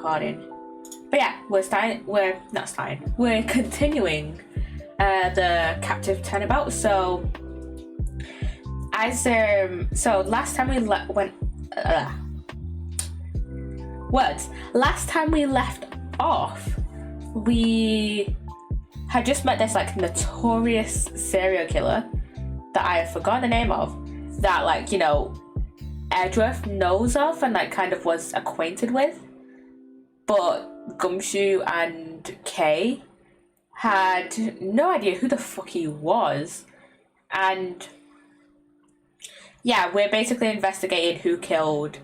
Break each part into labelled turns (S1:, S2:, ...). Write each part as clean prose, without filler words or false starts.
S1: recording. But yeah, we're continuing the captive turnabout. So last time we left off, we had just met this like notorious serial killer that I have forgotten the name of, that like, you know, Edgeworth knows of and like kind of was acquainted with, but Gumshoe and Kay had no idea who the fuck he was. And yeah, we're basically investigating who killed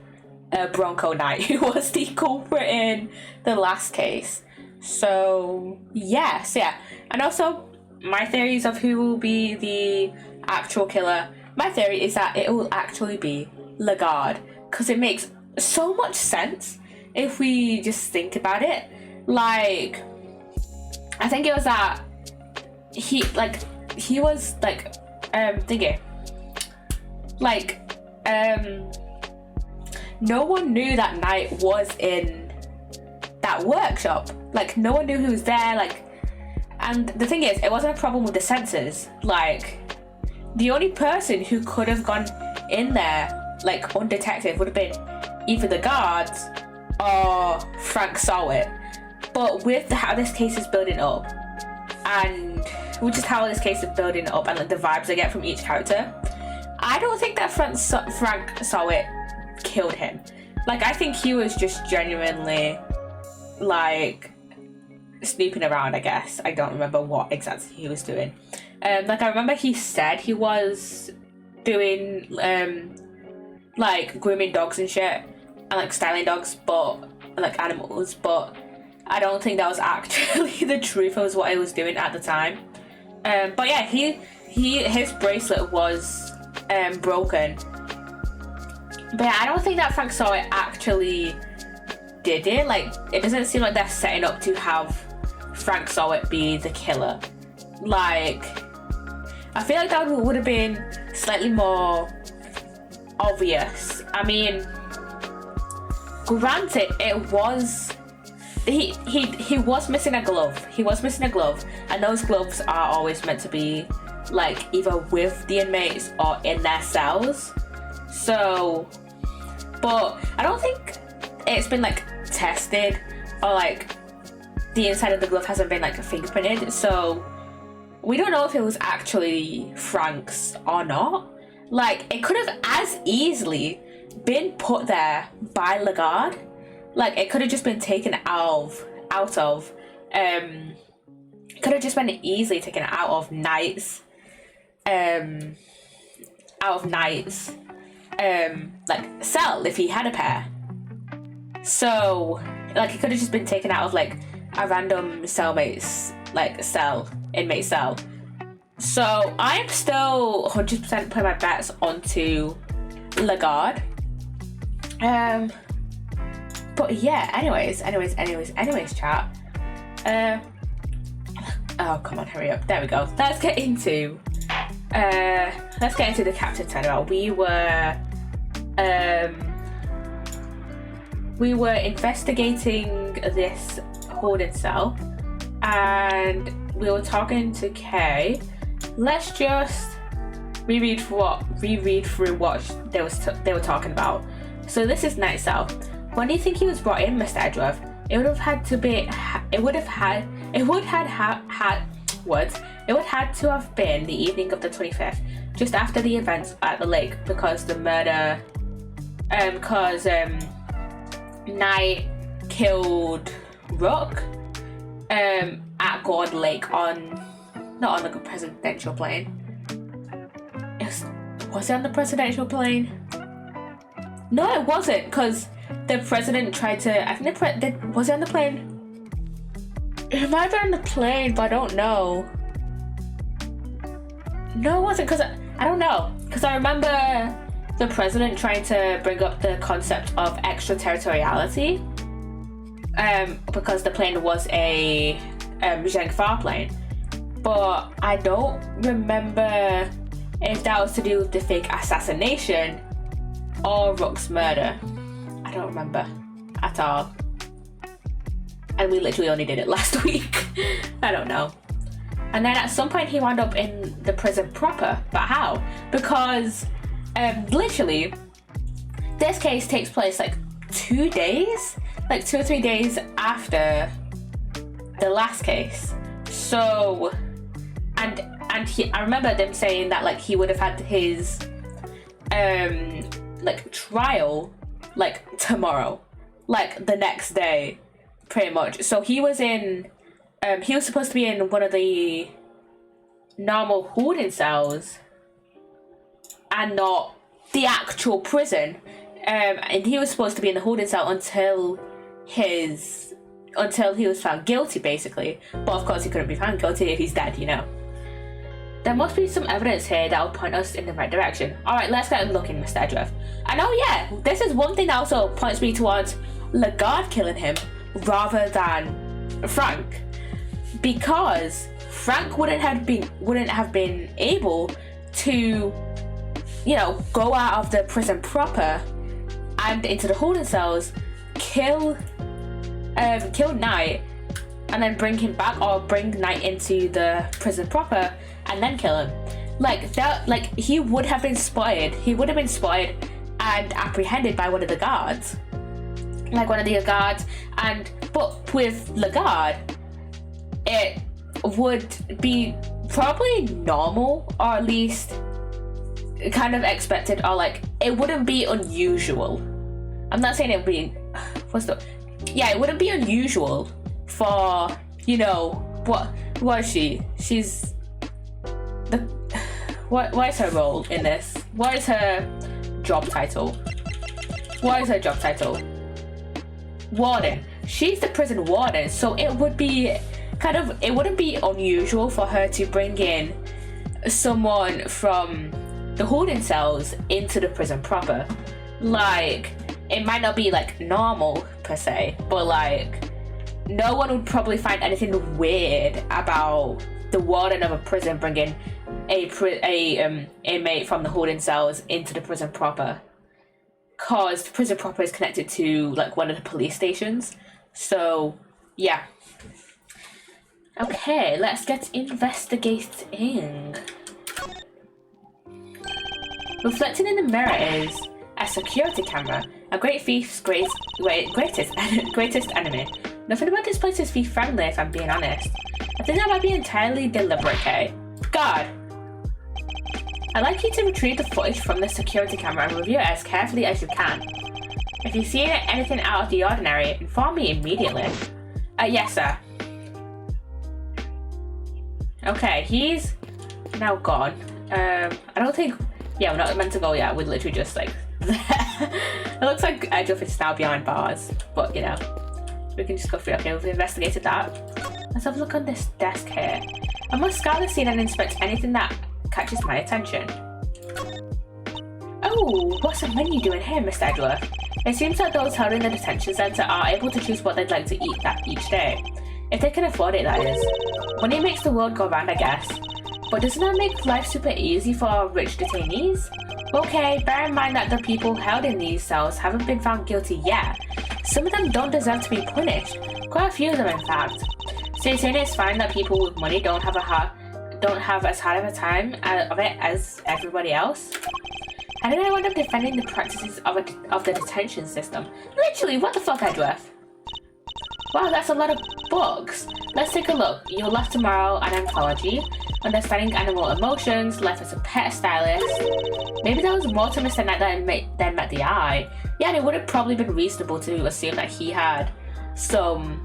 S1: Bronco Knight, who was the culprit in the last case. So yeah. And also, my theories of who will be the actual killer. My theory is that it will actually be Lagarde, because it makes so much sense if we just think about it. Like, I think it was that he was like no one knew that Knight was in that workshop. Like, no one knew who was there. Like, and the thing is, it wasn't a problem with the sensors. Like, the only person who could have gone in there like undetected would have been either the guards or Frank Sowett. But with how this case is building up, and like the vibes I get from each character, I don't think that Frank Sowett killed him. Like, I think he was just genuinely like snooping around, I guess. I don't remember what exactly he was doing. Like, I remember he said he was doing like grooming dogs and shit, and like styling dogs, but like animals, but I don't think that was actually the truth of what he was doing at the time. But yeah, his bracelet was broken. But yeah, I don't think that Frank Sawyer actually did it. Like, it doesn't seem like they're setting up to have Frank Sawyer be the killer. Like, I feel like that would have been slightly more obvious. I mean, granted, it was he was missing a glove. He was missing a glove, and those gloves are always meant to be like either with the inmates or in their cells. So, but I don't think it's been like tested, or like the inside of the glove hasn't been like fingerprinted. So we don't know if it was actually Frank's or not. Like, it could have as easily been put there by Lagarde. Like, it could have just been taken out of could have just been easily taken out of Knight's like cell if he had a pair. So like, it could have just been taken out of like a random cellmate's like inmate cell. So I'm still 100% putting my bets onto Lagarde. But yeah, anyways, chat. Oh, come on, hurry up. There we go. Let's get into the captive turnabout. We were investigating this holding cell, and we were talking to Kay. Let's just reread through what they were talking about. So this is Knight's cell. When do you think he was brought in, Mr. Edgeworth? It would have to have been the evening of the 25th, just after the events at the lake, because Knight killed Rook at Gord Lake not on the presidential plane. Was it on the presidential plane? No, it wasn't, because the president tried to. I think was it on the plane? It might have been on the plane, but I don't know. No, it wasn't, because I don't know. Because I remember the president trying to bring up the concept of extraterritoriality, because the plane was a Zheng Fa plane. But I don't remember if that was to do with the fake assassination or Rook's murder. I don't remember at all. and we literally only did it last week. I don't know. And then at some point he wound up in the prison proper. But how? Because literally this case takes place like 2 days, like 2 or 3 days after the last case. So and I remember them saying that like he would have had his like trial like tomorrow, like the next day, pretty much. So he was supposed to be in one of the normal holding cells and not the actual prison. And he was supposed to be in the holding cell until he was found guilty, basically. But of course he couldn't be found guilty if he's dead, you know. There must be some evidence here that will point us in the right direction. Alright, let's get looking, Mr. Edgeworth. And oh yeah, this is one thing that also points me towards Lagarde killing him rather than Frank. Because Frank wouldn't have been able to, you know, go out of the prison proper and into the holding cells, kill Knight, and then bring him back, or bring Knight into the prison proper and then kill him. Like that, like he would have been spotted. He would have been spotted and apprehended by one of the guards, but with Lagarde, it would be probably normal, or at least kind of expected, or like it wouldn't be unusual. I'm not saying it would be it wouldn't be unusual for, you know, what is she? She's the what is her role in this? What is her job title? Warden. She's the prison warden, so it wouldn't be unusual for her to bring in someone from the holding cells into the prison proper. Like, it might not be like normal per se, but like no one would probably find anything weird about the warden of a prison bringing a inmate from the holding cells into the prison proper, cause the prison proper is connected to like one of the police stations. So yeah. Okay, let's get investigating. Reflecting in the mirror is a security camera, a great thief's greatest enemy. Nothing about this place is thief friendly, if I'm being honest. I think that might be entirely deliberate, okay? God! I'd like you to retrieve the footage from the security camera and review it as carefully as you can. If you see anything out of the ordinary, inform me immediately. Yes, sir. Okay, he's now gone. I don't think... Yeah, we're not meant to go yet. We're literally just like there. It looks like Edgeworth is now behind bars, but you know, we can just go through. Okay, we've investigated that. Let's have a look on this desk here. I must scour the scene and inspect anything that catches my attention. Oh, what's the menu doing here, Mr. Edgeworth? It seems that those held in the detention centre are able to choose what they'd like to eat each day. If they can afford it, that is. Money makes the world go round, I guess. But doesn't that make life super easy for rich detainees? Okay, bear in mind that the people held in these cells haven't been found guilty yet. Some of them don't deserve to be punished. Quite a few of them, in fact. So you're saying it's fine that people with money don't have as hard of a time of it as everybody else? How did I end up defending the practices of the detention system? Literally, what the fuck, Edgeworth? Wow, that's a lot of books. Let's take a look. Your Life Tomorrow, an anthology. Understanding Animal Emotions, Life as a Pet Stylist. Maybe there was more to Mr. Knight than met the eye. Yeah, and it would have probably been reasonable to assume that he had some,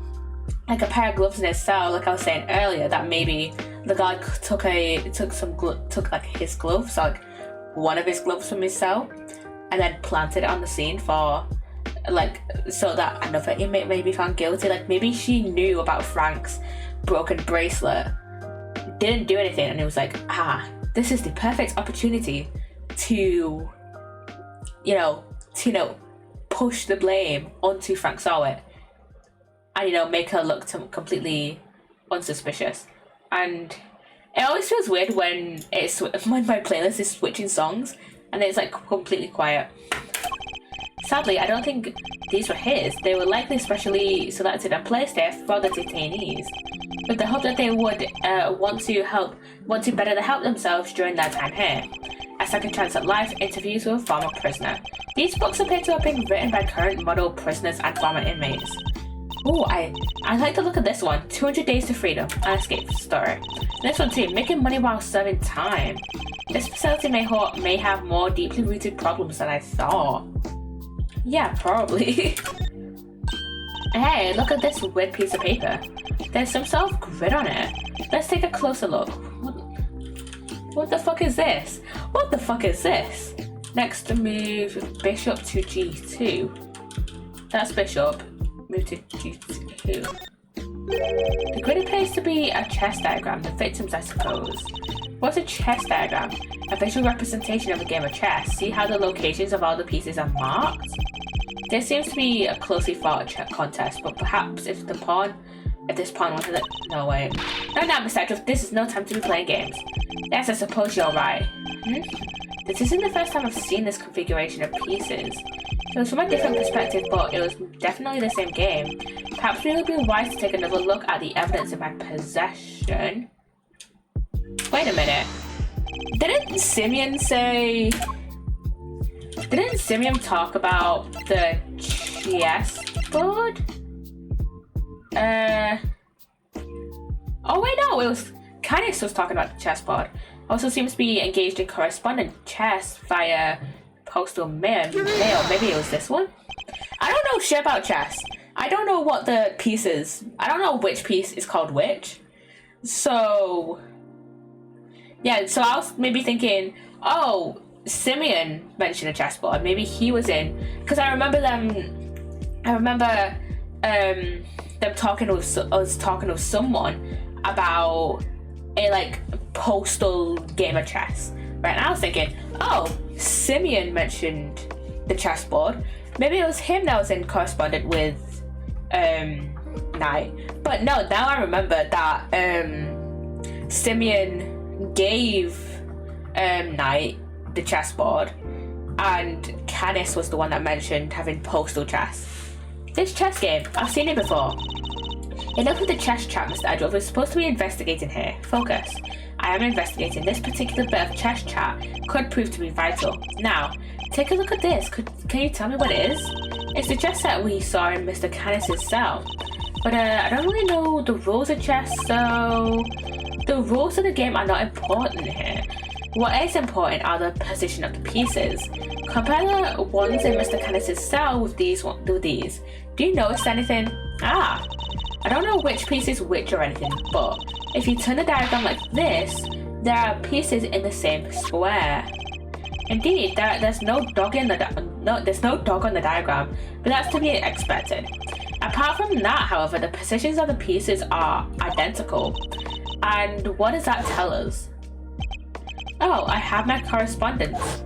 S1: like a pair of gloves in his cell, like I was saying earlier, that maybe the guy took like his gloves, like one of his gloves from his cell, and then planted it on the scene for, like, so that another inmate may be found guilty. Like, maybe she knew about Frank's broken bracelet, didn't do anything, and it was like, this is the perfect opportunity to push the blame onto Frank Sawit and, make her look completely unsuspicious. And it always feels weird when my playlist is switching songs and it's like completely quiet. Sadly, I don't think these were his. They were likely specially selected and placed there for the detainees, with the hope that they would want to better help themselves during their time here. A second chance at life, interviews with a former prisoner. These books appear to have been written by current model prisoners and former inmates. Ooh, I like to look at this one. 200 Days to Freedom, an escape story. This one too, making money while serving time. This facility may have more deeply rooted problems than I thought. Yeah, probably. Hey, look at this weird piece of paper. There's some sort of grid on it. Let's take a closer look. What the fuck is this? What the fuck is this? Next, move bishop to g2. That's bishop. Move to g2. The grid appears to be a chess diagram. The victims, I suppose. What's a chess diagram? A visual representation of a game of chess. See how the locations of all the pieces are marked? This seems to be a closely fought contest, but perhaps if this pawn wanted it. No way. No, Mr. Edgeworth, this is no time to be playing games. Yes, I suppose you're right. This isn't the first time I've seen this configuration of pieces. It was from a different perspective, but it was definitely the same game. Perhaps it would be wise to take another look at the evidence in my possession. Wait a minute. Didn't Simeon talk about the chessboard? Oh wait, no, it was Canis was talking about the chessboard. Also seems to be engaged in correspondent chess via postal mail. Maybe it was this one? I don't know shit about chess. I don't know what the piece is. I don't know which piece is called which. So yeah, so I was maybe thinking, oh, Simeon mentioned a chessboard. Maybe he was in, because I remember them talking with someone about a like postal game of chess, right? And I was thinking, oh, Simeon mentioned the chessboard. Maybe it was him that was in correspondent with Knight. But no, now I remember that Simeon gave Knight the chessboard, and Canis was the one that mentioned having postal chess. This chess game, I've seen it before. Enough with the chess chat, Mr. Edgeworth. We're supposed to be investigating here. Focus. I am investigating. This particular bit of chess chat could prove to be vital. Now, take a look at this. Can you tell me what it is? It's the chess set we saw in Mr. Canis' cell. But I don't really know the rules of chess, so the rules of the game are not important here. What is important are the position of the pieces. Compare the ones in Mr. Canis' cell with these. Do you notice anything? I don't know which piece is which or anything, but if you turn the diagram like this, there are pieces in the same square. Indeed, there's no dog on the diagram, but that's to be expected. Apart from that, however, the positions of the pieces are identical. And what does that tell us? Oh, I have my correspondence.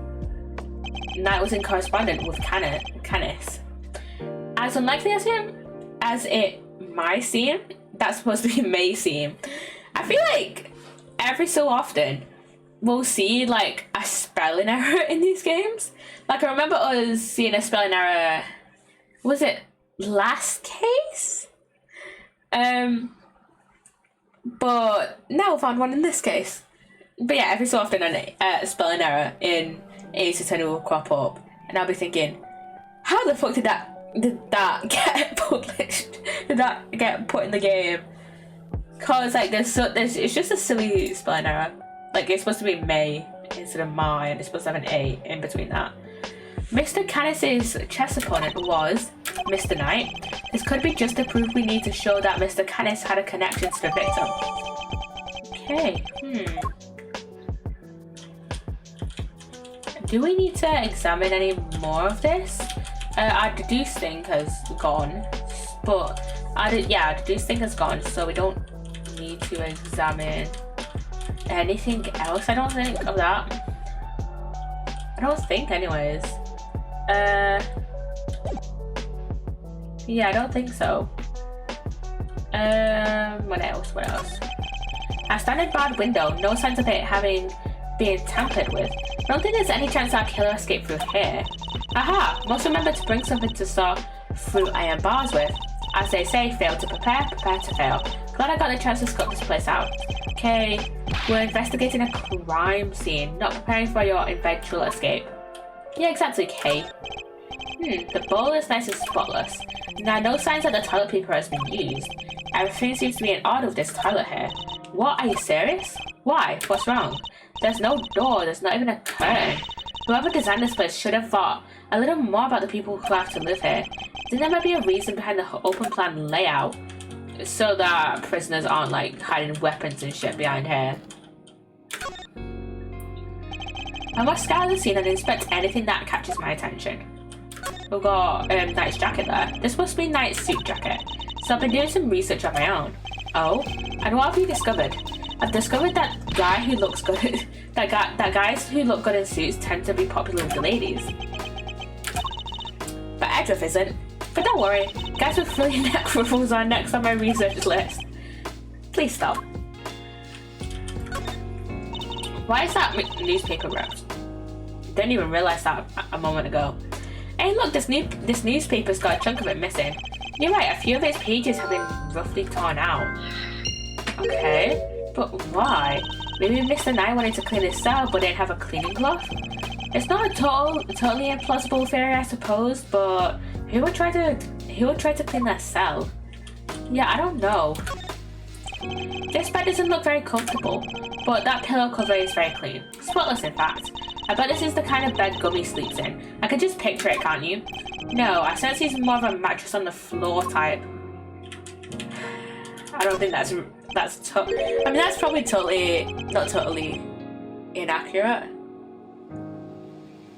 S1: Knight was in correspondence with Canis. As unlikely as it might seem, that's supposed to be may seem. I feel like every so often we'll see like a spelling error in these games. Like I remember us seeing a spelling error. Was it last case? But now we found one in this case. But yeah, every so often a spelling error in Ace Attorney will crop up, and I'll be thinking, how the fuck did that get published? Did that get put in the game? Cause like there's it's just a silly spelling error. Like it's supposed to be May instead of Mai, and it's supposed to have an A in between that. Mr. Canis' chess opponent was Mr. Knight. This could be just a proof we need to show that Mr. Canis had a connection to the victim. Okay, Do we need to examine any more of this? Our deduce thing has gone, but our deduce thing has gone, so we don't need to examine anything else. I don't think of that. I don't think, anyways. Yeah, I don't think so. What else? A standard barred window. No signs of it having being tampered with. I don't think there's any chance our killer escaped through here. Aha! Must remember to bring something to saw through iron bars with. As they say, fail to prepare, prepare to fail. Glad I got the chance to scope this place out. Okay, we're investigating a crime scene, not preparing for your eventual escape. Yeah, exactly, Kay. The bowl is nice and spotless. There are no signs that the toilet paper has been used. Everything seems to be in order with this toilet here. What, are you serious? Why? What's wrong? There's no door, there's not even a curtain. Whoever designed this place should have thought a little more about the people who have to live here. Then there might be a reason behind the open plan layout, so that prisoners aren't like hiding weapons and shit behind here. I must scour the scene and inspect anything that catches my attention. We've got Knight's jacket there. This must be Knight's suit jacket. So I've been doing some research on my own. Oh, and what have you discovered? I've discovered that guy who looks good. that guys who look good in suits tend to be popular with the ladies. But Edriff isn't. But don't worry, guys with frilly neck ruffles are next on my research list. Please stop. Why is that newspaper ripped? Didn't even realize that a moment ago. Hey look, this newspaper's got a chunk of it missing. You're right, a few of its pages have been roughly torn out. Okay, but why? Maybe Mr. Knight wanted to clean his cell but didn't have a cleaning cloth? It's not a totally implausible theory, I suppose, but who would try to clean their cell? Yeah, I don't know. This bed doesn't look very comfortable, but that pillow cover is very clean. Spotless, in fact. I bet this is the kind of bed Gummy sleeps in. I can just picture it, can't you? No, I sense he's more of a mattress on the floor type. I don't think that's I mean, that's probably not totally inaccurate.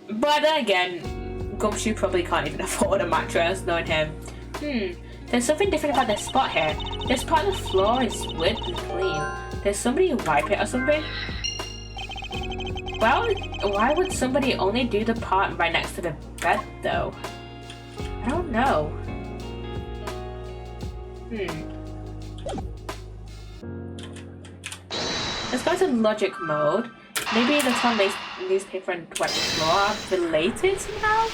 S1: But then again, Gumshoe probably can't even afford a mattress, knowing him. There's something different about this spot here. This part of the floor is weirdly clean. Did somebody wipe it or something? Well, why would somebody only do the part right next to the bed, though? I don't know. Let's go to logic mode. Maybe the torn newspaper and wet floor are related somehow?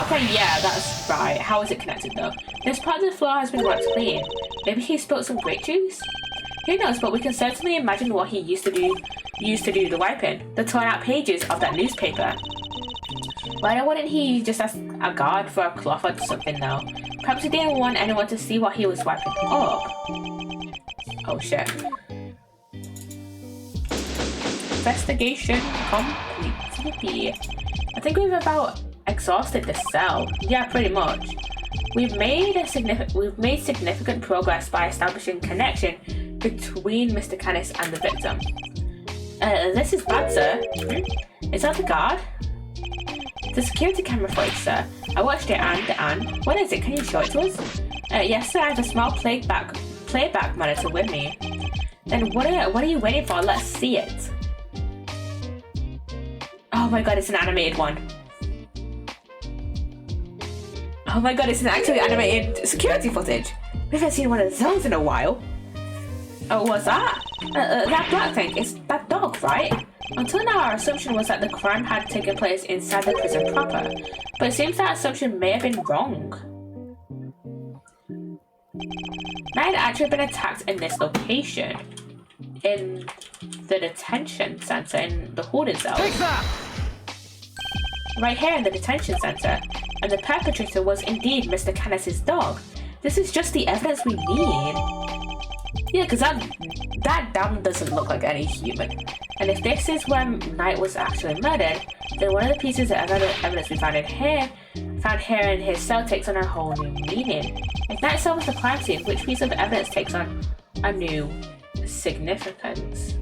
S1: Okay, yeah, that's right. How is it connected, though? This part of the floor has been wiped clean. Maybe he spilled some grape juice? Who knows, but we can certainly imagine what he used to do the wiping. The torn out pages of that newspaper. Why wouldn't he just ask a guard for a cloth or something though? Perhaps he didn't want anyone to see what he was wiping up. Oh shit. Investigation complete. I think we've about exhausted the cell. Yeah, pretty much. We've made significant progress by establishing connection between Mr. Canis and the victim. This is bad, sir. Is that the guard? The security camera footage, sir. I watched it and what is it? Can you show it to us? Yes, sir. I have a small playback monitor with me. Then what are you waiting for? Let's see it. Oh my god, it's an animated one. Oh my god, it's an actually animated security footage. We haven't seen one of those in a while. Oh, what's that? That black thing, it's that dog, right? Until now, our assumption was that the crime had taken place inside the prison proper, but it seems that assumption may have been wrong. Knight had actually been attacked in this location, in the detention center in the holding cells.
S2: Take that!
S1: Right here in the detention center, and the perpetrator was indeed Mr. Canis's dog. This is just the evidence we need. Yeah, because that damn doesn't look like any human. And if this is when Knight was actually murdered, then one of the pieces of evidence we found here in his cell takes on a whole new meaning. If Knight's cell was the crime scene, which piece of evidence takes on a new significance?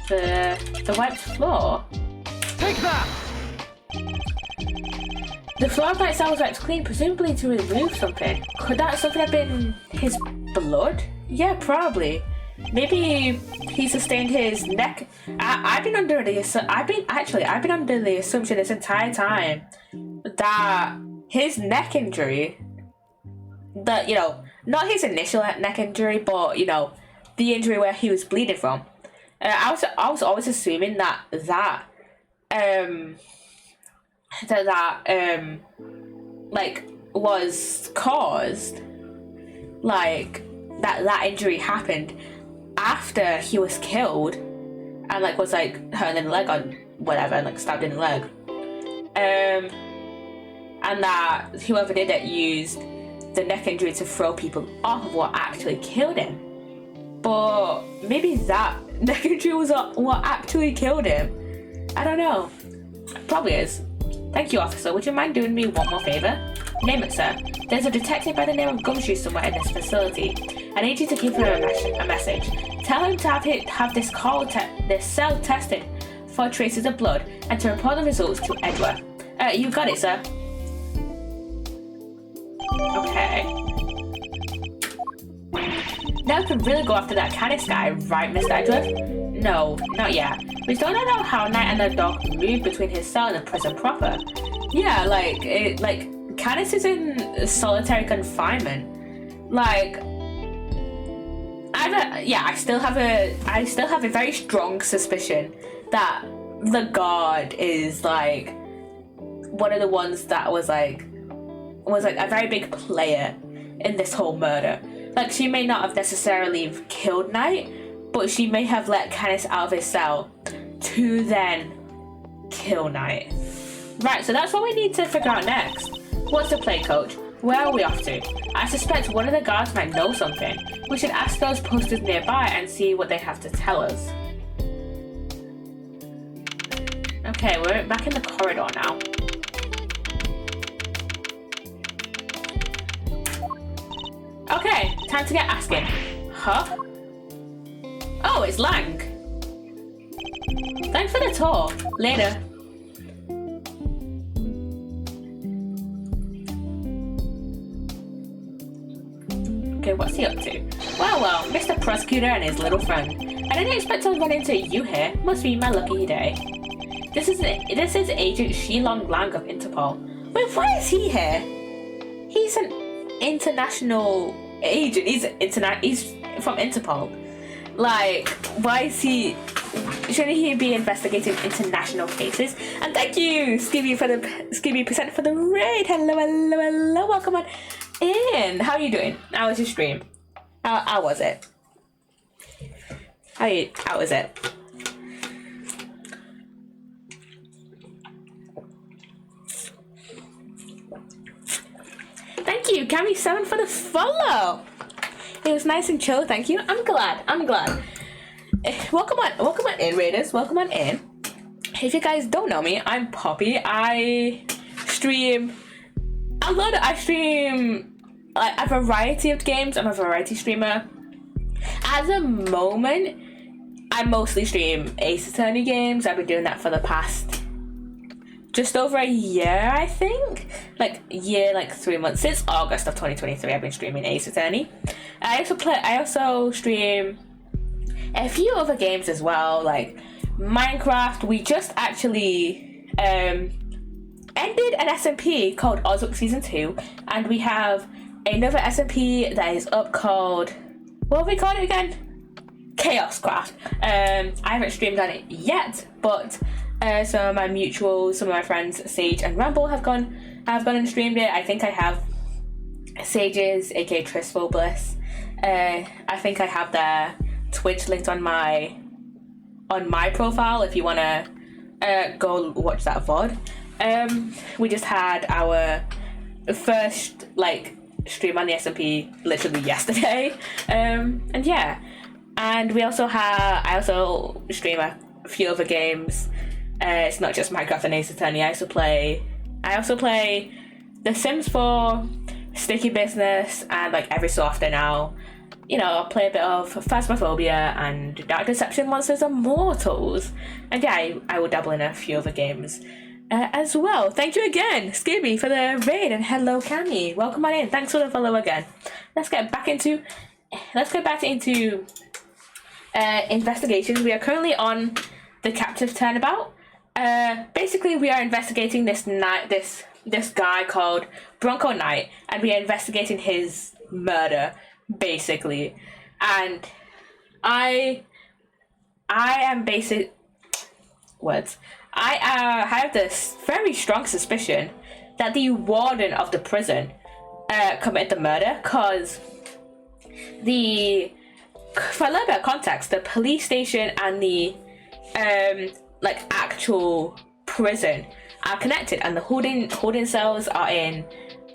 S1: The wiped floor?
S2: Take that!
S1: The floor of Knight's cell was wiped clean, presumably to remove something. Could that something have been his blood? Yeah, probably. Maybe he sustained his neck. I've been under the assumption this entire time that his neck injury, that not his initial neck injury, but the injury where he was bleeding from. I was always assuming that like was caused, like that injury happened after he was killed and like was like hurt in the leg or whatever and like stabbed in the leg, and that whoever did it used the neck injury to throw people off of what actually killed him. But maybe that neck injury was what actually killed him. I don't know. Probably is. Thank you, officer. Would you mind doing me one more favor? Name it, sir. There's a detective by the name of Gumshoe somewhere in this facility. I need you to give him a message. Tell him to have this cell tested for traces of blood and to report the results to Edward. You got it, sir. Okay. Now we can really go after that Canis guy, right, Mr. Edgeworth? No, not yet. We still don't know how Knight and the dog moved between his cell and the prison proper. Yeah, like Canis is in solitary confinement. Like, I still have a very strong suspicion that the guard is like one of the ones that was like a very big player in this whole murder. Like, she may not have necessarily killed Knight, but she may have let Canis out of his cell to then kill Knight. Right, so that's what we need to figure out next. What's the play, coach? Where are we off to? I suspect one of the guards might know something. We should ask those posters nearby and see what they have to tell us. Okay, we're back in the corridor now. Okay, time to get asking. Huh? Oh, it's Lang. Thanks for the tour. Later. Okay, what's he up to? Well, Mr. Prosecutor and his little friend. I didn't expect to run into you here. Must be my lucky day. This is Agent Shilong Lang of Interpol. Wait, why is he here? He's an international agent. He's from Interpol. Like, why is he? Shouldn't he be investigating international cases? And thank you, Skibby Psssttt for the raid. Hello, welcome on in. How are you doing? How was your stream? How was it? How was it? Thank you, Cami7 for the follow. It was nice and chill, thank you. I'm glad. Welcome on in, Raiders. Welcome on in. If you guys don't know me, I'm Poppy. I stream like a variety of games. I'm a variety streamer. At the moment, I mostly stream Ace Attorney games. I've been doing that for the past just over a year, I think. Like 3 months. Since August of 2023, I've been streaming Ace Attorney. I also stream a few other games as well, like Minecraft. We just actually ended an SMP called Ozbook Season 2, and we have another SMP that is up called, what have we called it again? Chaoscraft. I haven't streamed on it yet, but some of my friends Sage and Ramble have gone and streamed it. I think I have Sage's, aka Tristful Bliss. I think I have their Twitch linked on my profile if you wanna go watch that VOD. We just had our first stream on the SMP literally yesterday. And yeah. And I also stream a few other games. It's not just Minecraft and Ace Attorney. I also play The Sims 4, Sticky Business, and every so often now, I'll play a bit of Phasmophobia and Dark Deception Monsters and Mortals. And yeah, I will dabble in a few other games as well. Thank you again, Skibby, for the raid, and hello, Cami. Welcome on in. Thanks for the follow again. Let's get back into investigations. We are currently on the captive turnabout. Basically, we are investigating this guy called Bronco Knight, and we are investigating his murder, basically. And I am basic words. I have this very strong suspicion that the warden of the prison committed the murder, because for a little bit of context, the police station and the actual prison are connected, and the holding cells are in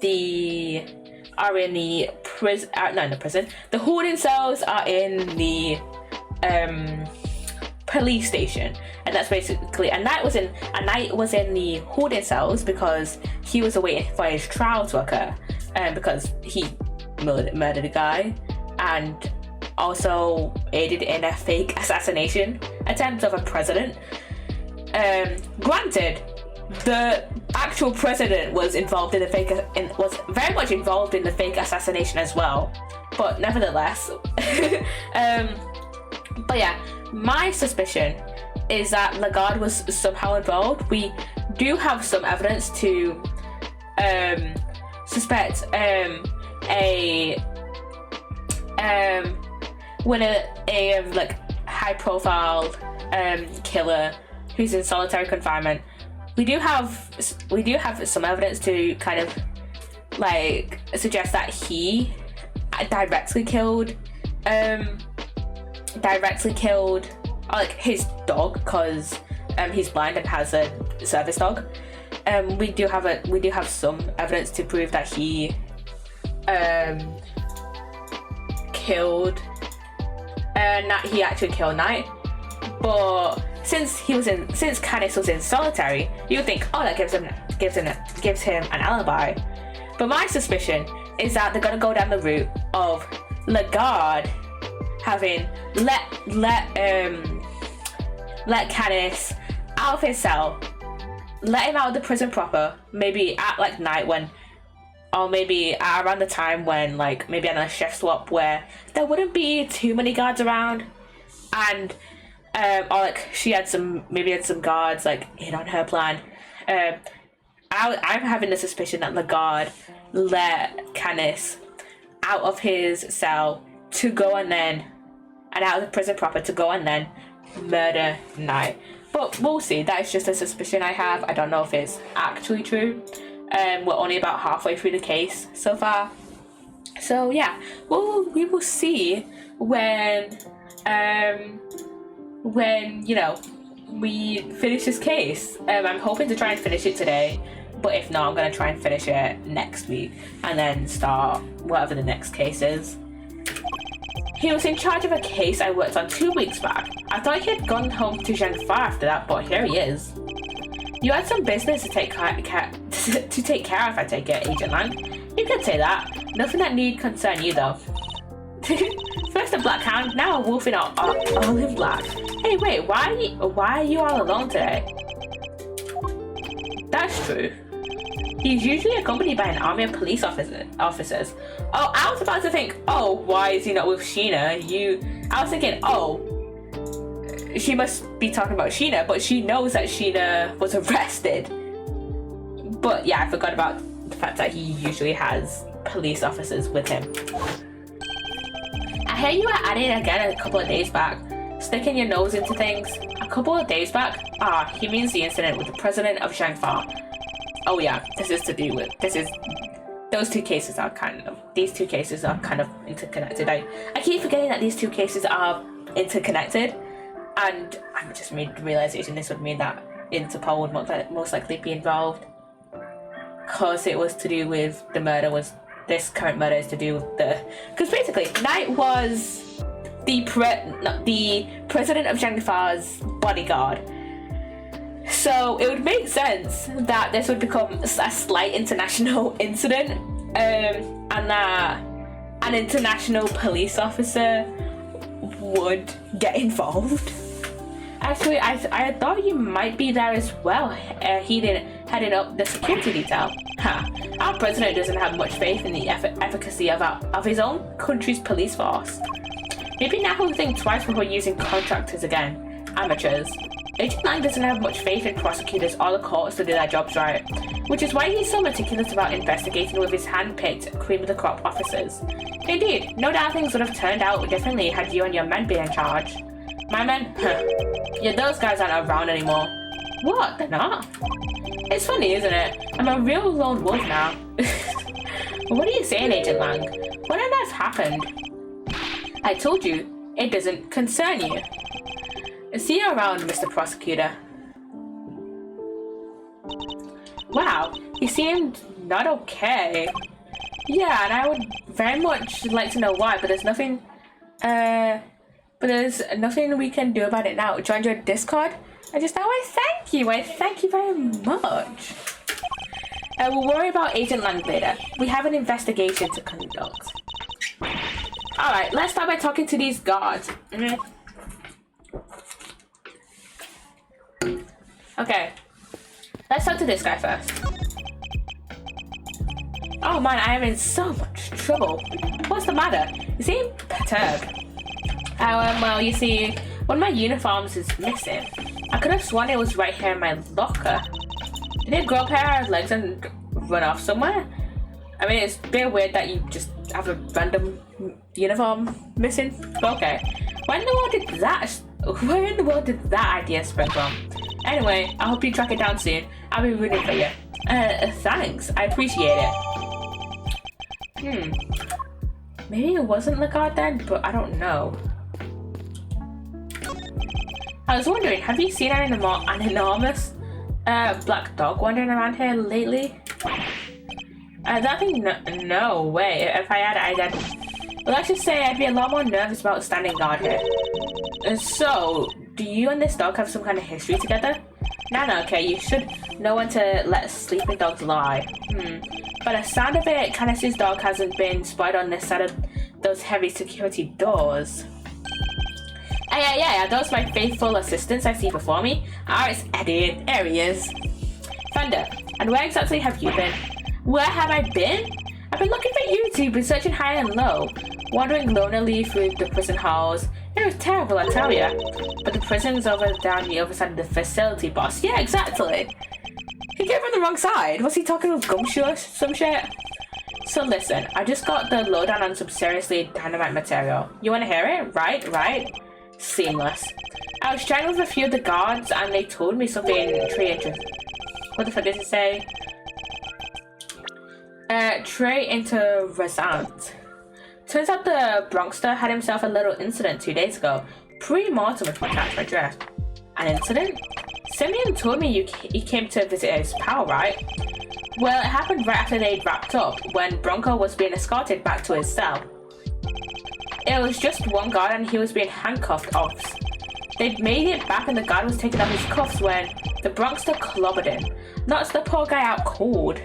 S1: the prison. Not in the prison. The holding cells are in the police station, and that's basically. And Knight was in the holding cells because he was awaiting for his trial to occur, because he murdered a guy and also aided in a fake assassination attempt of a president. Granted, the actual president was involved in was very much involved in the fake assassination as well, but nevertheless. But yeah, my suspicion is that Lagarde was somehow involved. We do have some evidence to suspect when a high profile killer who's in solitary confinement. We do have some evidence to kind of suggest that he directly killed his dog, because he's blind and has a service dog. We do have some evidence to prove that he actually killed Knight. But since Canis was in solitary, you would think, oh, that gives him an alibi. But my suspicion is that they're gonna go down the route of Lagarde having let Canis out of his cell, let him out of the prison proper, maybe at night or maybe around the time when maybe on a shift swap where there wouldn't be too many guards around, and or she had some guards in on her plan. I'm having the suspicion that Lagarde let Canis out of his cell to go and out of the prison proper to go and then murder Knight. But we'll see. That is just a suspicion I have. I don't know if it's actually true. We're only about halfway through the case so far. So yeah, we will see when we finish this case. I'm hoping to try and finish it today, but if not, I'm going to try and finish it next week and then start whatever the next case is. He was in charge of a case I worked on 2 weeks back. I thought he had gone home to Zhengfa after that, but here he is. You had some business to take care of, I take it, Agent Lang. You could say that. Nothing that need concern you, though. First a black hound, now a wolf in all in black. Hey, wait, why are you all alone today? That's true. He's usually accompanied by an army of police officers. Oh, I was about to think, oh, why is he not with Sheena? I was thinking, oh, she must be talking about Sheena, but she knows that Sheena was arrested. But yeah, I forgot about the fact that he usually has police officers with him. I hear you were at it again a couple of days back, sticking your nose into things. A couple of days back? Ah, he means the incident with the president of Zhengfa. Oh yeah, those two cases are kind of interconnected. I keep forgetting that these two cases are interconnected, and I'm just made the realization this would mean that Interpol would most likely be involved, because it was to do with the murder. This current murder is to do with because basically Knight was the president of Zhengfa's bodyguard. So it would make sense that this would become a slight international incident, and that an international police officer would get involved. Actually, I thought you might be there as well, heading up the security detail. Our president doesn't have much faith in the efficacy of his own country's police force. Maybe now he'll think twice before using contractors again. Amateurs. Agent Lang doesn't have much faith in prosecutors or the courts to do their jobs right, which is why he's so meticulous about investigating with his hand-picked, cream-of-the-crop officers. Indeed, no doubt things would have turned out differently had you and your men been in charge. My men? Huh. Yeah, those guys aren't around anymore. What? They're not? It's funny, isn't it? I'm a real lone wolf now. What are you saying, Agent Lang? What on earth happened? I told you, it doesn't concern you. See you around, Mr. Prosecutor. Wow, he seemed not okay. Yeah, and I would very much like to know why, but there's nothing we can do about it now. Join your Discord? I thank you very much. We'll worry about Agent Lang later. We have an investigation to conduct. Alright, let's start by talking to these guards. Okay, let's talk to this guy first. Oh man, I am in so much trouble. What's the matter? You seem perturbed. Well, you see, one of my uniforms is missing. I could have sworn it was right here in my locker. Did it grow up hair out of legs and run off somewhere? I mean, it's a bit weird that you just have a random uniform missing. Okay. Where in the world did that idea spread from? Anyway, I hope you track it down soon. I'll be rooting for you. Thanks. I appreciate it. Maybe it wasn't the guard then, but I don't know. I was wondering, have you seen an enormous black dog wandering around here lately? No way. If I had, I'd well, let's just say I'd be a lot more nervous about standing guard here. So, do you and this dog have some kind of history together? No, okay, you should know when to let sleeping dogs lie. By the sound of it, Candace's dog hasn't been spotted on this side of those heavy security doors. Yeah, those my faithful assistants I see before me. It's Eddie. There he is. Thunder, and where exactly have you been? Where have I been? I've been looking for you two, been searching high and low, wandering lonely through the prison halls. It was terrible, I tell ya. But the prison's over down the other side of the facility, boss. Yeah, exactly. He came from the wrong side. Was he talking with Gumshoe or some shit? So listen, I just got the lowdown on some seriously dynamite material. You wanna hear it? Right? Seamless. I was chatting with a few of the guards and they told me something pretty interesting. What the fuck did it say? Trey Interessant. Turns out the Bronxter had himself a little incident 2 days ago. Pre-mortem if my catch my drift. An incident? Simeon told me he came to visit his pal, right? Well, it happened right after they'd wrapped up, when Bronco was being escorted back to his cell. It was just one guard and he was being handcuffed off. They'd made it back and the guard was taking off his cuffs when the Bronxter clobbered him. Knocks the poor guy out cold.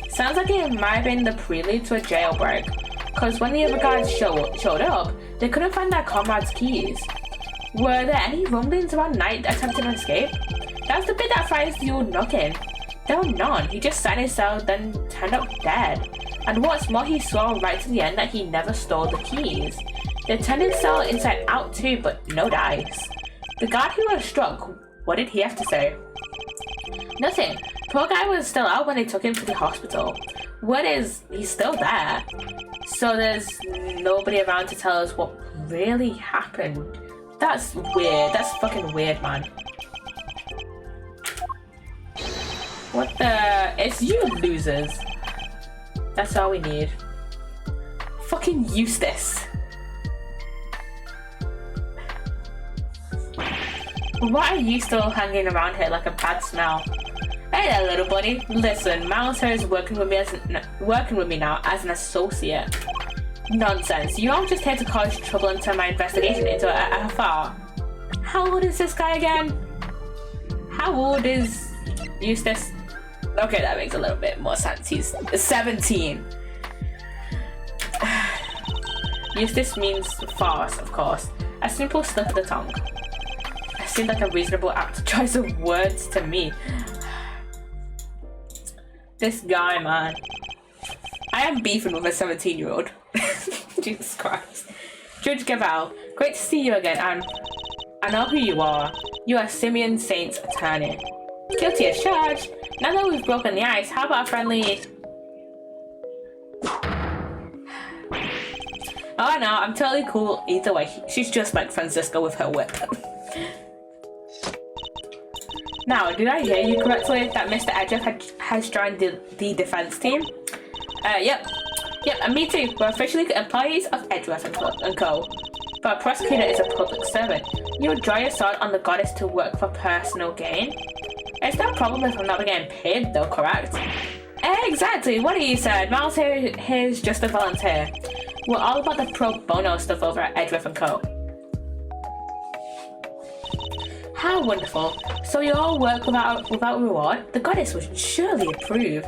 S1: Sounds like it might have been the prelude to a jailbreak, because when the other guards showed up, they couldn't find their comrade's keys. Were there any rumblings about Knight attempting an escape? That was the bit that frightens the old Knockin'. There were none. He just sat in his cell, then turned up dead. And what's more, he swore right to the end that he never stole the keys. They turned his cell inside out too, but no dice. The guard who was struck, what did he have to say? Nothing. Poor guy was still out when they took him to the hospital. Word is, he's still there. So there's nobody around to tell us what really happened. That's weird. That's fucking weird, man. What the? It's you losers. That's all we need. Fucking Eustace. Why are you still hanging around here like a bad smell? Hey there, little buddy. Listen, Miles here is working with me now as an associate. Nonsense. You aren't just here to cause trouble and turn my investigation into a affair. How old is this guy again? How old is Eustace? Okay, that makes a little bit more sense. He's 17. Eustace means farce, of course. A simple slip of the tongue. It seemed like a reasonable apt choice of words to me. This guy, man. I am beefing with a 17-year-old. Jesus Christ. Judge Gaval, great to see you again, and I know who you are. You are Simeon Saint's attorney. Guilty as charged. Now that we've broken the ice, how about a friendly... Oh no, I'm totally cool either way. She's just like Francisca with her whip. Now, did I hear you correctly that Mr. Edgeworth has joined the defense team? Yep, and me too. We're officially employees of Edgeworth and Co. But a prosecutor is a public servant. You would draw your sword on the goddess to work for personal gain? It's no problem if I'm not getting paid though, correct? Exactly, what you said. Miles here's just a volunteer. We're all about the pro bono stuff over at Edgeworth and Co. How wonderful. So you all work without reward? The goddess would surely approve.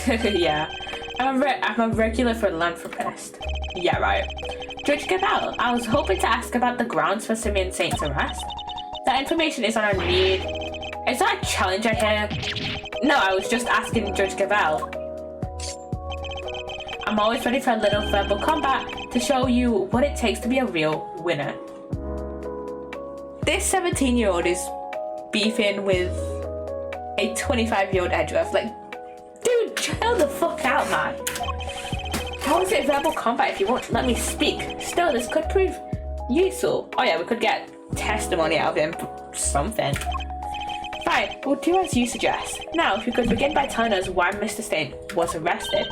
S1: Yeah, I'm a regular philanthropist. Yeah, right. Judge Gabel, I was hoping to ask about the grounds for Simeon Saint's arrest. That information is on our need. Is that a challenge I hear? No, I was just asking Judge Gabel. I'm always ready for a little verbal combat to show you what it takes to be a real winner. This 17-year-old is beefing with a 25-year-old Edgeworth. Like, dude, chill the fuck out, man. How is it verbal combat if you won't let me speak? Still, this could prove useful. Oh yeah, we could get testimony out of him. Something. Fine, we'll do as you suggest. Now, if you could begin by telling us why Mr. State was arrested.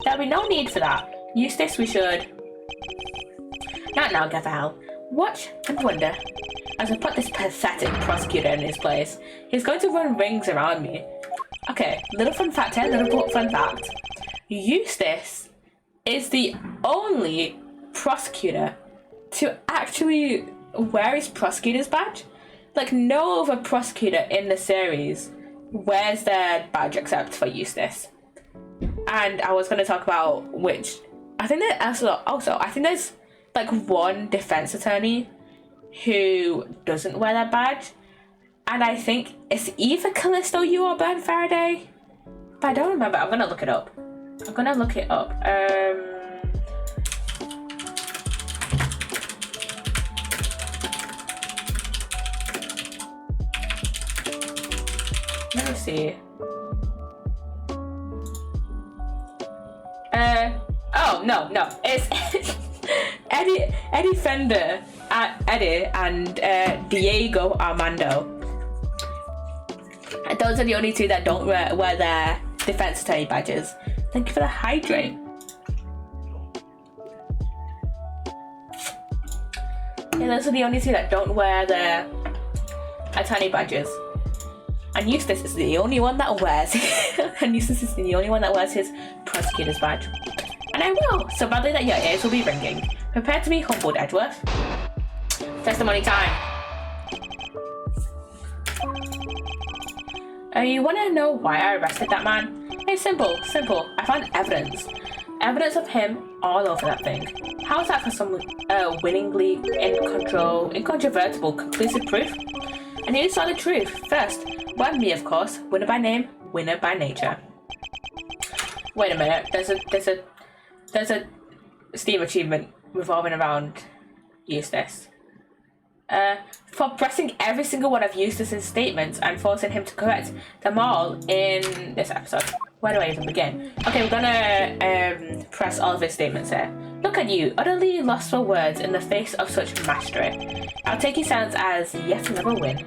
S1: There'll be no need for that. Eustace, we should... Not now, Gaval. Watch and wonder. As I put this pathetic prosecutor in his place, he's going to run rings around me. Okay, little fun fact here, little fun fact. Eustace is the only prosecutor to actually wear his prosecutor's badge. Like, no other prosecutor in the series wears their badge except for Eustace. And I was going to talk about which... I think that also I think there's like one defense attorney who doesn't wear their badge. And I think it's either Callisto Yu or Ben Faraday. But I don't remember. I'm going to look it up. Let me see. Oh no, it's Eddie Fender, Eddie, and Diego Armando. Those are the only two that don't wear their defense attorney badges. Thank you for the hydrate. Yeah, those are the only two that don't wear their attorney badges. And Eustace is the only one that wears his prosecutor's badge. And I will, so badly that your ears will be ringing. Prepare to be humbled, Edgeworth. Testimony time. You want to know why I arrested that man? It's simple. I found evidence of him all over that thing. How is that for some winningly incontrovertible, conclusive proof? And you saw the truth first. Well, me, of course. Winner by name, winner by nature. Wait a minute. There's a Steam achievement revolving around Eustace. For pressing every single one of Eustace's statements and forcing him to correct them all in this episode. Where do I even begin? Okay, we're gonna press all of his statements here. Look at you, utterly lost for words in the face of such mastery. I'll take your silence as yet another win.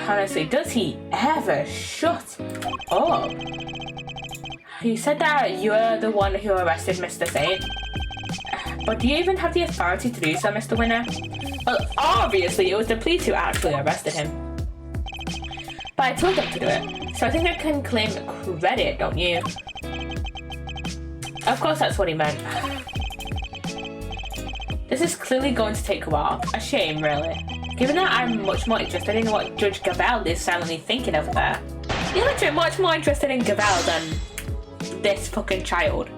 S1: Honestly, does he ever shut up? You said that you're the one who arrested Mr. Saint. But do you even have the authority to do so, Mr. Winner? Well, obviously, it was the police who actually arrested him. But I told them to do it, so I think I can claim credit, don't you? Of course that's what he meant. This is clearly going to take a while. A shame, really. Given that I'm much more interested in what Judge Gabel is silently thinking over there. You're literally much more interested in Gabel than this fucking child.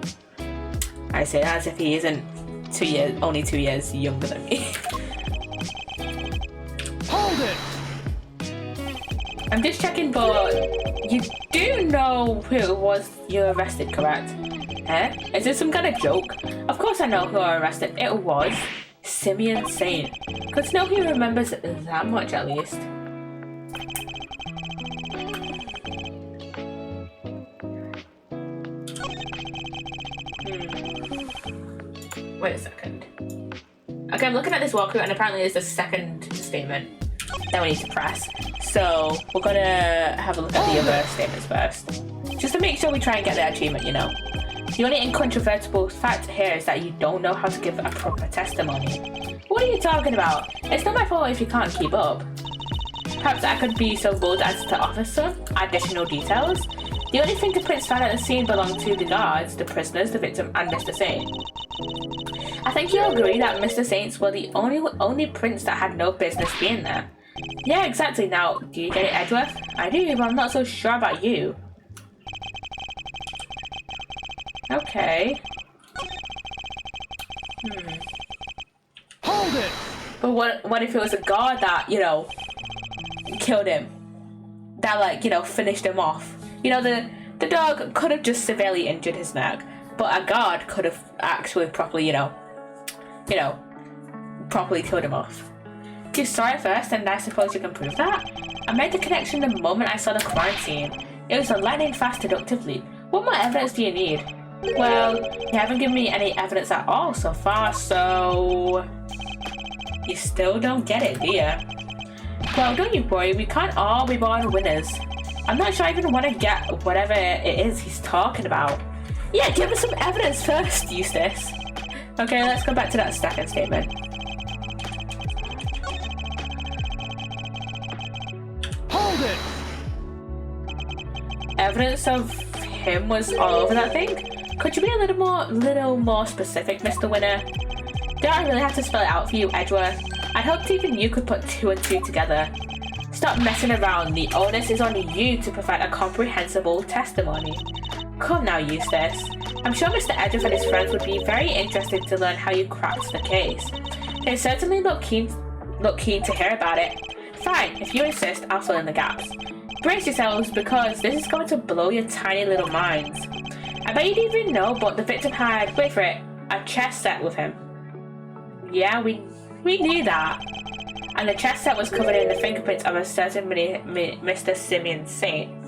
S1: I say that as if he isn't only 2 years younger than me.
S2: Hold it!
S1: I'm just checking, but you do know who it was you arrested, correct? Eh? Is this some kind of joke? Of course I know who I arrested. It was Simeon Saint. Good to know he remembers that much at least. Wait a second. Okay, I'm looking at this walkthrough and apparently there's a second statement that we need to press. So we're gonna have a look at the other statements first. Just to make sure we try and get the achievement, you know. The only incontrovertible fact here is that you don't know how to give a proper testimony. What are you talking about? It's not my fault if you can't keep up. Perhaps I could be so bold as to offer some additional details. The only fingerprints found at the scene belong to the guards, the prisoners, the victim, and Mr. Saint. I think you'll agree that Mr. Saints were the only prints that had no business being there. Yeah, exactly. Now, do you get it, Edgeworth? I do, but I'm not so sure about you. Okay.
S2: Hold it!
S1: But what if it was a guard that, you know, killed him? That, like, you know, finished him off. You know, the dog could have just severely injured his neck, but a guard could have actually properly, you know, properly killed him off. You saw it first, and I suppose you can prove that? I made the connection the moment I saw the crime scene. It was a lightning fast deductive leap. What more evidence do you need? Well, you haven't given me any evidence at all so far, so... You still don't get it, do you? Well, don't you worry, we can't all be born winners. I'm not sure I even want to get whatever it is he's talking about. Yeah, give us some evidence first, Eustace. Okay, let's go back to that second statement.
S2: Hold it!
S1: Evidence of him was all over that thing? Could you be a little more specific, Mr. Winner? Don't I really have to spell it out for you, Edgeworth? I'd hoped even you could put 2 and 2 together. Stop messing around. The onus is on you to provide a comprehensible testimony. Come now, Eustace. I'm sure Mr. Edgeworth and his friends would be very interested to learn how you cracked the case. They certainly look keen to hear about it. Fine, if you insist, I'll fill in the gaps. Brace yourselves, because this is going to blow your tiny little minds. I bet you didn't even know, but the victim had, wait for it, a chess set with him. Yeah, we knew that. And the chess set was covered in the fingerprints of a certain Mr. Simeon Saint.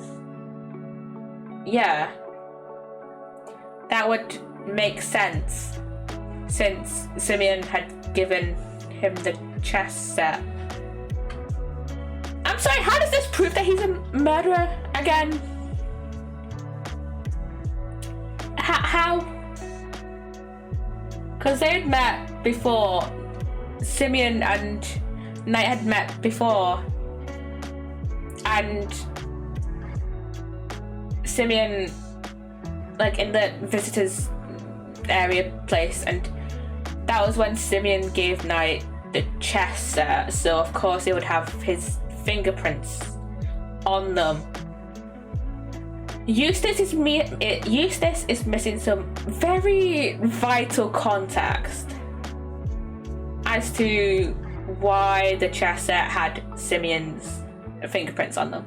S1: Yeah. That would make sense, since Simeon had given him the chess set. I'm sorry, how does this prove that he's a murderer again? How? Because they had met before. Simeon and Knight had met before. And Simeon, like in the visitors area place, and that was when Simeon gave Knight the chess set, so of course he would have his fingerprints on them. Eustace is missing some very vital context as to why the chess set had Simeon's fingerprints on them.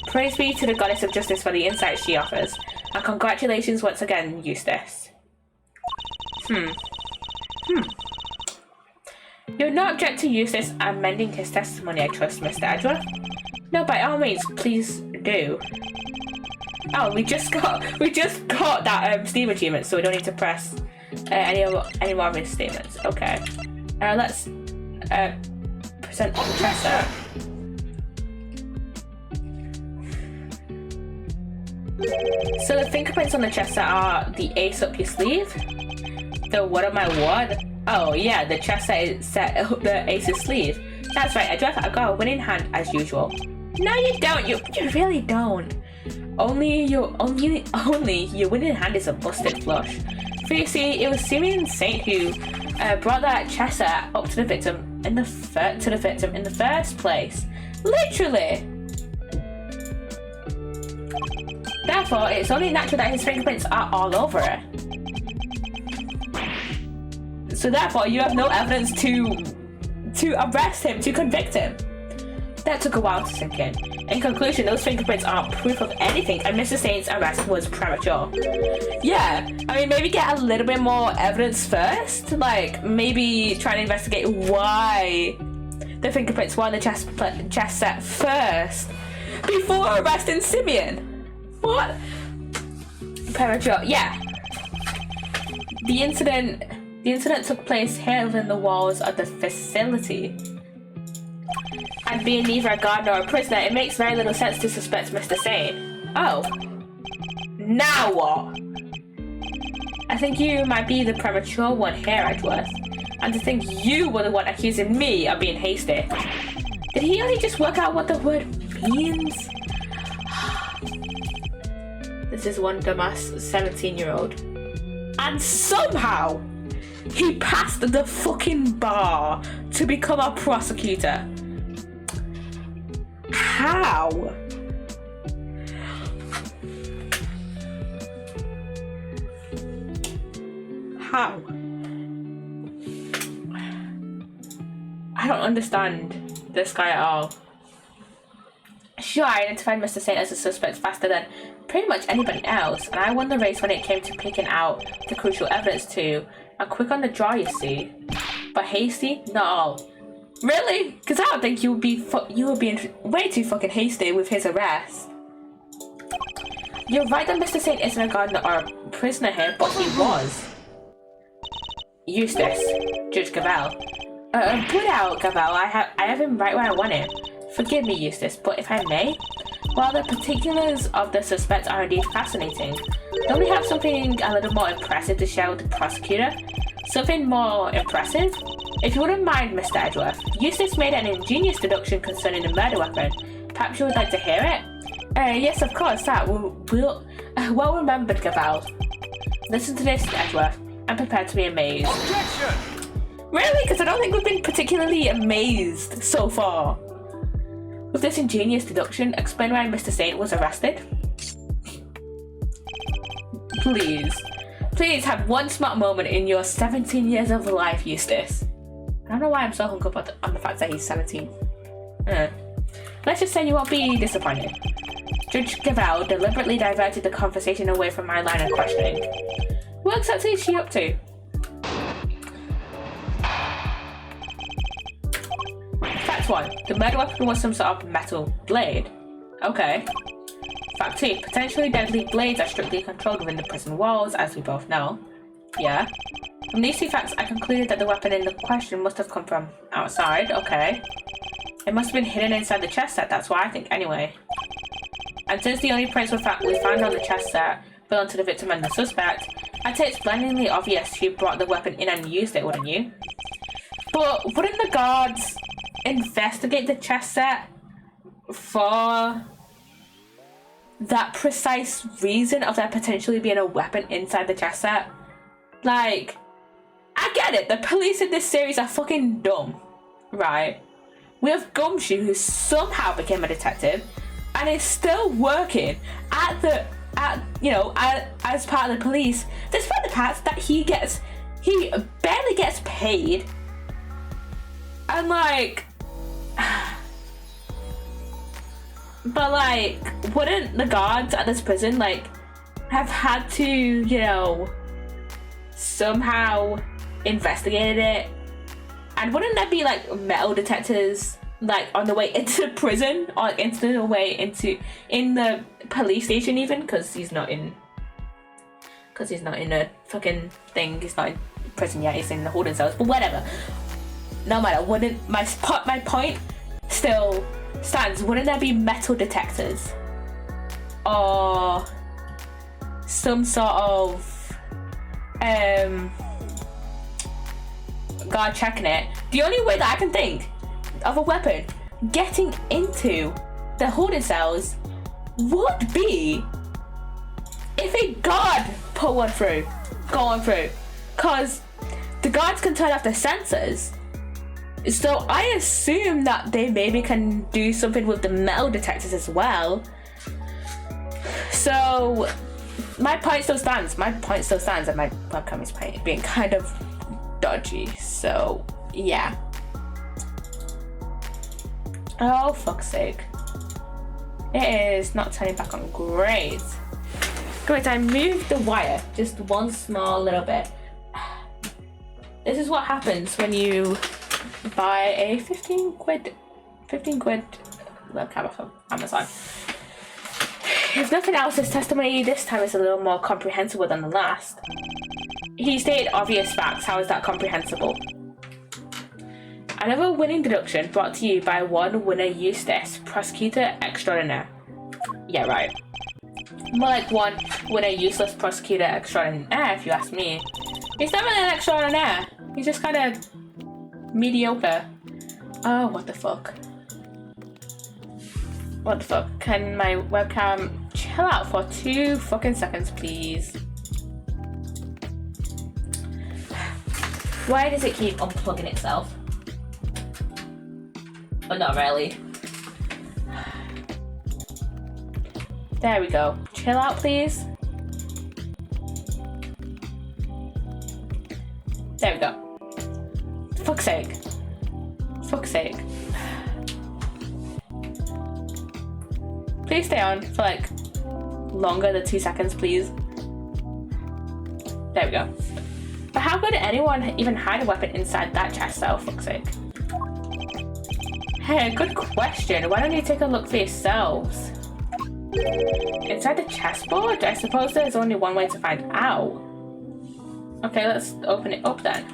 S1: Praise be to the goddess of justice for the insight she offers, and congratulations once again, Eustace. You would not object to Eustace amending his testimony, I trust, Mr. Edgeworth? No, by all means, please do. Oh, we just got that Steam achievement, so we don't need to press any more of his statements. Okay. Let's present the chess set. So the fingerprints on the chess set are the ace up your sleeve, the what am I what? Oh yeah, the chess set up the ace's sleeve. That's right, Edgeworth, I've got a winning hand as usual. No, you don't. You really don't. Only your winning hand is a busted flush. For you see, it was Simeon Saint who brought that chess set up to the victim in the first place. Literally. Therefore, it's only natural that his fingerprints are all over it. So therefore, you have no evidence to arrest him, to convict him. That took a while to sink in. In conclusion, those fingerprints aren't proof of anything, and Mr. Saint's arrest was premature. Yeah, I mean, maybe get a little bit more evidence first. Like, maybe try to investigate why the fingerprints were on the chess set first before arresting Simeon. What? Premature, yeah. The incident took place here within the walls of the facility. And being neither a guard nor a prisoner, it makes very little sense to suspect Mr. Saint. Oh. Now what? I think you might be the premature one here, Edgeworth. And to think you were the one accusing me of being hasty. Did he only just work out what the word means? This is one dumbass 17-year-old. And somehow, he passed the fucking bar to become a prosecutor. How? How? I don't understand this guy at all. Sure, I identified Mr. Saint as a suspect faster than pretty much anybody else, and I won the race when it came to picking out the crucial evidence too. I'm quick on the draw, you see. But hasty? Not all. Really? Because I don't think you would be way too fucking hasty with his arrest. You're right that Mr. Saint isn't a guard or a prisoner here, but he was. Eustace, Judge Gavel. Put out, Gavel. I have him right where I want him. Forgive me, Eustace, but if I may, while the particulars of the suspect are indeed fascinating, don't we have something a little more impressive to share with the prosecutor? Something more impressive? If you wouldn't mind, Mr. Edgeworth, Eustace made an ingenious deduction concerning the murder weapon. Perhaps you would like to hear it? Yes, of course, that well remembered, Gavel. Listen to this, Edgeworth. I'm prepared to be amazed.
S2: Objection!
S1: Really? Because I don't think we've been particularly amazed so far. With this ingenious deduction, explain why Mr. Saint was arrested. Please have one smart moment in your 17 years of life, Eustace. I don't know why I'm so hung up on the fact that he's 17. Let's just say you won't be disappointed. Judge Gavel deliberately diverted the conversation away from my line of questioning. What exactly is she up to? Fact 1. The murder weapon was some sort of metal blade. Okay. Fact 2. Potentially deadly blades are strictly controlled within the prison walls, as we both know. Yeah. From these two facts, I concluded that the weapon in the question must have come from outside. Okay. It must have been hidden inside the chest set, that's what I think anyway. And since the only prints we found on the chest set belonged to the victim and the suspect, I'd say it's blindingly obvious who brought the weapon in and used it, wouldn't you? But wouldn't the guards investigate the chest set for that precise reason of there potentially being a weapon inside the chest set? Like, I get it, the police in this series are fucking dumb, right? We have Gumshoe, who somehow became a detective and is still working as part of the police, despite the fact that he barely gets paid. And like, but like, wouldn't the guards at this prison like have had to, somehow investigated it? And wouldn't there be like metal detectors like on the way into prison or into the way in the police station even? Because he's not in a fucking thing. He's not in prison yet. He's in the holding cells. But whatever. No matter. Wouldn't my point still stands? Wouldn't there be metal detectors or some sort of guard checking it? The only way that I can think of a weapon getting into the holding cells would be if a guard put one through, going through, because the guards can turn off the sensors. So I assume that they maybe can do something with the metal detectors as well. So my point still stands. And my webcam is being kind of dodgy. So yeah. Oh, fuck's sake. It is not turning back on. Great. Great, I moved the wire just one small little bit. This is what happens when you buy a 15 quid webcam off Amazon. If nothing else, his testimony this time is a little more comprehensible than the last. He stated obvious facts. How is that comprehensible? Another winning deduction brought to you by one winner Eustace, prosecutor extraordinaire. Yeah, right. More like one winner useless prosecutor extraordinaire, if you ask me. He's not really an extraordinaire. He's just kind of mediocre. Oh, what the fuck? What the fuck? Can my webcam chill out for 2 fucking seconds, please? Why does it keep unplugging itself? But not really. There we go. Chill out, please. There we go. Fuck's sake. Fuck's sake. Please stay on for like longer than 2 seconds, please. There we go. But how could anyone even hide a weapon inside that chest cell, fuck's sake? Hey, good question. Why don't you take a look for yourselves? Inside the chessboard? I suppose there's only one way to find out. Okay, let's open it up then.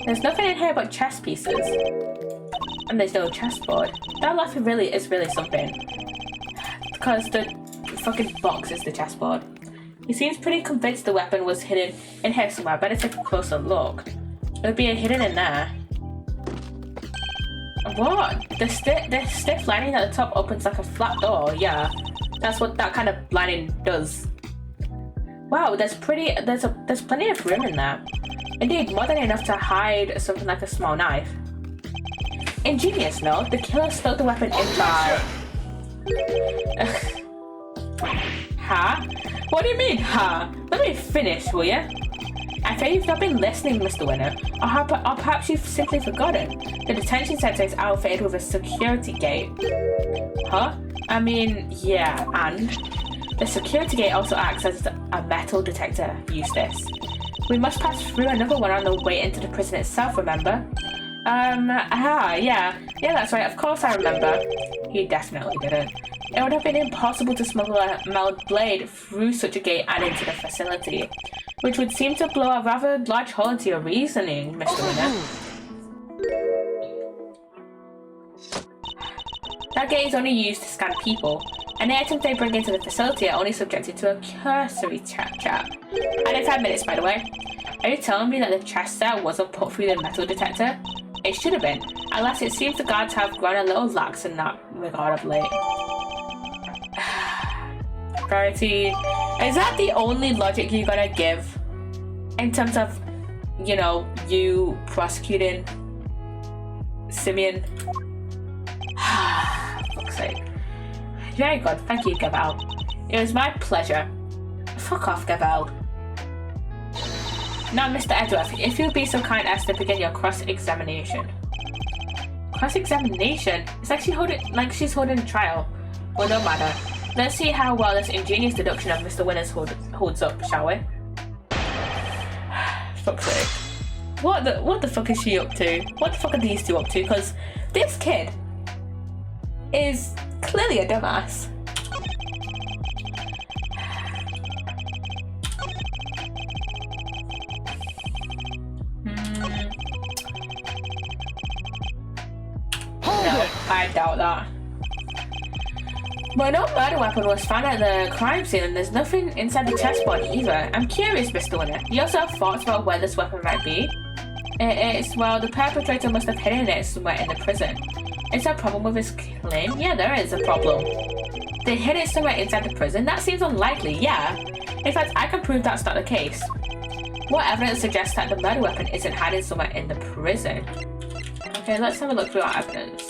S1: There's nothing in here but chess pieces. And there's no chessboard. That laugh is really something. Because the fucking box is the chessboard. He seems pretty convinced the weapon was hidden in here somewhere. Better take a closer look. It'll be hidden in there. What? The stiff lining at the top opens like a flat door. Yeah, that's what that kind of lining does. Wow, there's plenty of room in there. Indeed, more than enough to hide something like a small knife. Ingenious, no? The killer stowed the weapon in by... Huh? What do you mean, huh? Let me finish, will ya? I fear you've not been listening, Mr. Winner. Or perhaps you've simply forgotten. The detention center is outfitted with a security gate. Huh? I mean, yeah, and? The security gate also acts as a metal detector, Eustace. We must pass through another one on the way into the prison itself, remember? Yeah, that's right, of course I remember. He definitely didn't. It would have been impossible to smuggle a metal blade through such a gate and into the facility, which would seem to blow a rather large hole into your reasoning, Mr. Winner. That gate is only used to scan people. Any items they bring into the facility are only subjected to a cursory check. And in 5 minutes, by the way. Are you telling me that the chest set wasn't put through the metal detector? It should have been. Alas, it seems the guards have grown a little lax in that regard of late. Priority. Is that the only logic you're gonna give? In terms of, you know, you prosecuting Simeon? Fuck's sake. Very good. Thank you, Gavel. It was my pleasure. Fuck off, Gavel. Now, Mr. Edgeworth, if you'll be so kind as to begin your cross-examination. Cross-examination? It's like she's holding a trial. Well, no matter. Let's see how well this ingenious deduction of Mr. Winner's holds up, shall we? Fuck's sake. What the fuck is she up to? What the fuck are these two up to? Because this kid is clearly a dumbass. No, I doubt that. But no murder weapon was found at the crime scene and there's nothing inside the chessboard either. I'm curious, Mr. Winner. You also have thoughts about where this weapon might be? Well, the perpetrator must have hidden it somewhere in the prison. Is there a problem with his claim? Yeah, there is a problem. They hid it somewhere inside the prison? That seems unlikely, yeah. In fact, I can prove that's not the case. What evidence suggests that the murder weapon isn't hiding somewhere in the prison? Okay, let's have a look through our evidence.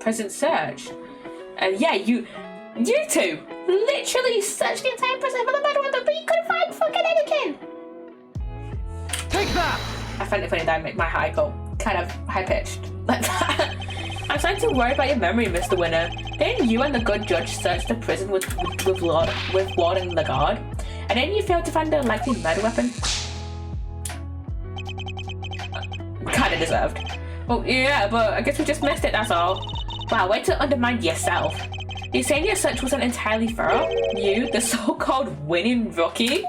S1: Prison search. Yeah, you two literally searched the entire prison for the murder weapon, but you couldn't find fucking anything!
S2: Take that!
S1: I find it funny that I make my heart go kind of high-pitched. Like that. I'm starting to worry about your memory, Mr. Winner. Didn't you and the good judge search the prison with Warden Lagarde? And then you failed to find the likely murder weapon? Kinda deserved. Oh yeah, but I guess we just missed it, that's all. Wow, way to undermine yourself. You're saying your search wasn't entirely thorough? You, the so-called winning rookie?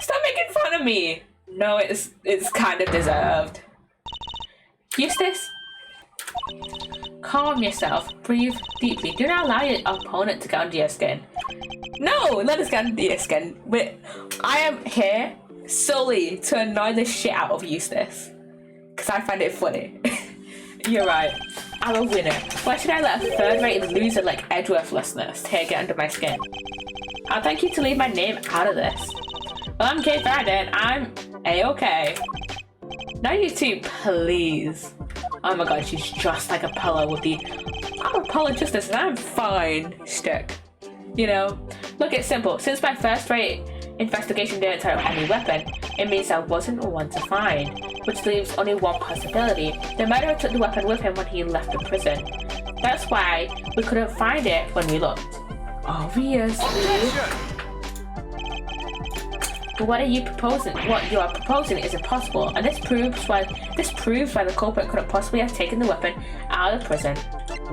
S1: Stop making fun of me! No, it's kind of deserved. Eustace? Calm yourself. Breathe deeply. Do not allow your opponent to get under your skin. No! Let us get under your skin. I am here solely to annoy the shit out of Eustace. Because I find it funny. You're right. I'm a winner. Why should I let a third-rate loser like Edgeworthlessness here get under my skin? I'll thank you to leave my name out of this. Well, I'm Kate Faraday, and I'm A-okay. Now you two, please. Oh my god, she's just like Apollo with the I'm Apollo Justice and I'm fine stick. You know? Look, it's simple. Since my first-rate investigation didn't turn up any weapon, it means I wasn't one to find, which leaves only one possibility. The murderer took the weapon with him when he left the prison. That's why we couldn't find it when we looked. Obviously. But what are you proposing? What you are proposing is impossible, and this proves why the culprit couldn't possibly have taken the weapon out of the prison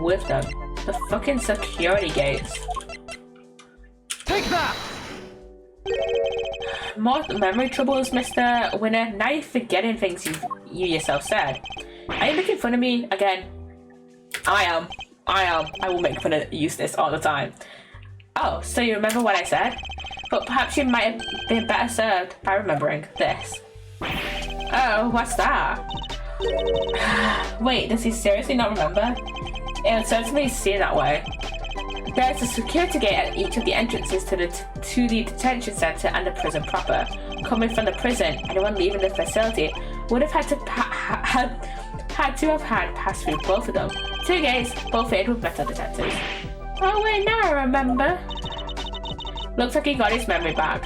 S1: with them. The fucking security gates.
S2: Take that!
S1: More memory troubles, Mr. Winner. Now you're forgetting things you yourself said. Are you making fun of me again? I am. I will make fun of Eustace all the time. Oh, so you remember what I said? But perhaps you might have been better served by remembering this. Oh, what's that? Wait, does he seriously not remember? It would certainly seem that way. There's a security gate at each of the entrances to the detention center and the prison proper. Coming from the prison, anyone leaving the facility would have had to have passed through both of them. Two gates, both fitted with metal detectors. Oh wait, now I remember. Looks like he got his memory back.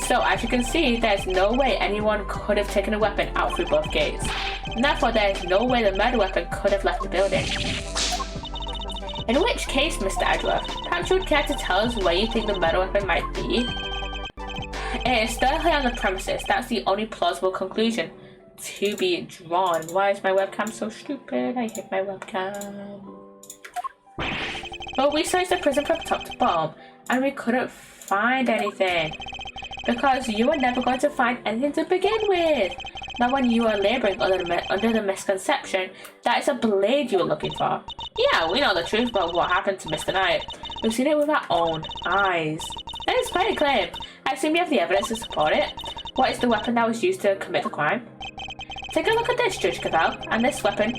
S1: So as you can see, there's no way anyone could have taken a weapon out through both gates. And therefore, there's no way the murder weapon could have left the building. In which case, Mr. Edgeworth, perhaps you would care to tell us where you think the murder weapon might be? It is still here on the premises. That's the only plausible conclusion to be drawn. Why is my webcam so stupid? I hate my webcam. Well, we searched the prison from top to bottom, and we couldn't find anything. Because you were never going to find anything to begin with. Not when you were laboring under the misconception that it's a blade you were looking for. Yeah, we know the truth about what happened to Mr. Knight. We've seen it with our own eyes. That is quite a claim. I assume you have the evidence to support it. What is the weapon that was used to commit the crime? Take a look at this, Judge Cavell, and this weapon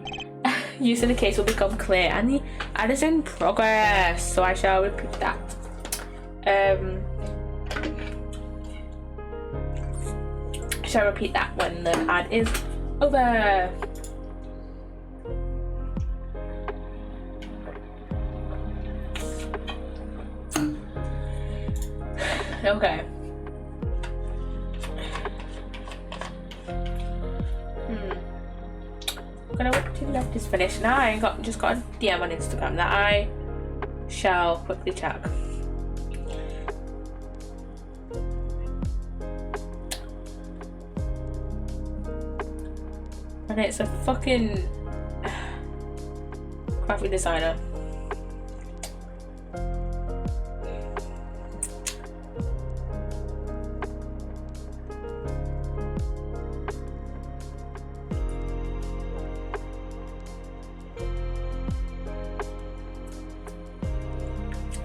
S1: used in the case will become clear, and the ad is in progress, so I shall repeat that. I shall repeat that when the ad is over. Okay. Gonna wait till left is finished. Now I just got a DM on Instagram that I shall quickly check. And it's a fucking graphic designer.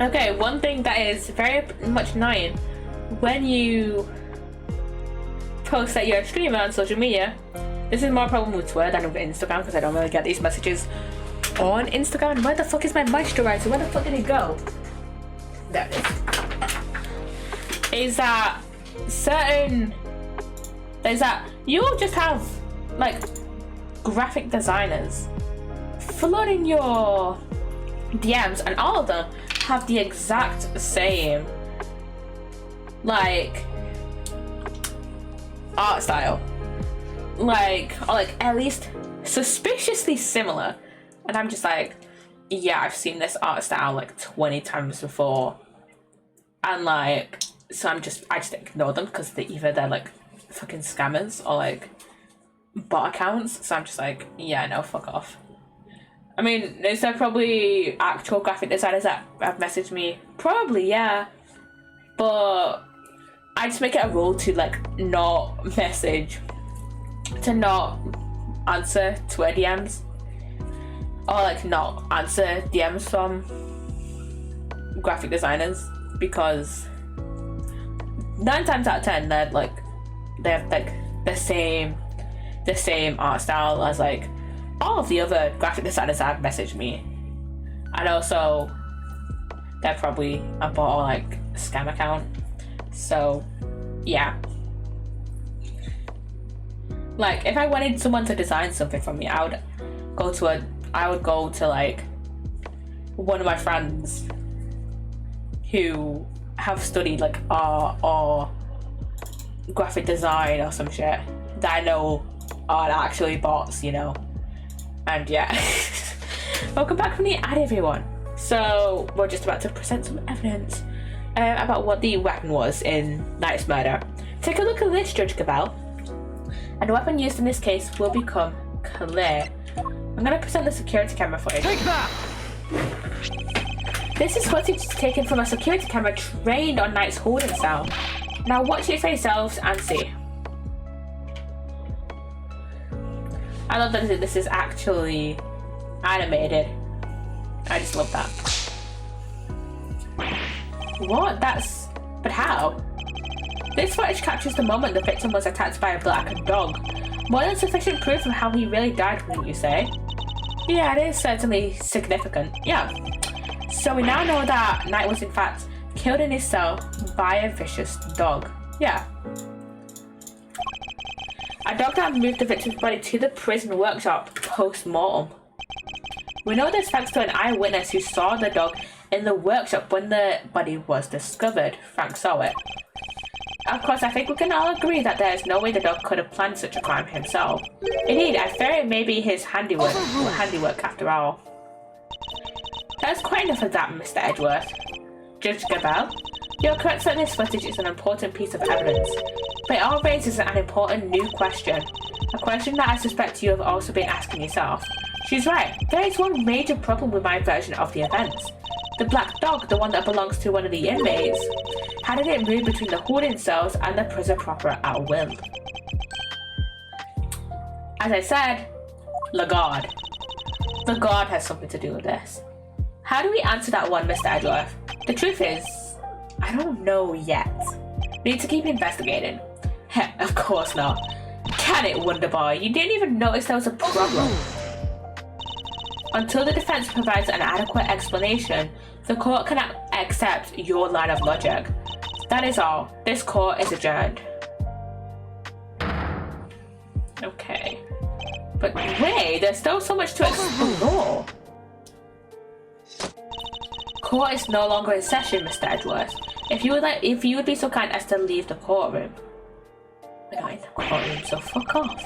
S1: Okay, one thing that is very much annoying when you post that you're a streamer on social media. This is more a problem with Twitter than with Instagram because I don't really get these messages on Instagram. Where the fuck is my moisturizer? Where the fuck did it go? There it is. Is that you'll just have like graphic designers flooding your DMs, and all of them have the exact same like art style, or at least suspiciously similar. And I'm just like, yeah, I've seen this art style like 20 times before. And like, so I just ignore them because they're like fucking scammers or like bot accounts. So I'm just like, yeah, no, fuck off. I mean, is there probably actual graphic designers that have messaged me? Probably, yeah. But I just make it a rule to like not message, to not answer Twitter DMs, or like not answer DMs from graphic designers, because 9 times out of 10 they have like the same art style as like all of the other graphic designers that have messaged me, and also they're probably a bot or like scam account. So yeah, like if I wanted someone to design something for me, I would go to like one of my friends who have studied like art or graphic design or some shit that I know aren't actually bots, you know. And yeah. Welcome back from the ad, everyone. So we're just about to present some evidence about what the weapon was in Knight's murder. Take a look at this, Judge Cabell. And the weapon used in this case will become clear. I'm going to present the security camera footage.
S2: Take that!
S1: This is footage taken from a security camera trained on Knight's holding cell. Now watch it for yourselves and see. I love that this is actually animated. I just love that. What? But how? This footage captures the moment the victim was attacked by a black dog. More than sufficient proof of how he really died, wouldn't you say? Yeah, it is certainly significant. Yeah. So we now know that Knight was in fact killed in his cell by a vicious dog. Yeah. A dog that moved the victim's body to the prison workshop post-mortem. We know this thanks to an eyewitness who saw the dog in the workshop when the body was discovered. Frank saw it. Of course, I think we can all agree that there is no way the dog could have planned such a crime himself. Indeed, I fear it may be his handiwork after all. That's quite enough of that, Mr. Edgeworth. Judge Gabel, you're correct that this footage is an important piece of evidence, but it all raises an important new question. A question that I suspect you have also been asking yourself. She's right, there is one major problem with my version of the events. The black dog, the one that belongs to one of the inmates, how did it move between the holding cells and the prison proper at will? As I said, the guard. The guard has something to do with this. How do we answer that one, Mr. Edgeworth? The truth is, I don't know yet. We need to keep investigating. Heh, of course not. Can it, Wonderboy? You didn't even notice there was a problem. Until the defense provides an adequate explanation, the court cannot accept your line of logic. That is all. This court is adjourned. Okay. But wait, there's still so much to explore. Court is no longer in session, Mr. Edgeworth. If you would be so kind as to leave the courtroom. We're not in the courtroom, so fuck off.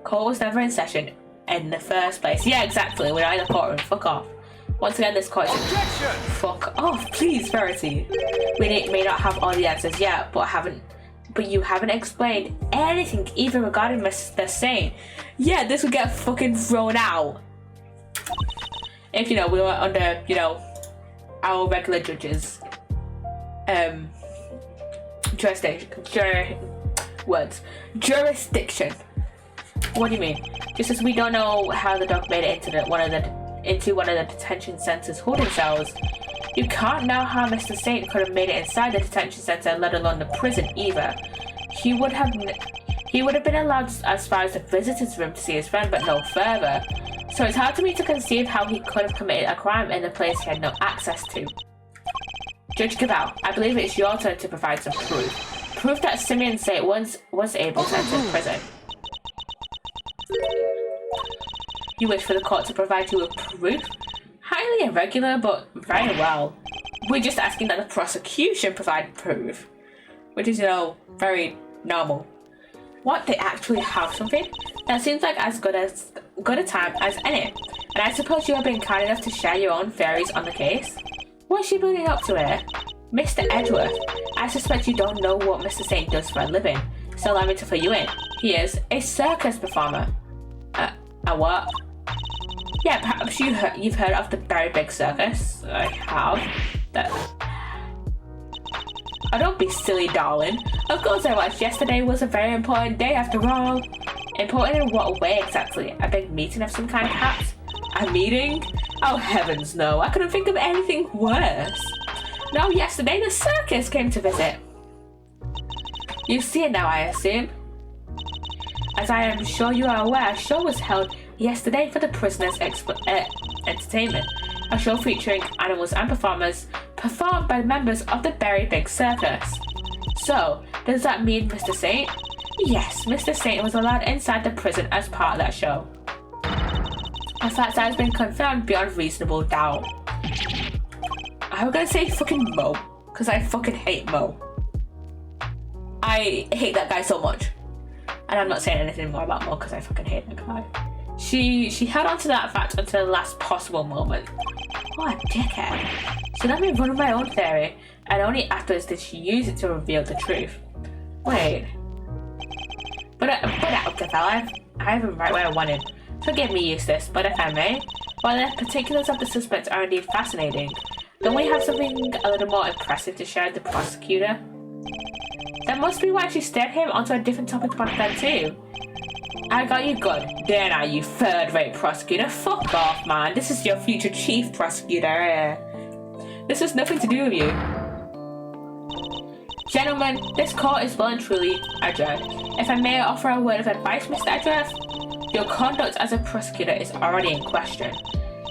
S1: Court was never in session in the first place. Yeah, exactly. We're not in the courtroom. Fuck off. Once again, this court is...
S2: Objection!
S1: Fuck off, please, Verity. We may not have all the answers yet, but you haven't explained anything even regarding Mr. Saint. Yeah, this would get fucking thrown out. If, we were under, our regular judges, jurisdiction. What do you mean? Just as we don't know how the dog made it into one of the detention center's holding cells, you can't know how Mr. Saint could have made it inside the detention center, let alone the prison either. He would have been allowed as far as the visitors' room to see his friend, but no further. So it's hard for me to conceive how he could have committed a crime in a place he had no access to. Judge Cabell, I believe it's your turn to provide some proof. Proof that Simeon Saint was able to enter the prison. You wish for the court to provide you with proof? Highly irregular, but very well. We're just asking that the prosecution provide proof. Which is, very normal. What, they actually have something? That seems like as good a time as any. And I suppose you have been kind enough to share your own theories on the case. What's she building up to here? Mr. Edgeworth, I suspect you don't know what Mr. Saint does for a living, so allow me to fill you in. He is a circus performer. A what? Yeah, perhaps you've heard of the Very Big Circus. I have. Oh, don't be silly, darling. Of course I was. Yesterday was a very important day after all. Important in what way exactly? A big meeting of some kind, perhaps? A meeting? Oh, heavens no. I couldn't think of anything worse. No, yesterday the circus came to visit. You see it now, I assume. As I am sure you are aware, a show was held yesterday for the prisoners' entertainment. A show featuring animals and performers performed by members of the Very Big Circus. So, does that mean Mr. Saint? Yes, Mr. Saint was allowed inside the prison as part of that show. A fact that has been confirmed beyond reasonable doubt. I'm gonna say fucking Mo, because I fucking hate Mo. I hate that guy so much. And I'm not saying anything more about Mo because I fucking hate that guy. She held on to that fact until the last possible moment. What a dickhead. She let me run my own theory, and only afterwards did she use it to reveal the truth. Wait. But I haven't right where I wanted. Forgive me, Eustace, but if I may, while the particulars of the suspect are indeed fascinating, don't we have something a little more impressive to share with the prosecutor? That must be why she steered him onto a different topic back then too. I got you good, didn't I, you third-rate prosecutor? Fuck off, man. This is your future chief prosecutor. This has nothing to do with you. Gentlemen, this court is well and truly adjourned. If I may offer a word of advice, Mr. Edgeworth, your conduct as a prosecutor is already in question.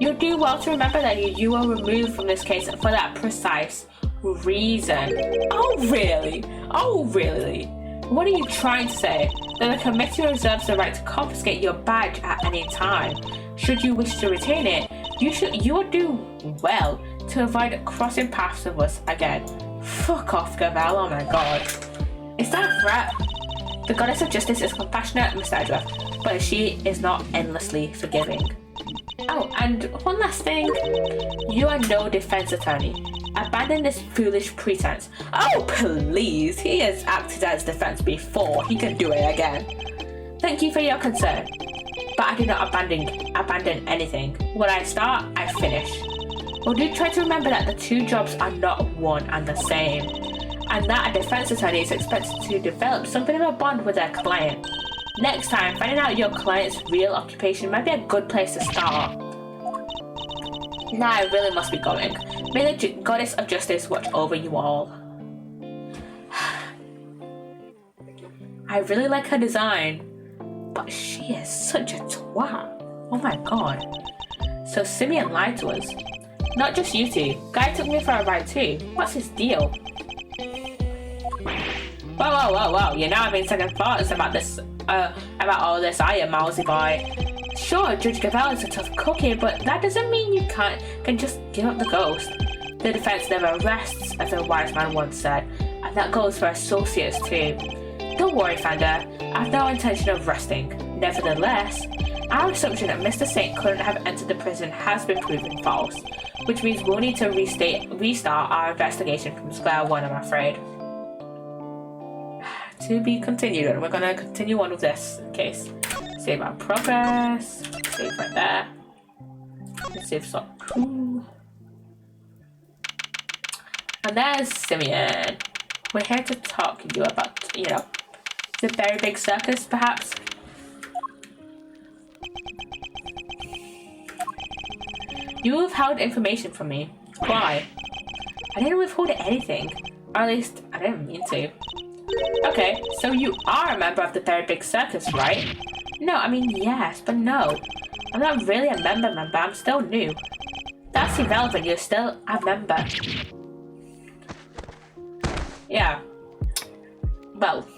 S1: You'll do well to remember that you were removed from this case for that precise reason. Oh, really? Oh, really? What are you trying to say? That the committee reserves the right to confiscate your badge at any time. Should you wish to retain it, you would do well to avoid crossing paths with us again. Fuck off, Gavel, oh my god. Is that a threat? The goddess of justice is compassionate, Mr. Edgeworth, but she is not endlessly forgiving. Oh, and one last thing. You are no defense attorney. Abandon this foolish pretense. Oh, please. He has acted as defense before. He can do it again. Thank you for your concern. But I do not abandon anything. When I start, I finish. Well, do try to remember that the two jobs are not one and the same. And that a defense attorney is expected to develop something of a bond with their client. Next time, finding out your client's real occupation might be a good place to start. Now I really must be going. May the goddess of justice watch over you all. I really like her design, but she is such a twat. Oh my god. So Simeon lied to us. Not just you two. Guy took me for a ride too. What's his deal? Whoa. You're now having second thoughts about this, about all this, are you, Mousy boy? Sure, Judge Gavel is a tough cookie, but that doesn't mean you can just give up the ghost. The defense never rests, as a wise man once said, and that goes for associates too. Don't worry, Fender, I have no intention of resting. Nevertheless, our assumption that Mr. Saint couldn't have entered the prison has been proven false, which means we'll need to restart our investigation from square one, I'm afraid. To be continued, and we're gonna continue on with this case. Save our progress. Save right there. Let's save some. And there's Simeon. We're here to talk to you about, the Very Big Circus, perhaps. You withheld information from me. Why? I didn't withhold anything. Or at least, I didn't mean to. Okay, so you are a member of the Very Big Circus, right? No, I mean, yes, but no. I'm not really a member, I'm still new. That's irrelevant, you're still a member. Yeah. Well.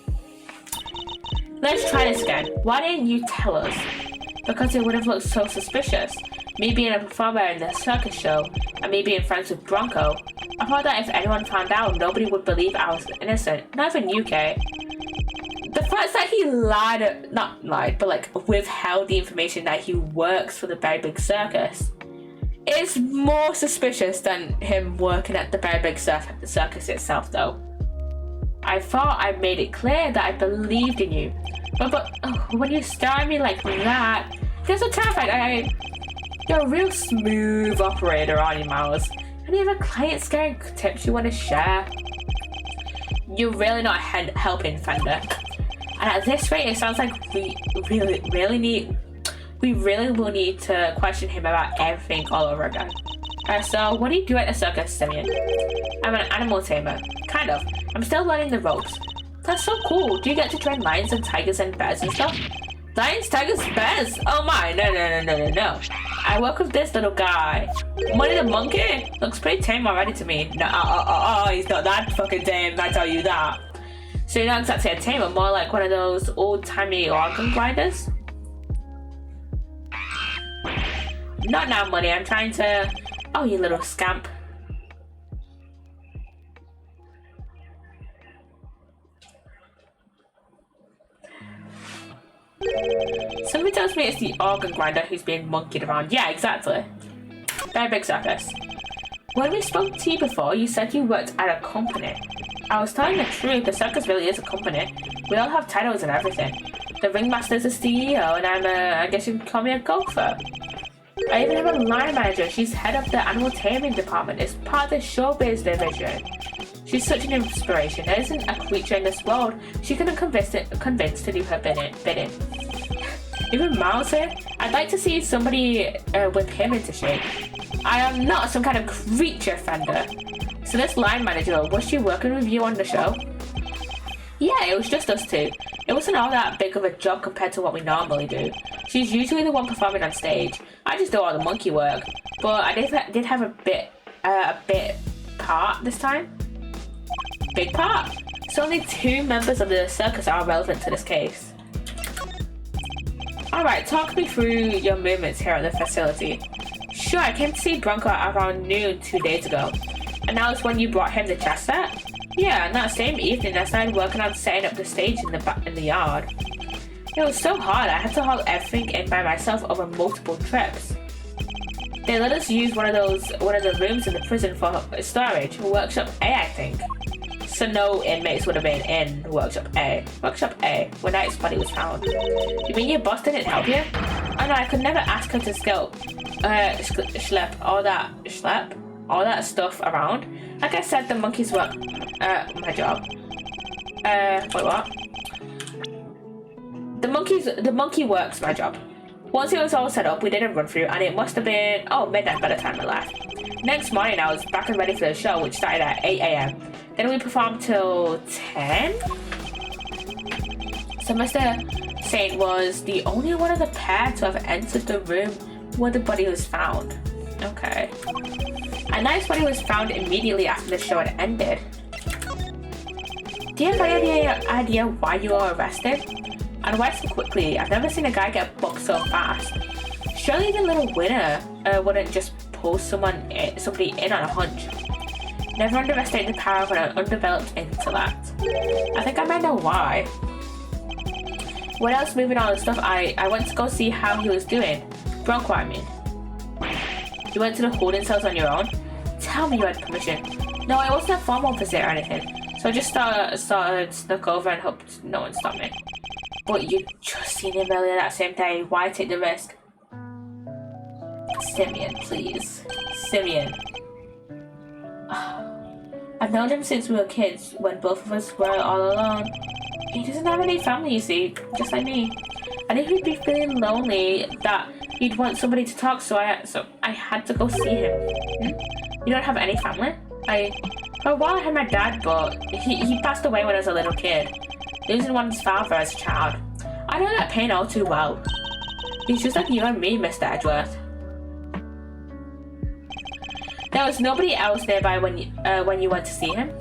S1: Let's try this again. Why didn't you tell us? Because it would have looked so suspicious. Me being a performer in the circus show, and me being friends with Bronco. I thought that if anyone found out, nobody would believe I was innocent. Not even you, Kay. The fact that he not lied, but like withheld the information that he works for the Very Big Circus is more suspicious than him working at the Very Big Circus itself, though. I thought I made it clear that I believed in you, but when you stare at me like that, you're so terrified. You're a real smooth operator, aren't you, Miles? Any other client scaring tips you want to share? You're really not helping, Fender. And at this rate, it sounds like we really will need to question him about everything all over again. So, what do you do at the circus, Simeon? I'm an animal tamer. Kind of. I'm still learning the ropes. That's so cool. Do you get to train lions and tigers and bears and stuff? Lions, tigers, bears? Oh my, no. I work with this little guy. Money the monkey? Looks pretty tame already to me. No, he's not that fucking tame, I tell you that. So you're not exactly a tamer, more like one of those old-timey organ grinders? Not now, Money. I'm trying to... Oh, you little scamp. Somebody tells me it's the organ grinder who's being monkeyed around. Yeah, exactly. Very Big Circus. When we spoke to you before, you said you worked at a company. I was telling the truth, the circus really is a company. We all have titles and everything. The ringmaster's a CEO, and I guess you can call me a gopher. I even have a line manager. She's head of the animal taming department. It's part of the showbiz division. She's such an inspiration. There isn't a creature in this world she couldn't convince to do her bidding. Even Miles here? I'd like to see somebody whip him into shape. I am not some kind of creature, Fender. So this line manager, was she working with you on the show? Yeah, it was just us two. It wasn't all that big of a job compared to what we normally do. She's usually the one performing on stage. I just do all the monkey work. But I did have a bit part this time. Big part. So only 2 members of the circus are relevant to this case. Alright, talk me through your movements here at the facility. Sure, I came to see Bronco around noon 2 days ago. And that was when you brought him the chess set? Yeah, and that same evening I started working on setting up the stage in the yard. It was so hard, I had to haul everything in by myself over multiple trips. They let us use one of the rooms in the prison for storage, Workshop A, I think. So no inmates would have been in Workshop A. Workshop A, where Knight's body was found. You mean your boss didn't help you? Oh no, I could never ask her to schlep all that stuff around. Like I said, the monkeys were my job. Wait, what? The monkey works my job. Once it was all set up, we did a run through, and it must have been midnight by the time I left. Next morning, I was back and ready for the show, which started at 8 a.m. Then we performed till 10. So Mr. Saint was the only one of the pair to have entered the room where the body was found. Okay. A nice body was found immediately after the show had ended. Do you have any idea why you were arrested? And why so quickly? I've never seen a guy get booked so fast. Surely the little winner wouldn't just pull somebody in on a hunch. Never underestimate the power of an undeveloped intellect. I think I might know why. What else? Moving on to stuff, I went to go see how he was doing. Bronco, I mean. You went to the holding cells on your own? Tell me you had permission. No, it wasn't a formal visit or anything. So I just snuck over and hoped no one stopped me. But you just seen him earlier that same day. Why take the risk? Simeon, please. Simeon. I've known him since we were kids, when both of us were all alone. He doesn't have any family, you see, just like me. I knew he'd be feeling lonely, that he'd want somebody to talk, so I had to go see him. You don't have any family? For a while I had my dad, but he passed away when I was a little kid. Losing one's father as a child. I know that pain all too well. He's just like you and me, Mr. Edgeworth. There was nobody else nearby when you went to see him?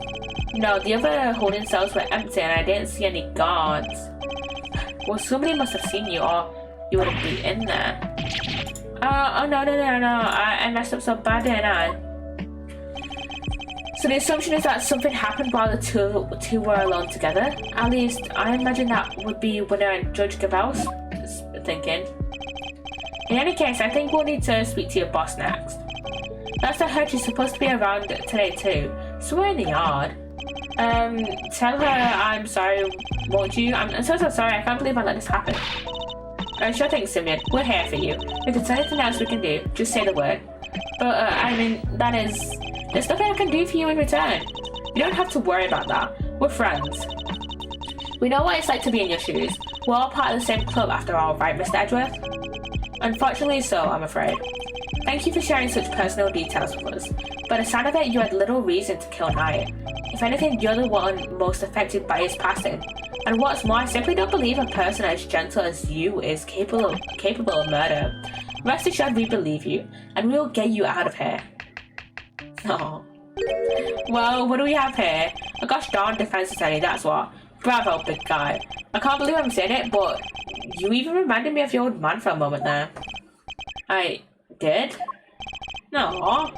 S1: No, the other holding cells were empty and I didn't see any guards. Well, somebody must have seen you or you wouldn't be in there. Oh no. I messed up so bad, didn't I? So the assumption is that something happened while the two were alone together. At least, I imagine that would be what Judge Gabels is thinking. In any case, I think we'll need to speak to your boss next. Last I heard, she's supposed to be around today too. Somewhere in the yard. Tell her I'm sorry, won't you? I'm so sorry, I can't believe I let this happen. Sure thing, Simeon. We're here for you. If there's anything else we can do, just say the word. But, I mean, there's nothing I can do for you in return. You don't have to worry about that. We're friends. We know what it's like to be in your shoes. We're all part of the same club after all, right, Mr. Edgeworth? Unfortunately so, I'm afraid. Thank you for sharing such personal details with us, but the sound of it, you had little reason to kill Knight. If anything, you're the one most affected by his passing. And what's more, I simply don't believe a person as gentle as you is capable of murder. Rest assured we believe you, and we will get you out of here. Oh. Well, what do we have here? A gosh darn defense attorney, that's what. Bravo, big guy. I can't believe I'm saying it, but you even reminded me of your old man for a moment there. I did? No.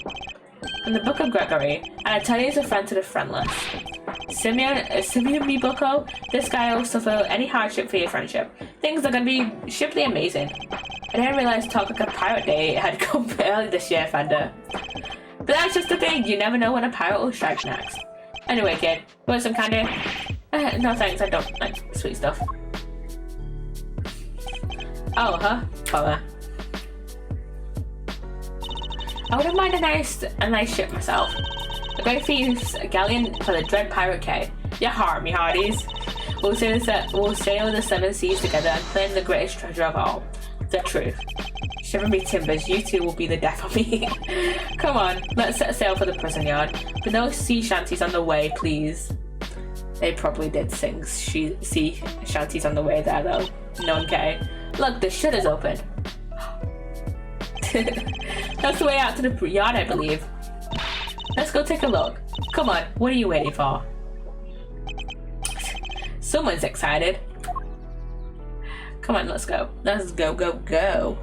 S1: In the Book of Gregory, an attorney is a friend to the friendless. Simeon Mibuko, this guy will suffer any hardship for your friendship. Things are gonna be simply amazing. I didn't realize Talk Like a Pirate Day had come early this year, Fender. But that's just the thing, you never know when a pirate will strike next. Anyway, kid, want some candy? No thanks, I don't like sweet stuff. Oh, huh? Bummer. I wouldn't mind a nice ship myself. A great feast, a galleon for the dread pirate K. Yahar, me hearties. We'll sail the seven seas together and claim the greatest treasure of all, the truth. Shiver me timbers, you two will be the death of me. Come on, let's set sail for the prison yard. But no sea shanties on the way, please. They probably did sing sea shanties on the way there though. No one cared. Look, the shutter's open. That's the way out to the yard, I believe. Let's go take a look. Come on, what are you waiting for? Someone's excited. Come on, let's go. Let's go, go, go.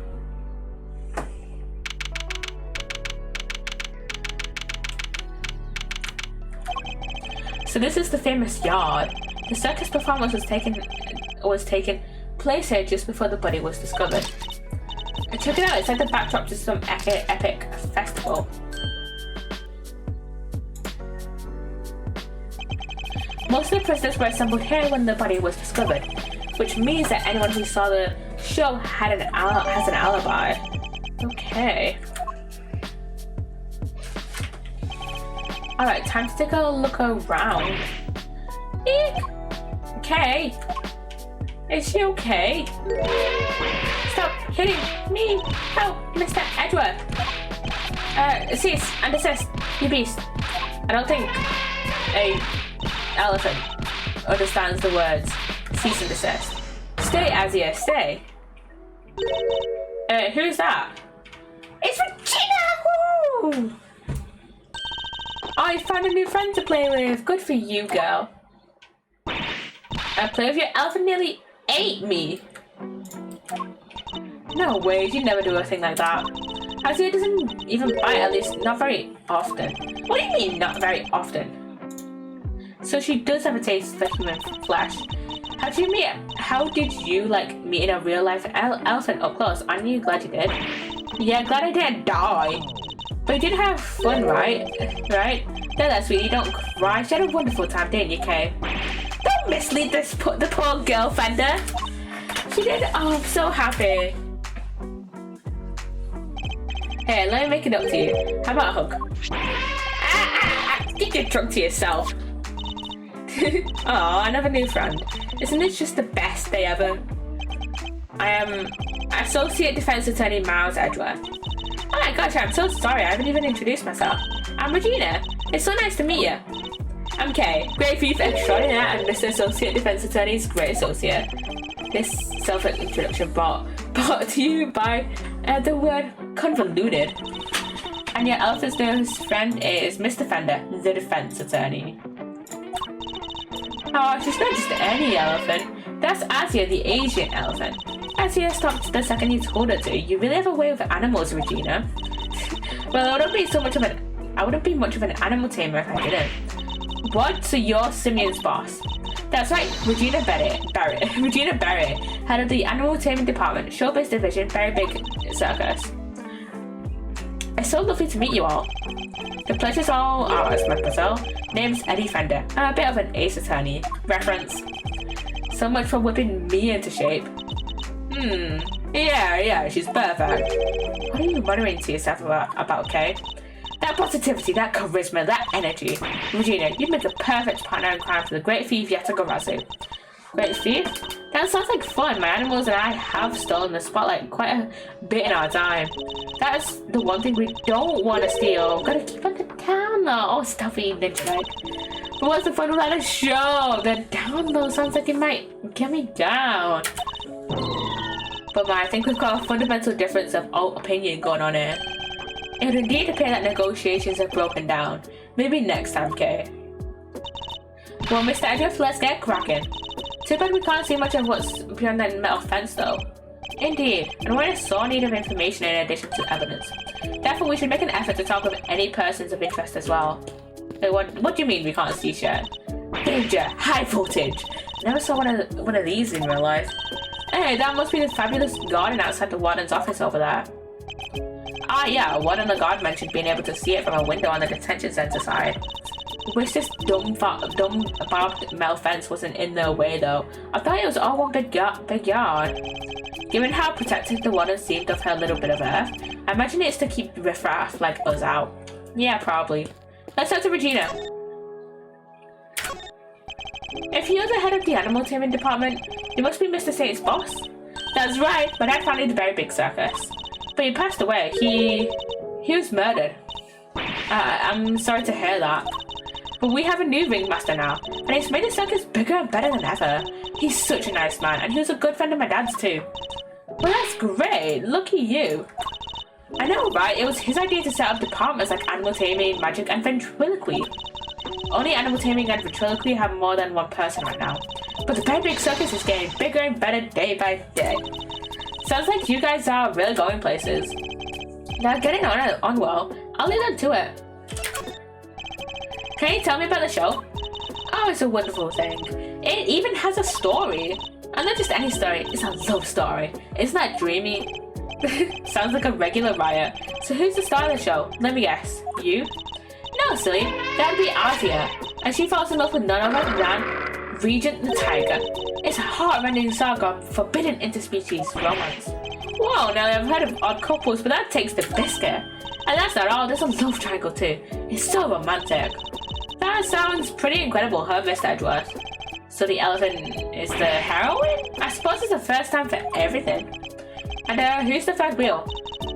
S1: So this is the famous yard. The circus performance was taken place here just before the body was discovered. Check it out, it's like the backdrop to some epic festival. Most of the prisoners were assembled here when the body was discovered, which means that anyone who saw the show has an alibi. Okay. Alright, time to take a look around. Eek! Okay. Is she okay? Stop hitting me! Help, Mr. Edgeworth! Cease and desist, you beast. I don't think a elephant understands the words cease and desist. Stay, Azia, stay. Who's that? It's Regina! Woo! I found a new friend to play with. Good for you, girl. Play with your elephant nearly ate me. No way, you never do a thing like that. Azia doesn't even bite, at least not very often. What do you mean, not very often? So she does have a taste for human flesh. How did you meet in a real life elephant up close? Aren't you glad you did? Yeah, glad I didn't die. But you did have fun, right? Right? There, that's sweetie, don't cry. She had a wonderful time, didn't you, Kay? Don't mislead the poor girl, Fender. She did. Oh, I'm so happy. Here, let me make it up to you. How about a hug? Keep your trunk to yourself. Oh, another new friend. Isn't this just the best day ever? I am Associate Defense Attorney Miles Edgeworth. Oh my gosh, I'm so sorry, I haven't even introduced myself. I'm Regina. It's so nice to meet you. I'm Kay, Great Thief Extraordinaire and Mr. Associate Defense Attorney's Great Associate. This self-introduction brought to you by the word convoluted. And your elephant's newest friend is Mr. Fender, the Defense Attorney. Oh, she's not just any elephant. That's Azia, the Asian elephant. Azia stopped the second you told her to. You really have a way with animals, Regina. Well, I don't be so much of an I wouldn't be much of an animal tamer if I didn't. What? So you're Simeon's boss? That's right, Regina Barrett, Regina Barrett, head of the animal taming department, showbiz division, very big circus. It's so lovely to meet you all. The pleasure's all ours, mademoiselle. Name's Eddie Fender. I'm a bit of an ace attorney. Reference. So much for whipping me into shape. Yeah, she's perfect. What are you muttering to yourself about, Kay? That positivity, that charisma, that energy. Regina, you'd make a perfect partner in crime for the great thief Yatagarasu. Great thief? That sounds like fun. My animals and I have stolen the spotlight quite a bit in our time. That's the one thing we don't want to steal. Gotta keep on the down low. Oh, stuffy ninja leg. But what's the fun without a show? The down low sounds like it might get me down. But I think we've got a fundamental difference of opinion going on here. It would indeed appear that negotiations have broken down. Maybe next time, Kay. Well, Mr. Edgeworth, let's get cracking. Too bad we can't see much of what's beyond that metal fence, though. Indeed, and we're in a sore need of information in addition to evidence. Therefore, we should make an effort to talk with any persons of interest as well. Wait, what do you mean we can't see shit? Danger! High voltage! Never saw one of these in real life. Hey, that must be the fabulous garden outside the warden's office over there. Ah, yeah, one on the guard mentioned being able to see it from a window on the detention center side. Wish this dumb barbed metal fence wasn't in their way, though. I thought it was all one big yard. Given how protected the warden seemed of her little bit of earth, I imagine it's to keep riffraff like us out. Yeah, probably. Let's talk to Regina. If you're the head of the animal taming department, you must be Mr. Saint's boss. That's right, my dad founded a very big circus. But he passed away. He was murdered. I'm sorry to hear that. But we have a new ringmaster now, and he's made the circus bigger and better than ever. He's such a nice man, and he was a good friend of my dad's too. Well, that's great. Lucky you. I know, right? It was his idea to set up departments like animal taming, magic, and ventriloquy. Only animal taming and ventriloquy have more than one person right now. But the very big circus is getting bigger and better day by day. Sounds like you guys are really going places. They're getting on well. I'll leave them to it. Can you tell me about the show? Oh, it's a wonderful thing. It even has a story. And not just any story, it's a love story. Isn't that dreamy? Sounds like a regular riot. So who's the star of the show? Let me guess. You? No, silly. That'd be Azia. And she falls in love with none other than Regent the Tiger. It's a heart-rending saga of forbidden interspecies romance. Whoa, now I've heard of odd couples, but that takes the biscuit. And that's not all, there's a love triangle too. It's so romantic. That sounds pretty incredible, huh, Mr. Edgeworth? So the elephant is the heroine? I suppose it's the first time for everything. And who's the third wheel?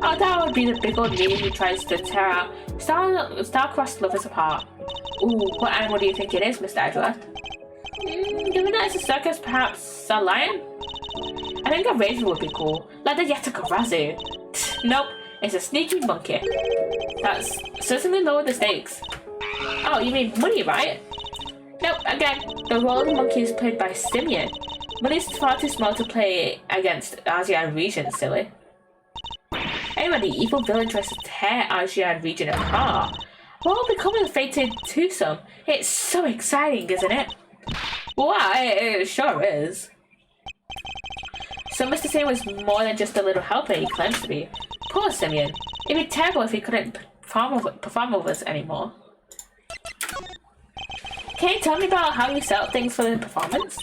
S1: Oh, that would be the big old lady who tries to tear out star-crossed lovers apart. Ooh, what animal do you think it is, Mr. Edgeworth? Given that it's a circus, perhaps a lion? I think a raven would be cool, like the Yatakarazu. Nope, it's a sneaky monkey. That's certainly lowered the stakes. Oh, you mean Money, right? Nope, again, the role of the monkey is played by Simeon. Money's far too small to play against Asia and Region, silly. Anyway, the evil villain tries to tear Asia and Region apart, while becoming a fated twosome. It's so exciting, isn't it? Wow, it sure is. So Mr. Simeon was more than just a little helper he claims to be. Poor Simeon. It'd be terrible if he couldn't perform with us anymore. Can you tell me about how you set up things for the performance?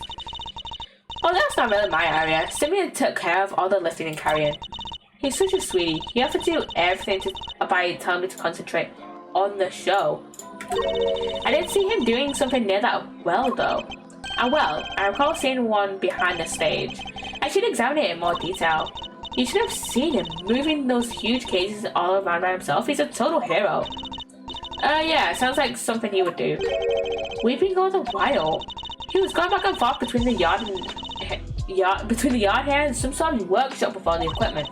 S1: Oh, that's not really my area. Simeon took care of all the lifting and carrying. He's such a sweetie. He had to do everything by telling me to concentrate on the show. I didn't see him doing something near that well, though. I recall seeing one behind the stage. I should examine it in more detail. You should have seen him moving those huge cases all around by himself. He's a total hero. Yeah, sounds like something he would do. Weeping all the while. He was going back and forth between the yard here and some sort of workshop with all the equipment.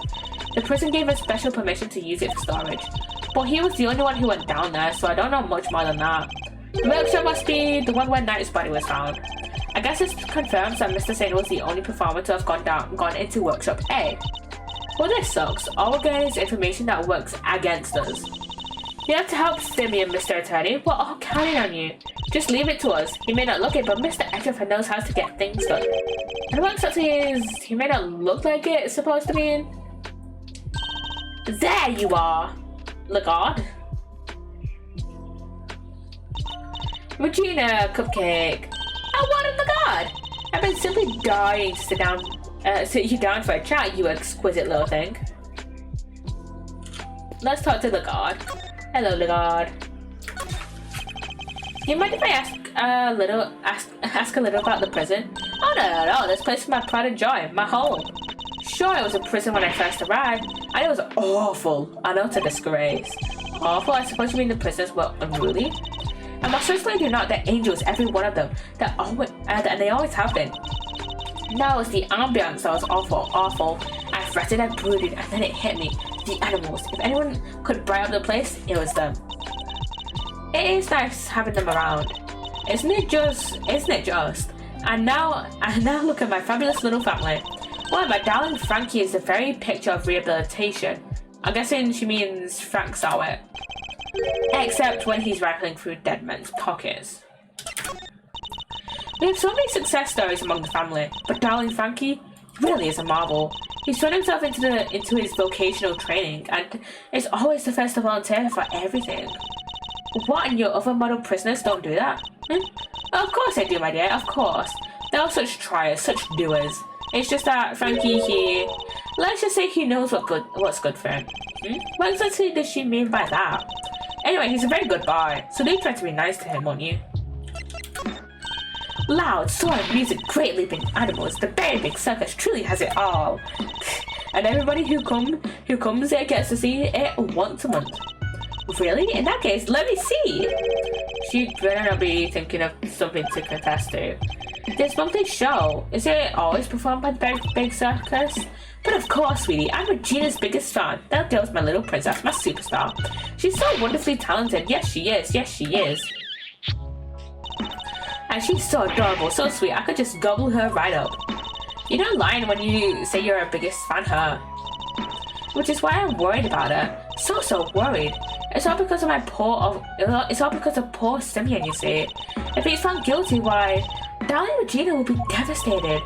S1: The prison gave us special permission to use it for storage. But he was the only one who went down there, so I don't know much more than that. The workshop must be the one where Knight's body was found. I guess this confirms that Mr. Saint was the only performer to have gone into Workshop A. Well, this sucks. All we're getting is information that works against us. You have to help Simeon, Mr. Attorney. We're all counting on you. Just leave it to us. He may not look it, but Mr. Eckerford knows how to get things done. And what exactly is he may not look like it's supposed to mean? There you are, Lagarde. Regina Cupcake. Oh, what in Lagarde? I've been simply dying to sit you down for a chat, you exquisite little thing. Let's talk to Lagarde. Hello, Lagarde. Do you mind if I ask a little about the prison? Oh no, this place is my pride and joy, my home. Sure, it was a prison when I first arrived, and it was awful. I know it's a disgrace. Awful? I suppose you mean the prisoners were unruly? And I certainly do not. They're angels, every one of them. They're always, and they always have been. No, it was the ambience that was awful. I fretted and brooded, and then it hit me. The animals. If anyone could brighten up the place, it was them. It is nice having them around. Isn't it just? And now look at my fabulous little family. Well, my darling Frankie is the very picture of rehabilitation. I'm guessing she means Frank Sowett. Except when he's rifling through dead men's pockets. We have so many success stories among the family, but darling Frankie really is a marvel. He's thrown himself into his vocational training and is always the first to volunteer for everything. What, and your other model prisoners don't do that? Of course they do, my dear, of course. They're all such triers, such doers. It's just that Frankie here, let's just say he knows what's good for him. What exactly does she mean by that? Anyway, he's a very good boy, so do try to be nice to him, won't you? Loud, soaring music, great leaping animals, the very big circus truly has it all. And everybody who comes there gets to see it once a month. Really? In that case, let me see. She'd better not be thinking of something to confess to. This monthly show, is it always performed by the very big circus? But of course, sweetie, I'm Regina's biggest fan. That girl's my little princess, my superstar. She's so wonderfully talented. Yes, she is. And she's so adorable, so sweet. I could just gobble her right up. You're not lying when you say you're her biggest fan, her. Which is why I'm worried about her. So worried. It's all because of poor Simeon, you see. If he's found guilty, why, darling Regina will be devastated.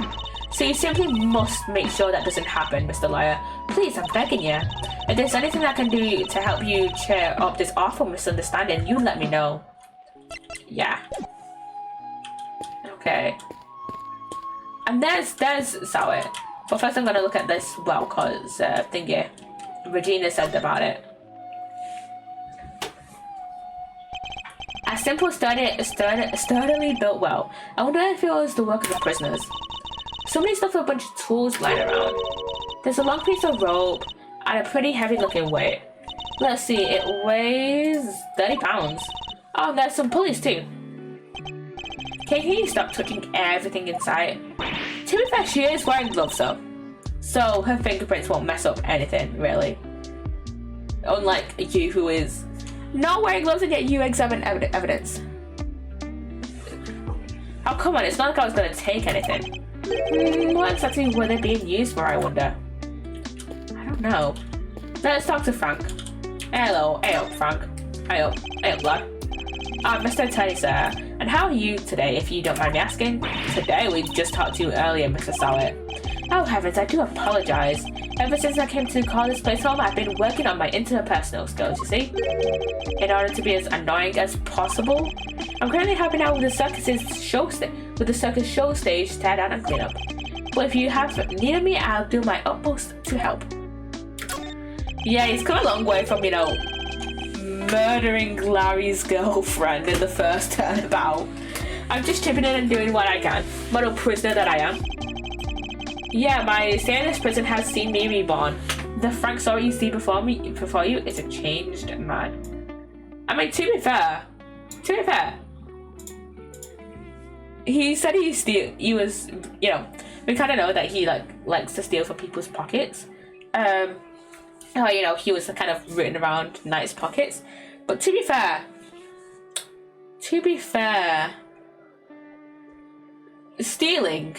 S1: So you simply must make sure that doesn't happen, Mr. Lawyer. Please, I'm begging you. If there's anything I can do to help you cheer up this awful misunderstanding, you let me know. Yeah. Okay. And there's Sowett. But first I'm gonna look at this well, cause thingy. Regina said about it. A simple, sturdily built well. I wonder if it was the work of the prisoners. Somebody stuffed a bunch of tools lying around. There's a long piece of rope and a pretty heavy looking weight. Let's see, it weighs 30 pounds. Oh, and there's some pulleys too. Can you stop touching everything inside? To be fair, she is wearing gloves though, so her fingerprints won't mess up anything, really. Unlike you, who is not wearing gloves and yet you examine evidence. Oh, come on, it's not like I was going to take anything. What exactly were they being used for, I wonder? I don't know. Let's talk to Frank. Hello, hey up, Frank. Hey up, lad. Mr. Attorney, sir. And how are you today, if you don't mind me asking? Today, we just talked to you earlier, Mr. Sowett. Oh heavens, I do apologize. Ever since I came to call this place home, I've been working on my interpersonal skills, you see? In order to be as annoying as possible. I'm currently helping out with the circus show stage, tear down and clean up. But if you have needed me, I'll do my utmost to help. Yeah, he's come a long way from, you know, murdering Larry's girlfriend in the first turnabout. I'm just chipping in and doing what I can. Model prisoner that I am. Yeah, my stay in this prison has seen me reborn. The Frank Sowett you see before you is a changed man. I mean, to be fair, he said he was, you know, we kind of know that he likes to steal from people's pockets. You know, he was kind of written around nice pockets. But to be fair, stealing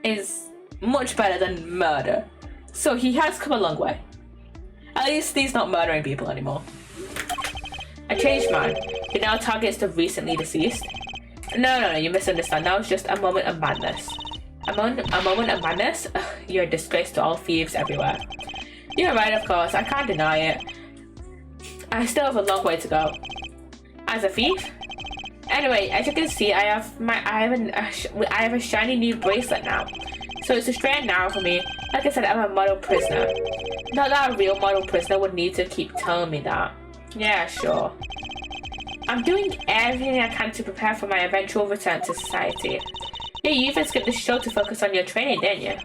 S1: is much better than murder. So he has come a long way. At least he's not murdering people anymore. A changed man who now targets the recently deceased. No, you misunderstand. That was just a moment of madness. A moment of madness? Ugh, you're a disgrace to all thieves everywhere. You're right, of course. I can't deny it. I still have a long way to go. As a thief? Anyway, as you can see, I have a shiny new bracelet now. So it's a straight and narrow for me. Like I said, I'm a model prisoner. Not that a real model prisoner would need to keep telling me that. Yeah, sure. I'm doing everything I can to prepare for my eventual return to society. Yeah, you even skipped the show to focus on your training, didn't you?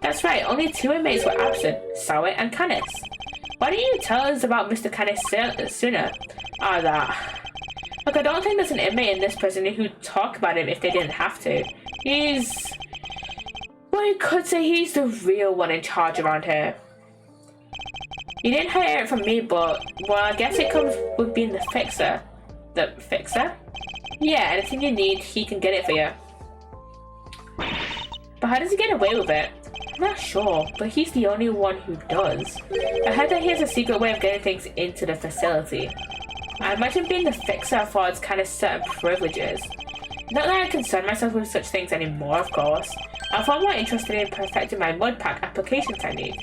S1: That's right, only 2 inmates were absent, Sawit and Canis. Why didn't you tell us about Mr. Canis sooner? That. Look, I don't think there's an inmate in this prison who'd talk about him if they didn't have to. Well, you could say he's the real one in charge around here. You didn't hear it from me, but, well, I guess it comes with being the fixer. The fixer? Yeah, anything you need, he can get it for you. But how does he get away with it? I'm not sure, but he's the only one who does. I heard that he has a secret way of getting things into the facility. I imagine being the fixer affords kind of certain privileges. Not that I concern myself with such things anymore, of course. I'm far more interested in perfecting my mud pack application technique.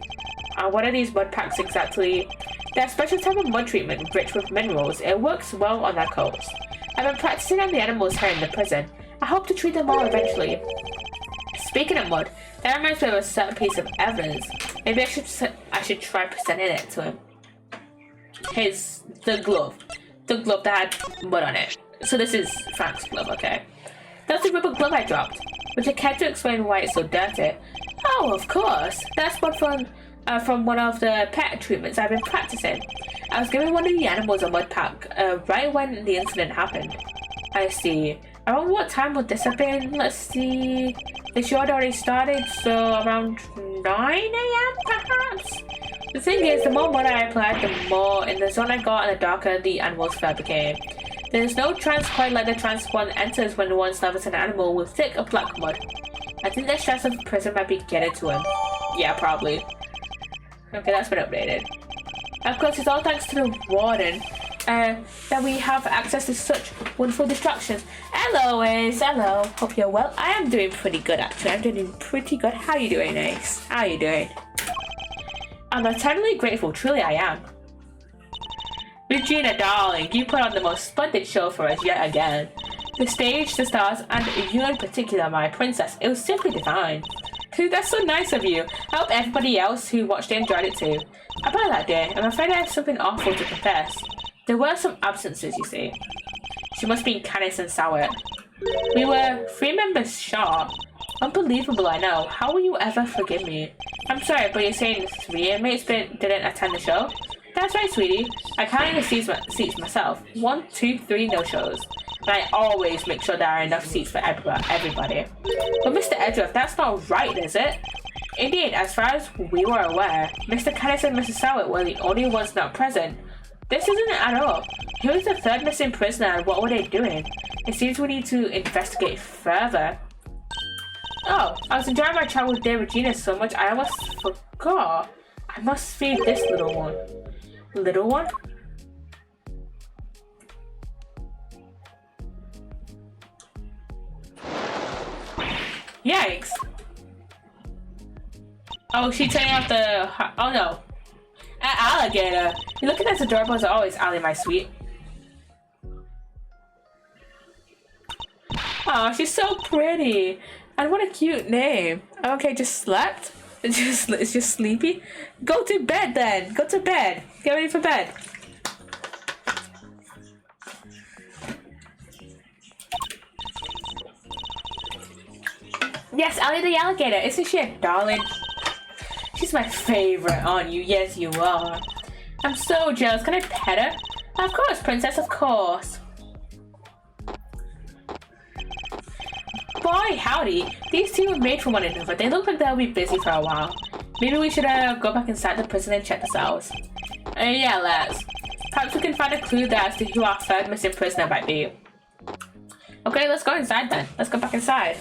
S1: What are these mud packs exactly? They're a special type of mud treatment rich with minerals. It works well on their coats. I've been practicing on the animals here in the prison. I hope to treat them all eventually. Speaking of mud, that reminds me of a certain piece of evidence. Maybe I should try presenting it to him. The glove that had mud on it. So this is Frank's glove, okay? That's the rubber glove I dropped. Would you care to explain why it's so dirty? Oh, of course. That's mud from one of the pet treatments I've been practicing. I was giving one of the animals a mud pack right when the incident happened. I see. Around what time would this have been? Let's see. The show had already started, so around 9 a.m. perhaps? The thing is, the more mud I applied, the more in the zone I got and the darker the animal's fur became. There's no trance quite like the trance one enters when one snuffs an animal with thick black mud. I think the stress of prison might be getting to him. Yeah, probably. Okay, that's been updated. Of course, it's all thanks to the warden that we have access to such wonderful distractions. Hello, Ace. Hello. Hope you're well. I am doing pretty good, actually. I'm doing pretty good. How are you doing, Ace? How are you doing? I'm eternally grateful. Truly, I am. Regina, darling, you put on the most splendid show for us yet again. The stage, the stars, and you in particular, my princess. It was simply divine. That's so nice of you. I hope everybody else who watched it enjoyed it too. About that day, I'm afraid I have something awful to confess. There were some absences, you see. She must be Canis and Sawit. We were 3 members short. Unbelievable, I know. How will you ever forgive me? I'm sorry, but you're saying 3 inmates didn't attend the show? That's right, sweetie. I counted the seats myself. 1, 2, 3 no-shows. And I always make sure there are enough seats for everybody. But Mr. Edgeworth, that's not right, is it? Indeed, as far as we were aware, Mr. Canis and Mrs. Sawit were the only ones not present. This isn't it at all. Who is the 3rd missing prisoner and what were they doing? It seems we need to investigate further. Oh, I was enjoying my chat with dear Regina so much I almost forgot. I must feed this little one. Little one? Yikes! Oh, she turning off the... Oh no. An alligator! You're looking as adorable as always, Allie, my sweet. Oh, she's so pretty. And what a cute name. Okay, just slept? It's just sleepy? Go to bed then! Go to bed! Get ready for bed. Yes, Allie the alligator. Isn't she a darling? She's my favorite, aren't you? Yes, you are. I'm so jealous. Can I pet her? Of course, princess, of course. Boy, howdy. These two were made for one another. They look like they'll be busy for a while. Maybe we should go back inside the prison and check this out. Yeah, let's. Perhaps we can find a clue there as to who our 3rd missing prisoner might be. Okay, let's go inside then. Let's go back inside.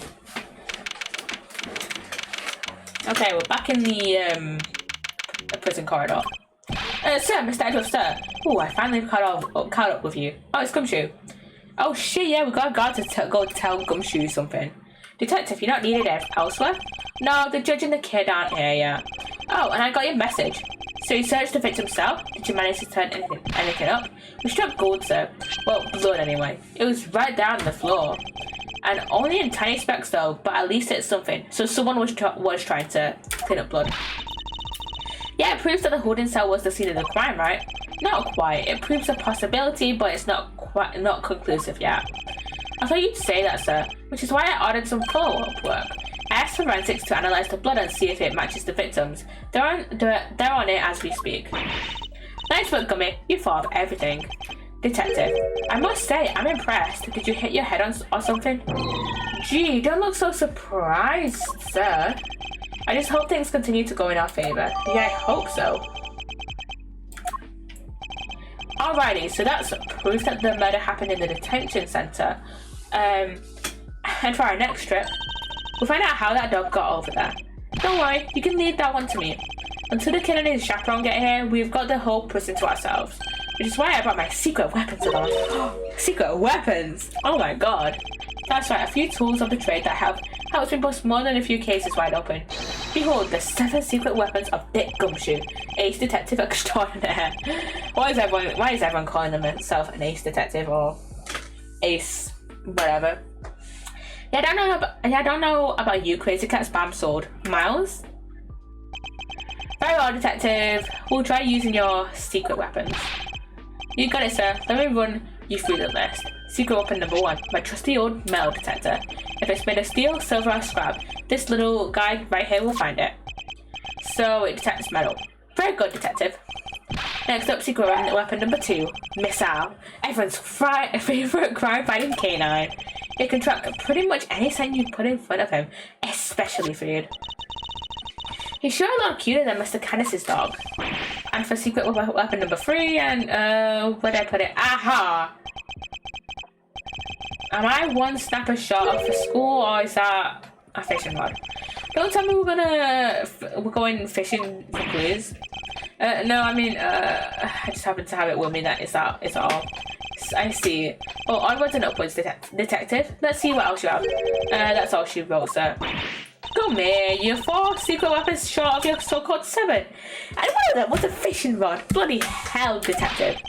S1: Okay, we're back in the prison corridor. Sir, Mr. Edgeworth, sir. Oh, I finally caught up with you. Oh, it's Gumshoe. Oh shit, yeah, we got a guard to go tell Gumshoe something. Detective, you're not needed elsewhere? No, the judge and the kid aren't here yet. Oh, and I got your message. So you searched the victim's cell? Did you manage to turn anything up? We struck gold, sir. Well, blood anyway. It was right down on the floor. And only in tiny specks though, but at least it's something. So someone was trying to clean up blood. Yeah, it proves that the holding cell was the scene of the crime, right? Not quite. It proves a possibility, but it's not conclusive yet. I thought you'd say that, sir, which is why I ordered some follow-up work. I asked forensics to analyze the blood and see if it matches the victims. They're on it as we speak. Nice work, Gummy. You thought of everything. Detective, I must say, I'm impressed. Did you hit your head on something? Gee, don't look so surprised, sir. I just hope things continue to go in our favor. Yeah, I hope so. Alrighty, so that's proof that the murder happened in the detention center. And for our next trip, we'll find out how that dog got over there. Don't worry, you can leave that one to me. Until the kid and his chaperone get here, we've got the whole prison to ourselves. Which is why I brought my secret weapons along. Secret weapons! Oh my god. That's right, a few tools of the trade that have helped me bust more than a few cases wide open. Behold, the 7 secret weapons of Dick Gumshoe, ace detective extraordinaire. Why is everyone calling themselves an ace detective or ace whatever? Yeah, I don't know about you, Crazy Cat Spam Sword. Miles? Very well, detective. We'll try using your secret weapons. You got it, sir. Let me run you through the list. Secret weapon number 1, my trusty old metal detector. If it's made of steel, silver, or scrap, this little guy right here will find it. So it detects metal. Very good, detective. Next up, secret weapon number 2, missile. Everyone's favorite crime-fighting canine. It can track pretty much any scent you put in front of him, especially food. He's sure a lot cuter than Mr. Canis's dog. And for secret weapon number 3, and where'd I put it? Aha! Am I one snapper shot off for school, or is that a fishing rod? Don't tell me we're going fishing for clues. No, I mean, I just happen to have it with me that it's all. I see. Oh, onwards and upwards, detective. Let's see what else you have. That's all she wrote, sir. Come here, you're 4 secret weapons short of your so-called 7. And one of them was a fishing rod. Bloody hell, detective.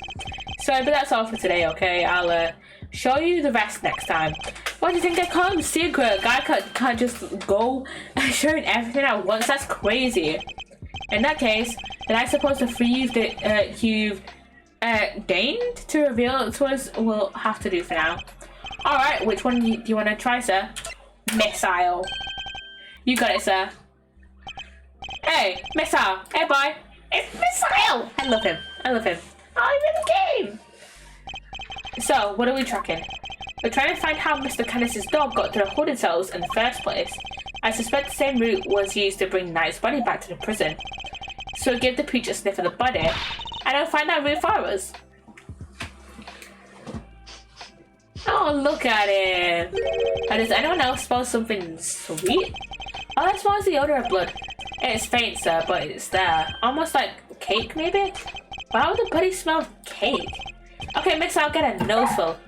S1: Sorry, but that's all for today, okay? I'll show you the rest next time. What do you think I call him secret? A guy can't just go showing everything at once. That's crazy. In that case, then I suppose the 3 you've deigned to reveal to us will have to do for now. Alright, which one do you want to try, sir? Missile. You got it, sir. Hey, Missile. Hey, boy. It's Missile. I love him. Oh, I'm in the game. So, what are we tracking? We're trying to find how Mr. Canis's dog got to the holding cells in the first place. I suspect the same route was used to bring Knight's body back to the prison. So give the preacher a sniff of the body, and I'll find that route for us. Oh, look at him. And does anyone else smell something sweet? Oh, that smells the odor of blood. It's faint, sir, but it's there. Almost like cake, maybe? Why would the buddy smell cake? Okay, Miss, I'll get a noseful.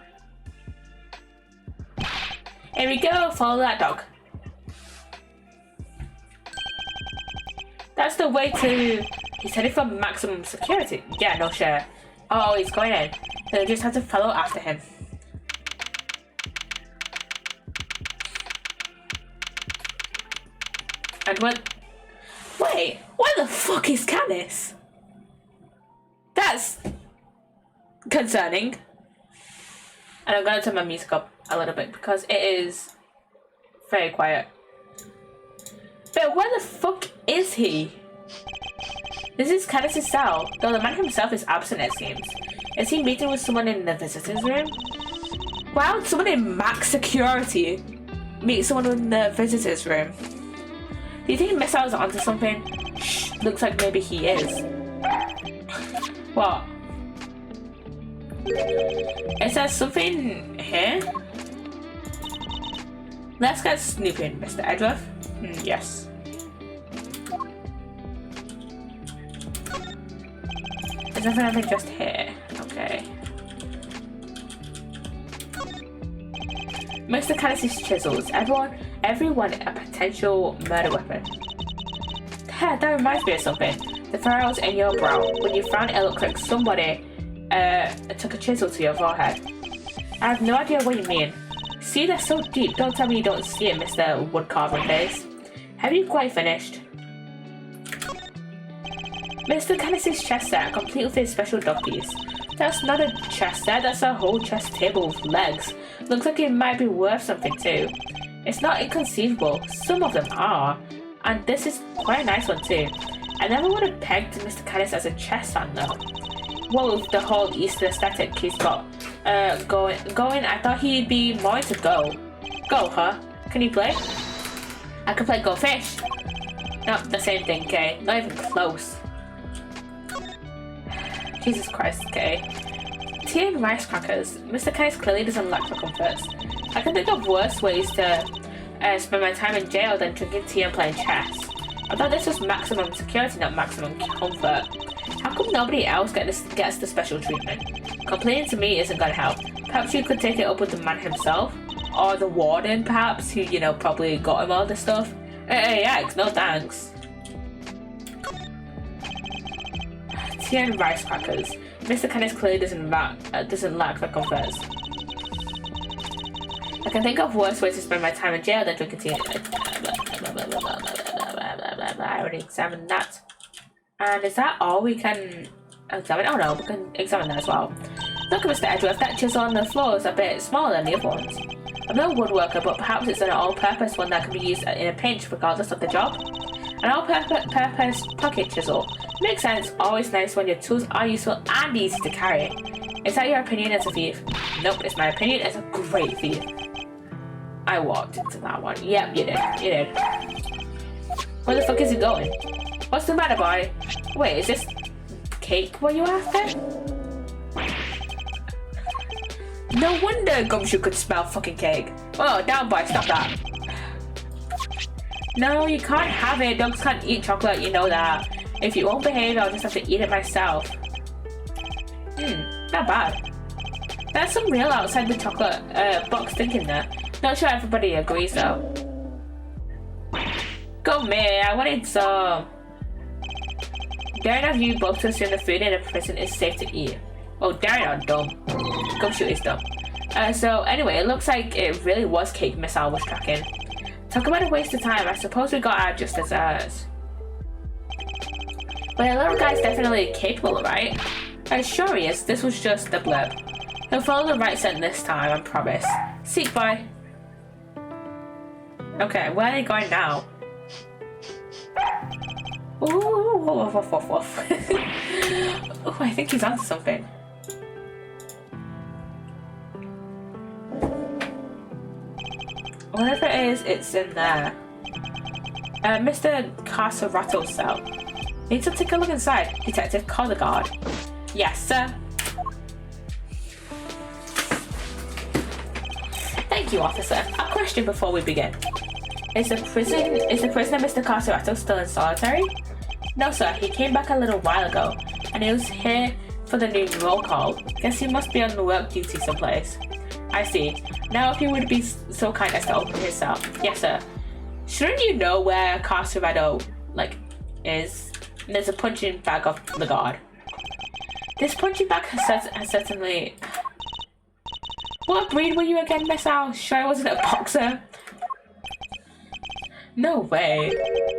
S1: Here we go, follow that dog. That's the way to... He's headed for maximum security. Yeah, no shit. Oh, he's going in. So we just have to follow after him. And what? Wait, where the fuck is Canis? That's concerning. And I'm gonna turn my music up a little bit because it is very quiet. But where the fuck is he? This is Canis' cell, though the man himself is absent, it seems. Is he meeting with someone in the visitor's room? Why would someone in max security meet someone in the visitor's room? Do you think Missile's onto something? Shh, looks like maybe he is. What? Is there something here? Let's get snooping, Mr. Edgeworth. Yes. Is there anything just here? Mr. Canis's chisels. Everyone a potential murder weapon. That reminds me of something. The furrows in your brow. When you frown, it looks like somebody took a chisel to your forehead. I have no idea what you mean. See, that's so deep. Don't tell me you don't see it, Mr. Woodcarving Face. Have you quite finished? Mr. Canis's chess set, complete with his special dog piece. That's not a chess set, that's a whole chess table with legs. Looks like it might be worth something too. It's not inconceivable. Some of them are. And this is quite a nice one too. I never would have pegged Mr. Canis as a chess fan though. Well, with the whole Easter aesthetic he's got going, I thought he'd be more into Go. Go, huh? Can you play? I can play Go Fish. No, the same thing, okay? Not even close. Jesus Christ, okay? Tea and rice crackers. Mr. Canis clearly doesn't lack for comforts. I can think of worse ways to spend my time in jail than drinking tea and playing chess. I thought this was maximum security, not maximum comfort. How come nobody else gets the special treatment? Complaining to me isn't gonna help. Perhaps you could take it up with the man himself? Or the warden, perhaps, who, you know, probably got him all this stuff? Hey, yikes, no thanks. Tea and rice crackers. Mr. Canis clearly doesn't lack for comforts. I can think of worse ways to spend my time in jail than drinking tea. I already examined that. And is that all we can examine? Oh no, we can examine that as well. Look at Mr. Edgeworth, that chisel on the floor is a bit smaller than the other ones. I'm no woodworker, but perhaps it's an all-purpose one that can be used in a pinch regardless of the job. An all-purpose pocket chisel. Makes sense, always nice when your tools are useful and easy to carry. Is that your opinion as a thief? Nope, it's my opinion as a great thief. I walked into that one. Yep, you did. Where the fuck is he going? What's the matter, boy? Wait, is this cake what you after? No wonder Gumshoe could smell fucking cake. Oh, down, boy, stop that. No, you can't have it. Dogs can't eat chocolate, you know that. If you won't behave, I'll just have to eat it myself. Not bad. There's some real outside the chocolate box thinking there. Not sure everybody agrees though. Go me, I wanted some. Daring of you both to assume the food in a prison is safe to eat. Oh, Daring are dumb. Gumshoe is dumb. So anyway, it looks like it really was cake Missile was tracking. Talk about a waste of time. I suppose we got our just desserts. But the little guy's definitely capable, right? Sure he is. This was just a blip. He'll follow the right scent this time, I promise. Seek boy. Okay, where are they going now? Ooh, woof, woof, woof, woof. Oh, I think he's onto something. Whatever it is, it's in there. Mr. Carcerato's cell. Need to take a look inside. Detective, call the guard. Yes, sir. Thank you, officer. A question before we begin. Is the prisoner Mr. Carcerato still in solitary? No, sir. He came back a little while ago, and he was here for the new roll call. Guess he must be on work duty someplace. I see. Now, if you would be so kind as to open his cell. Yes, sir. Shouldn't you know where Carcerato, is? There's a punching bag of the guard. This punching bag has certainly... What breed were you again, Miss Al? Sure I wasn't a boxer? No way.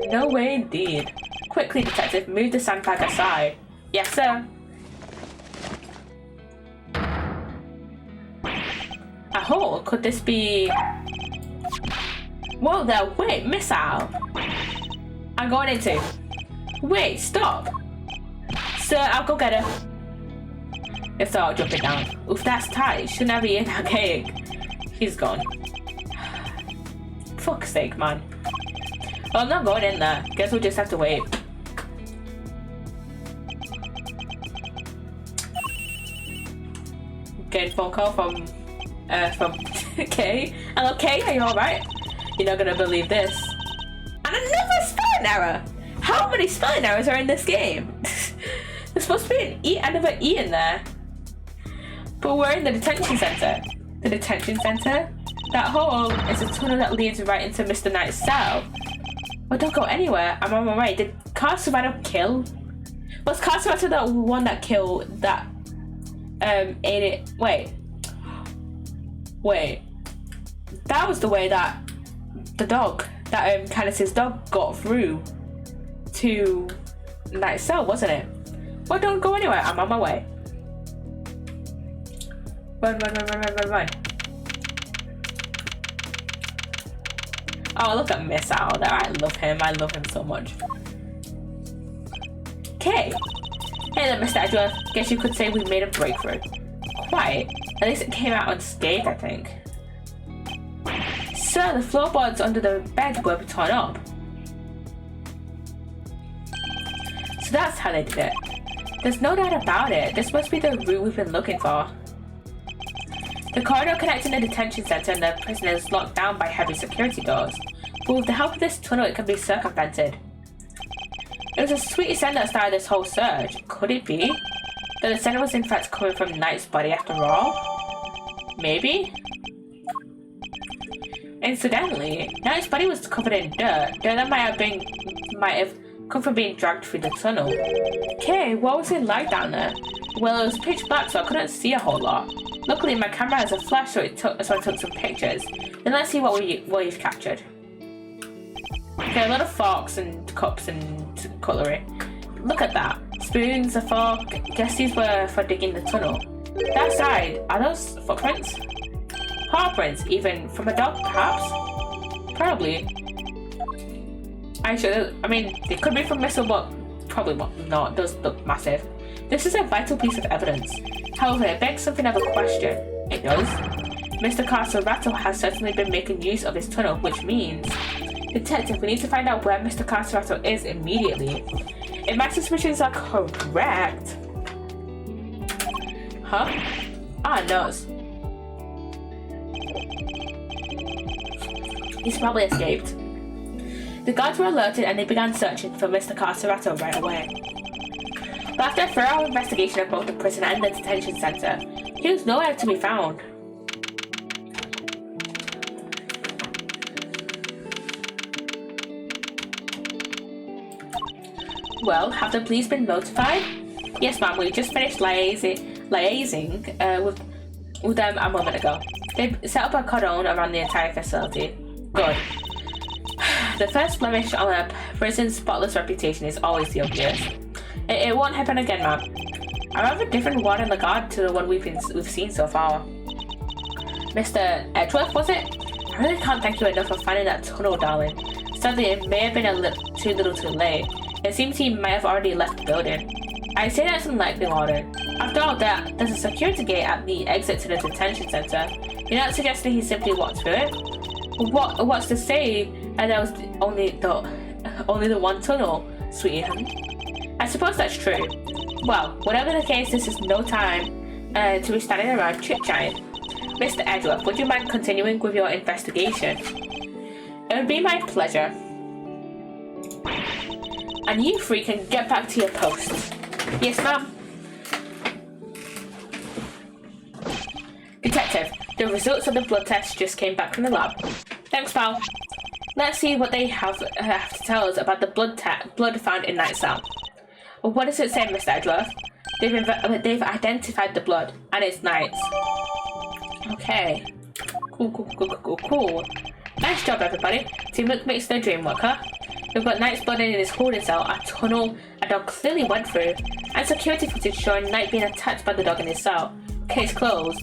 S1: No way indeed. Quickly, detective, move the sandbag aside. Yes, sir. A hole? Could this be... Whoa there, wait, Miss Al. I'm going into... Wait, stop. Sir, I'll go get her. If so, I'll jump it down. Oof, that's tight. Shouldn't have eaten that cake. He's gone. Fuck's sake, man. Well, I'm not going in there. Guess we'll just have to wait. Getting phone call from Kay. Hello, Kay, are you alright? You're not gonna believe this. And another spelling error! How many spelling errors are in this game? There's supposed to be an E, another E in there. But we're in the detention center. The detention center? That hole is a tunnel that leads right into Mr. Knight's cell. Well, don't go anywhere. I'm on my way. Did Psssttt kill? Was Psssttt the one that killed that ate it? Wait. That was the way that the dog, that Candace's dog, got through to Knight's cell, wasn't it? Well, don't go anywhere. I'm on my way. Run. Oh, look at Miss Owl there. I love him so much. Okay. Hey there, Mr. Edgeworth. Guess you could say we made a breakthrough. Quite. At least it came out unscathed, I think. Sir, the floorboards under the bed were torn up. So that's how they did it. There's no doubt about it. This must be the route we've been looking for. The corridor connecting the detention center and the prison is locked down by heavy security doors. But with the help of this tunnel, it can be circumvented. It was a sweet scent that started this whole search. Could it be that the scent was in fact coming from Knight's body after all? Maybe? Incidentally, Knight's body was covered in dirt. Dirt that might have come from being dragged through the tunnel. Okay, what was it like down there? Well, it was pitch black, so I couldn't see a whole lot. Luckily, my camera has a flash, so I took some pictures. Then let's see what we've captured. Okay, a lot of forks and cups and cutlery. Look at that. Spoons, a fork. Guess these were for digging the tunnel. That side, are those footprints? Paw prints, even from a dog, perhaps? Probably. I mean, they could be from Missile, but probably not. It does look massive. This is a vital piece of evidence. However, it begs something of a question. It does. Mr. Psssttt has certainly been making use of his tunnel, which means... Detective, we need to find out where Mr. Psssttt is immediately. If my suspicions are correct... Huh? Ah, nuts. He's probably escaped. The guards were alerted and they began searching for Mr. Psssttt right away. But after a thorough investigation of both the prison and the detention center, he was nowhere to be found. Well, have the police been notified? Yes, ma'am, we just finished liaising with them a moment ago. They set up a cordon around the entire facility. Good. The first blemish on a prison's spotless reputation is always the obvious. It won't happen again, ma'am. I have a different ward in the guard to the one we've seen so far. Mr. Edgeworth, was it? I really can't thank you enough for finding that tunnel, darling. Sadly, it may have been too little too late. It seems he might have already left the building. I say that's unlikely, Warden. After all that, there's a security gate at the exit to the detention center. You're not suggesting he simply walked through it? What's to say there was only the one tunnel, sweetie? I suppose that's true. Well, whatever the case, this is no time to be standing around chit-chatting. Mr. Edgeworth, would you mind continuing with your investigation? It would be my pleasure. And you three can get back to your posts. Yes, ma'am. Detective, the results of the blood test just came back from the lab. Thanks, pal. Let's see what they have to tell us about the blood found in Knight's cell. What does it say, Mr. Edgeworth? They've identified the blood, and it's Knight's. Okay. Cool. Nice job, everybody. Teamwork makes the dream work, huh? We've got Knight's blood in his holding cell, a tunnel a dog clearly went through, and security footage showing Knight being attacked by the dog in his cell. Case closed.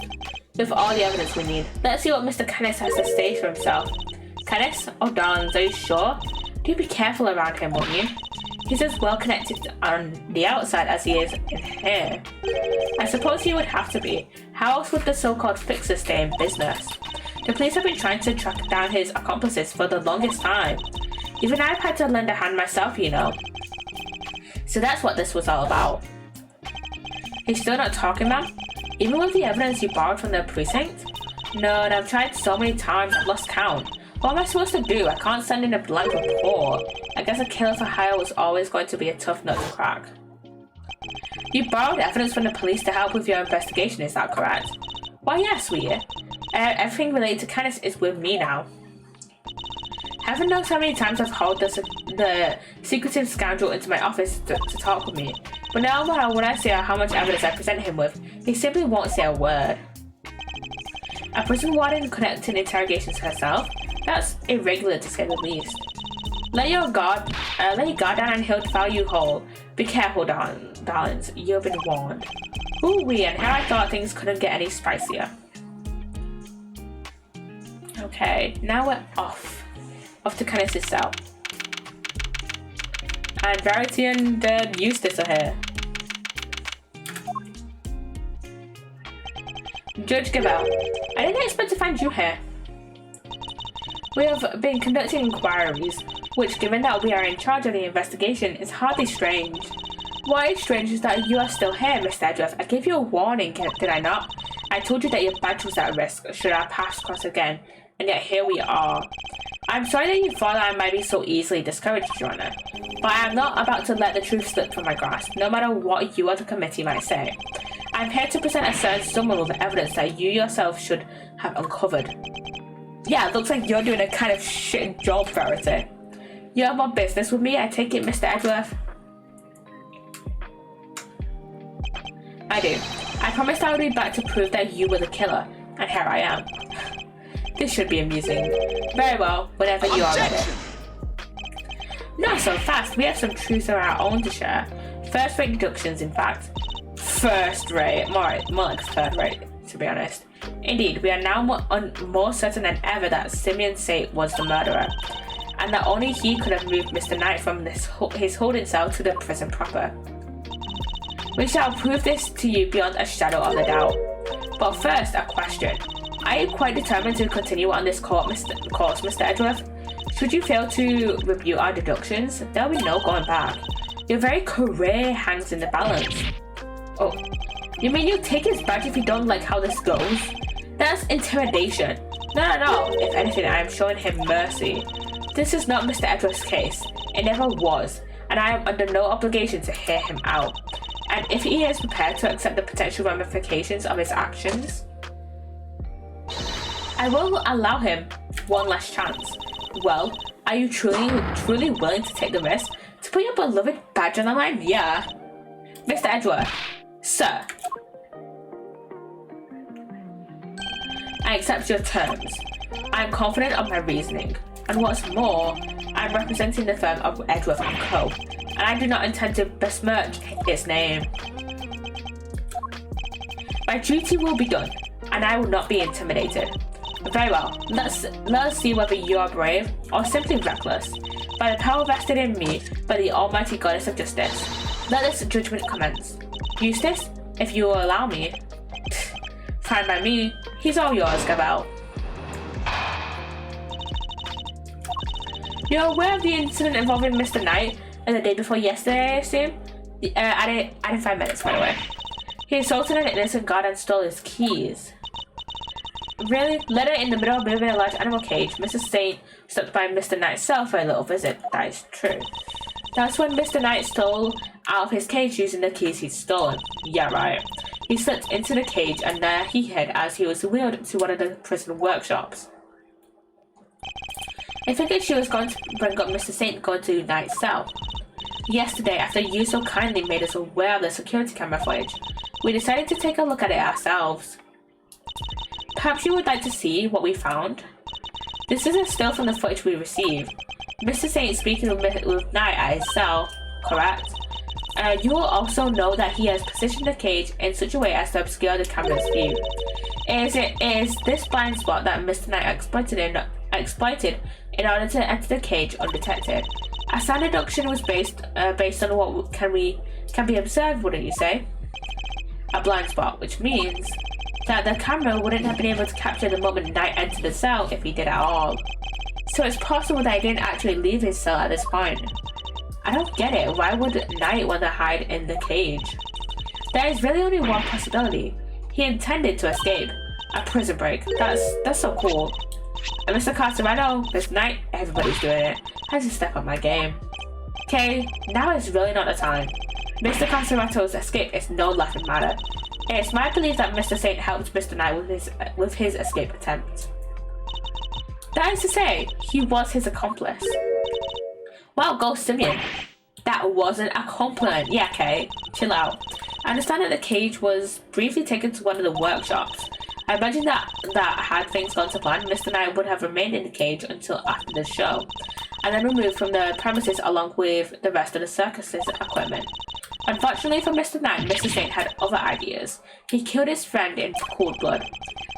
S1: With all the evidence we need. Let's see what Mr. Kenneth has to say for himself. Kenneth? Oh darlings, are you sure? Do be careful around him, won't you? He's as well connected on the outside as he is in here. I suppose he would have to be. How else would the so-called fixer stay in business? The police have been trying to track down his accomplices for the longest time. Even I've had to lend a hand myself, you know. So that's what this was all about. He's still not talking, ma'am? Even with the evidence you borrowed from the precinct? No, and I've tried so many times, I've lost count. What am I supposed to do? I can't send in a blank report. I guess a killer for hire was always going to be a tough nut to crack. You borrowed evidence from the police to help with your investigation, is that correct? Why, yes, sweetie. Everything related to Candace is with me now. Heaven knows how many times I've hauled the secretive scoundrel into my office to talk with me. But no matter what I say or how much evidence I present him with, he simply won't say a word. A prison warden conducting interrogations herself? That's irregular to say the least. Let your guard down and he'll devour you whole. Be careful, darlings. You've been warned. Ooh-wee, and how I thought things couldn't get any spicier. Okay, now we're off to Candace's cell. And Verity and Eustace are here. Judge Gabel, I didn't expect to find you here. We have been conducting inquiries, which, given that we are in charge of the investigation, is hardly strange. What is strange is that you are still here, Mr. Edgeworth. I gave you a warning, did I not? I told you that your badge was at risk should our paths cross again, and yet here we are. I'm sorry that you thought that I might be so easily discouraged, Your Honor, but I am not about to let the truth slip from my grasp, no matter what you or the committee might say. I'm here to present a certain summary of evidence that you yourself should have uncovered. Yeah, it looks like you're doing a kind of shit job, Verity. You have more business with me, I take it, Mr. Edgeworth? I do. I promised I would be back to prove that you were the killer, and here I am. This should be amusing. Very well, whenever you are ready. Not so fast, we have some truths of our own to share. First-rate deductions, in fact. First-rate, more like third-rate, to be honest. Indeed, we are now more certain than ever that Simeon Psssttt was the murderer, and that only he could have moved Mr. Knight from his holding cell to the prison proper. We shall prove this to you beyond a shadow of a doubt. But first, a question. Are you quite determined to continue on this course, Mr. Edgeworth? Should you fail to review our deductions, there will be no going back. Your very career hangs in the balance. Oh, you mean you'll take his badge if you don't like how this goes? That's intimidation. No. If anything, I am showing him mercy. This is not Mr. Edgeworth's case. It never was, and I am under no obligation to hear him out. And if he is prepared to accept the potential ramifications of his actions, I will allow him one last chance. Well, are you truly willing to take the risk to put your beloved badge on the line? Yeah. Mr. Edgeworth, sir. I accept your terms. I am confident of my reasoning. And what's more, I am representing the firm of Edgeworth & Co. And I do not intend to besmirch its name. My duty will be done, and I will not be intimidated. Very well, let us see whether you are brave or simply reckless. By the power vested in me by the almighty goddess of justice, let this judgment commence. Eustace, if you will allow me. Fine by me, he's all yours, Gabel. You're aware of the incident involving Mr. Knight the day before yesterday, I assume? I didn't 5 minutes, by the way. He assaulted an innocent guard and stole his keys. Really? Later, in the middle of moving a large animal cage, Mrs. Psssttt stopped by Mr. Knight's cell for a little visit. That is true. That's when Mr. Knight stole out of his cage using the keys he'd stolen. Yeah, right. He slipped into the cage and there he hid as he was wheeled to one of the prison workshops. I figured she was going to bring up Mr. Psssttt going to Knight's cell. Yesterday, after you so kindly made us aware of the security camera footage, we decided to take a look at it ourselves. Perhaps you would like to see what we found? This is a still from the footage we received. Mr. Psssttt speaking with Knight at his cell, correct? You will also know that he has positioned the cage in such a way as to obscure the camera's view. It is this blind spot that Mr. Knight exploited in order to enter the cage undetected. A sound deduction was based on what can be observed, wouldn't you say? A blind spot, which means that the camera wouldn't have been able to capture the moment Knight entered the cell if he did at all. So it's possible that he didn't actually leave his cell at this point. I don't get it. Why would Knight want to hide in the cage? There is really only one possibility. He intended to escape. A prison break. That's so cool. And Mr. Carcerano, this night, everybody's doing it. I have to step up my game. Okay, now is really not the time. Mr. Carcerato's escape is no laughing matter. It's my belief that Mr. Saint helped Mr. Knight with his escape attempt. That is to say, he was his accomplice. Wow, Ghost Simeon. That wasn't a compliment. Yeah, okay, chill out. I understand that the cage was briefly taken to one of the workshops. I imagine that had things gone to plan, Mr. Knight would have remained in the cage until after the show, and then removed from the premises along with the rest of the circus's equipment. Unfortunately for Mr. Knight, Mr. Saint had other ideas. He killed his friend in cold blood.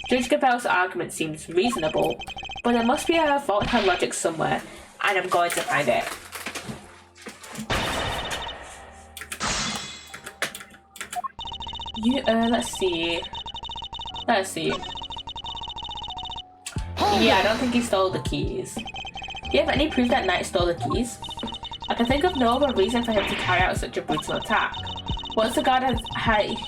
S1: Judge Gabelle's argument seems reasonable, but there must be a fault in her logic somewhere, and I'm going to find it. Let's see. Yeah, I don't think he stole the keys. Do you have any proof that Knight stole the keys? I can think of no other reason for him to carry out such a brutal attack. Once the guard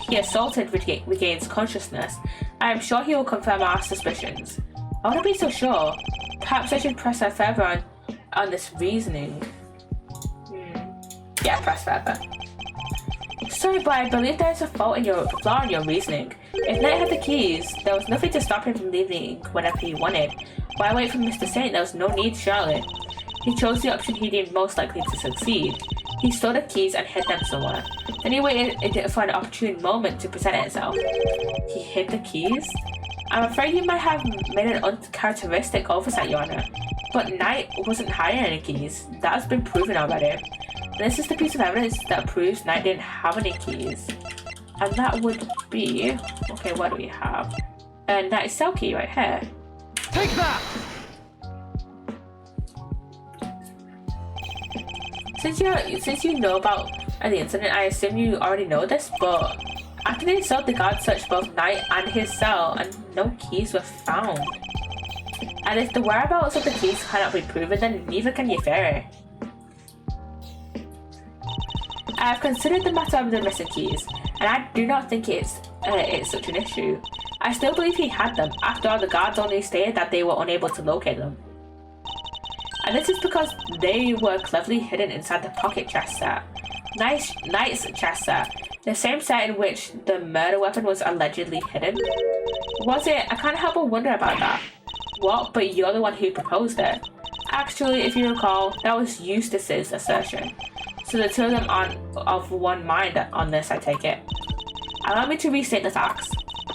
S1: he assaulted regains consciousness, I am sure he will confirm our suspicions. I want to be so sure. Perhaps I should press her further on this reasoning. Yeah, press further. Sorry, but I believe there is a flaw in your reasoning. If Knight had the keys, there was nothing to stop him from leaving whenever he wanted. Why wait for Mr. Saint? There was no need, surely. He chose the option he deemed most likely to succeed. He stole the keys and hid them somewhere. Then he waited for an opportune moment to present itself. He hid the keys? I'm afraid you might have made an uncharacteristic oversight, Your Honor. But Knight wasn't hiding any keys. That has been proven already. This is the piece of evidence that proves Knight didn't have any keys. And that would be... Okay, what do we have? Knight's cell key right here.
S2: Take that!
S1: Since you know about the incident, I assume you already know this, but after the assault, the guards searched both Knight and his cell, and no keys were found. And if the whereabouts of the keys cannot be proven, then neither can your theory. I have considered the matter of the missing keys, and I do not think it's such an issue. I still believe he had them. After all, the guards only stated that they were unable to locate them. And this is because they were cleverly hidden inside the pocket chest set. Knight's chest set, the same set in which the murder weapon was allegedly hidden. Was it? I can't help but wonder about that. What? But you're the one who proposed it. Actually, if you recall, that was Eustace's assertion. So the two of them aren't of one mind on this, I take it. Allow me to restate the facts.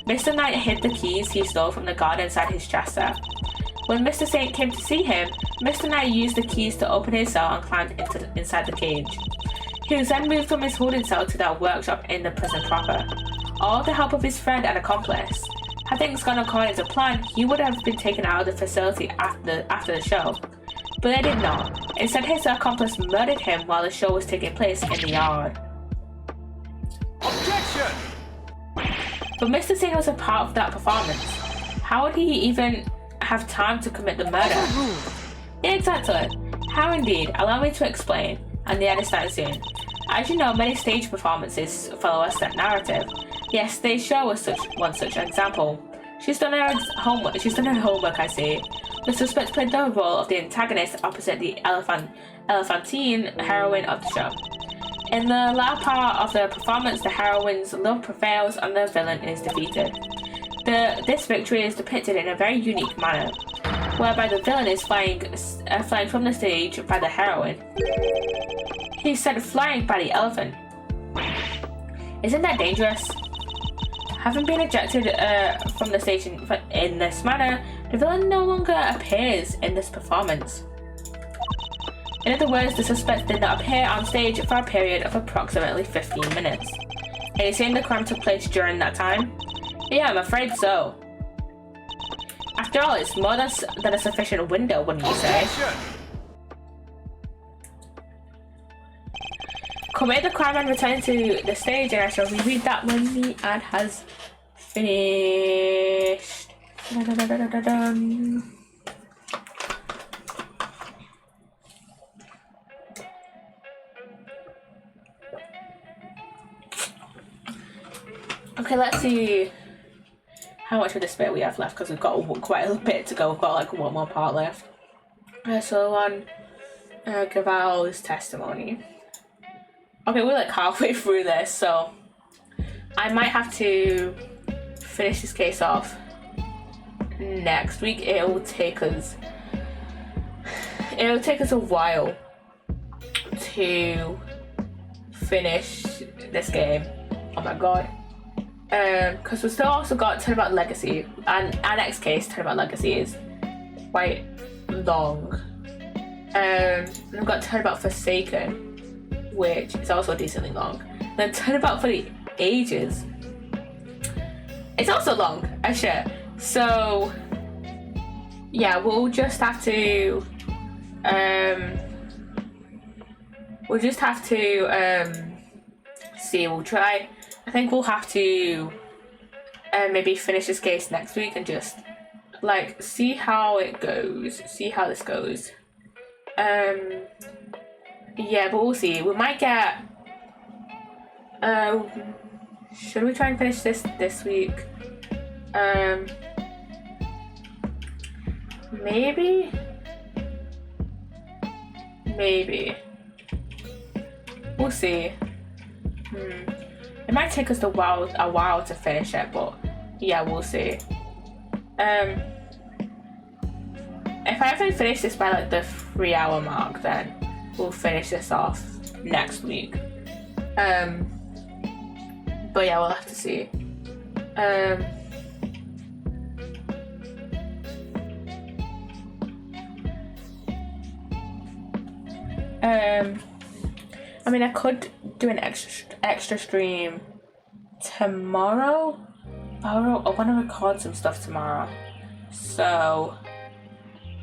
S1: Mr. Knight hid the keys he stole from the guard inside his chest set. When Mr. Saint came to see him, Mr. Knight used the keys to open his cell and climbed inside the cage. He was then moved from his holding cell to that workshop in the prison proper, all with the help of his friend and accomplice. Had things gone according to plan, he would have been taken out of the facility after the show. But they did not. Instead, his accomplice murdered him while the show was taking place in the yard.
S2: Objection!
S1: But Mr. Saint was a part of that performance. How would he even have time to commit the murder? Exactly. How indeed? Allow me to explain, and the understand soon. As you know, many stage performances follow a set narrative. Yes, stage show was one such example. She's done her homework, I see. The suspect played the role of the antagonist opposite the elephantine heroine of the show. In the latter part of the performance, the heroine's love prevails and the villain is defeated. This victory is depicted in a very unique manner, whereby the villain is flying from the stage by the heroine. He's sent flying by the elephant. Isn't that dangerous? Having been ejected from the stage in this manner, the villain no longer appears in this performance. In other words, the suspect did not appear on stage for a period of approximately 15 minutes. Are you saying the crime took place during that time? Yeah, I'm afraid so. After all, it's more than a sufficient window, wouldn't you say? Commit the crime and return to the stage, and I shall reread that when the ad has finished. Okay, let's see how much of this bit we have left, because we've got quite a bit to go. We've got like one more part left. So on Gaval's testimony. Okay, we're like halfway through this, so I might have to finish this case off next week. It'll take us a while to finish this game. Oh my god. Because we've still also got Turnabout Legacy, and our next case, Turnabout Legacy, is quite long. We've got Turnabout Forsaken, which is also decently long. Then Turnabout for the Ages, it's also long, I share. So yeah, we'll just have to see. We'll try. I think we'll have to maybe finish this case next week and just like see how it goes, see how this goes. Yeah, but we'll see. We might get should we try and finish this week? Maybe we'll see. It might take us a while to finish it, but yeah, we'll see. If I haven't finished this by like the 3-hour mark, then we'll finish this off next week. But yeah, we'll have to see. I mean, I could do an extra stream tomorrow. I want to record some stuff tomorrow, so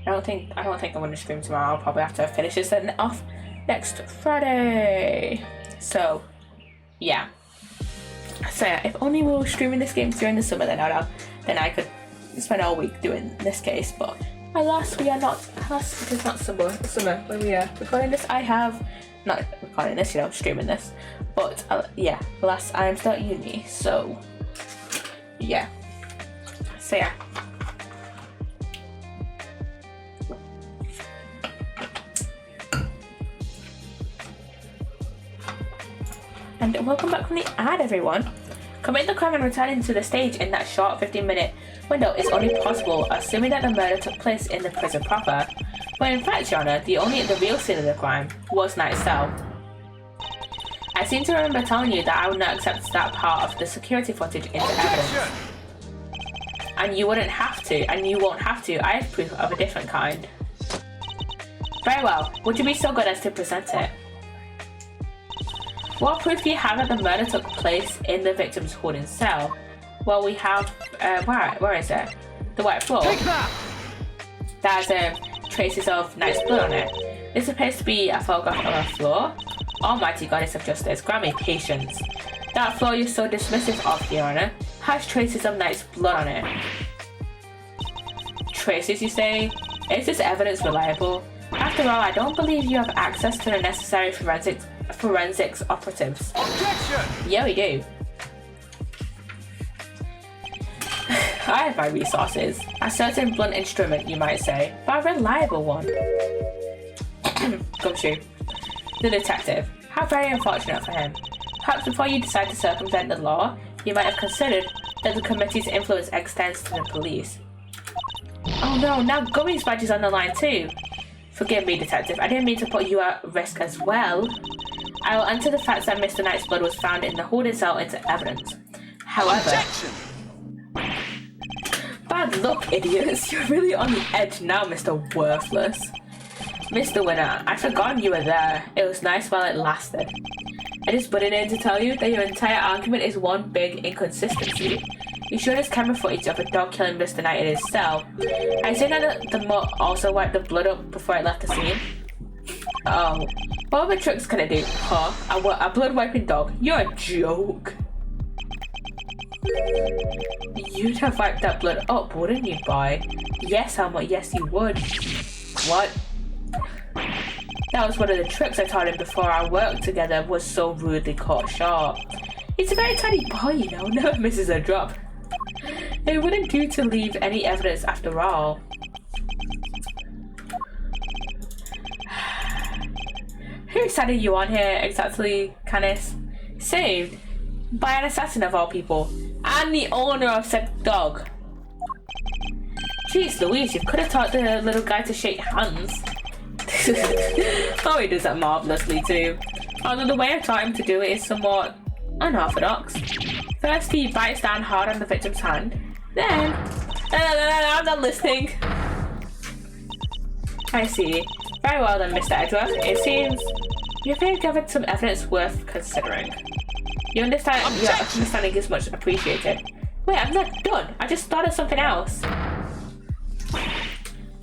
S1: I don't think I'm going to stream tomorrow. I'll probably have to finish this off next Friday. So yeah. So yeah, if only we were streaming this game during the summer, then I could spend all week doing this case. But alas, we are not. Alas, it is not summer when we are recording this. I have not recording this, streaming this. But yeah, alas, I am still at uni. So yeah. So yeah. And welcome back from the ad, everyone. Commit the crime and returning to the stage in that short 15-minute window is only possible assuming that the murder took place in the prison proper. But in fact, Your Honor, the real scene of the crime was Knight's cell. I seem to remember telling you that I would not accept that part of the security footage into evidence. And you wouldn't have to, and you won't have to. I have proof of a different kind. Very well. Would you be so good as to present it? What proof do you have that the murder took place in the victim's holding cell? Well, we have, where is it? The white floor.
S2: Take that!
S1: There's traces of Knight's blood on it. This appears to be a photograph of a floor. Almighty Goddess of Justice, grant me patience. That floor you're so dismissive of, Your Honor, has traces of Knight's blood on it. Traces, you say? Is this evidence reliable? After all, I don't believe you have access to the necessary forensics operatives.
S2: Objection!
S1: Yeah, we do. I have my resources. A certain blunt instrument, you might say, but a reliable one. Gumshoe. The detective. How very unfortunate for him. Perhaps before you decide to circumvent the law, you might have considered that the committee's influence extends to the police. Oh no, now Gummy's badge is on the line too. Forgive me, detective. I didn't mean to put you at risk as well. I will enter the facts that Mr. Knight's blood was found in the holding cell into evidence. However...
S2: Objection!
S1: Bad luck, idiots. You're really on the edge now, Mr. Worthless. Mr. Winner, I'd forgotten you were there. It was nice while it lasted. I just put it in to tell you that your entire argument is one big inconsistency. You showed us camera footage of a dog killing Mr. Knight in his cell. I say that the mutt also wiped the blood up before it left the scene. Oh, what other tricks can it do? Huh? A blood wiping dog? You're a joke. You'd have wiped that blood up, wouldn't you, boy? Yes, Elmo, yes you would. What? That was one of the tricks I taught him before our work together was so rudely cut short. He's a very tiny boy, never misses a drop. It wouldn't do to leave any evidence after all. Whose side are you on here exactly, Canis? Saved. by an assassin of all people, and the owner of said dog. Jeez Louise, you could have taught the little guy to shake hands. Oh, he does that marvellously too. Although the way I taught him to do it is somewhat unorthodox. First he bites down hard on the victim's hand, then... I'm not listening. I see. Very well then, Mr. Edgeworth. It seems you've really gathered some evidence worth considering. Your understanding is much appreciated. Wait, I'm not done. I just thought of something else.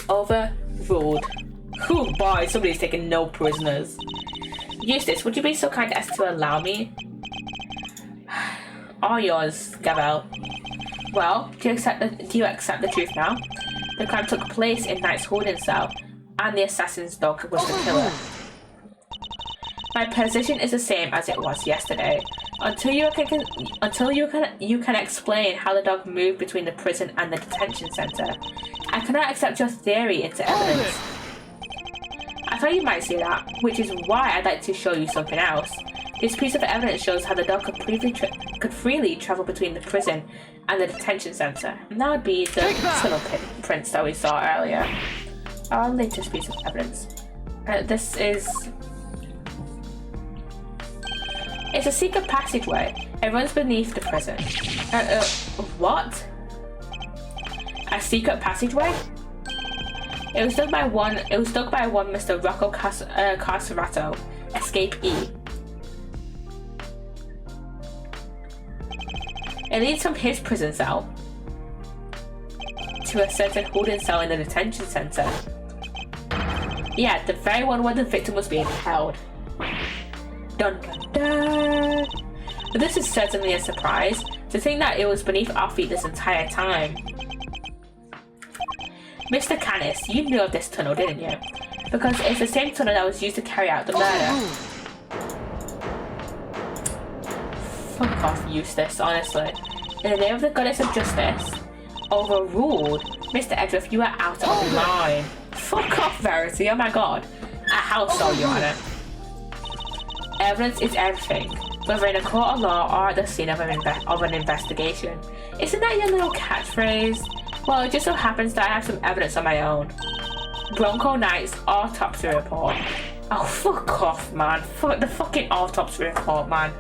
S1: Overruled. Oh boy, somebody's taking no prisoners. Eustace, would you be so kind as to allow me? All yours, Gavel. Well, do you accept the truth now? The crime took place in Knight's holding cell, and the assassin's dog was the killer. My position is the same as it was yesterday. Until you can explain how the dog moved between the prison and the detention center, I cannot accept your theory into evidence. I thought you might say that, which is why I'd like to show you something else. This piece of evidence shows how the dog could freely travel between the prison and the detention center, and that would be the tunnel prints that we saw earlier. Our latest piece of evidence. This is... It's a secret passageway. It runs beneath the prison. What? A secret passageway? It was dug by one Mr. Rocco Carcerato, escapee. It leads from his prison cell to a certain holding cell in the detention center. Yeah, the very one where the victim was being held. Dun dun dun! But this is certainly a surprise, to think that it was beneath our feet this entire time. Mr. Canis, you knew of this tunnel, didn't you? Because it's the same tunnel that was used to carry out the murder. Fuck off, Eustace, honestly. In the name of the goddess of justice, overruled. Mr. Edgeworth, you are out of line. Fuck off, Verity, oh my god. How so, Your Honor? Evidence is everything, whether in a court of law or at the scene of an investigation. Isn't that your little catchphrase? Well, it just so happens that I have some evidence on my own. Bronco Knight's autopsy report. Oh, fuck off, man. Fuck the fucking autopsy report, man.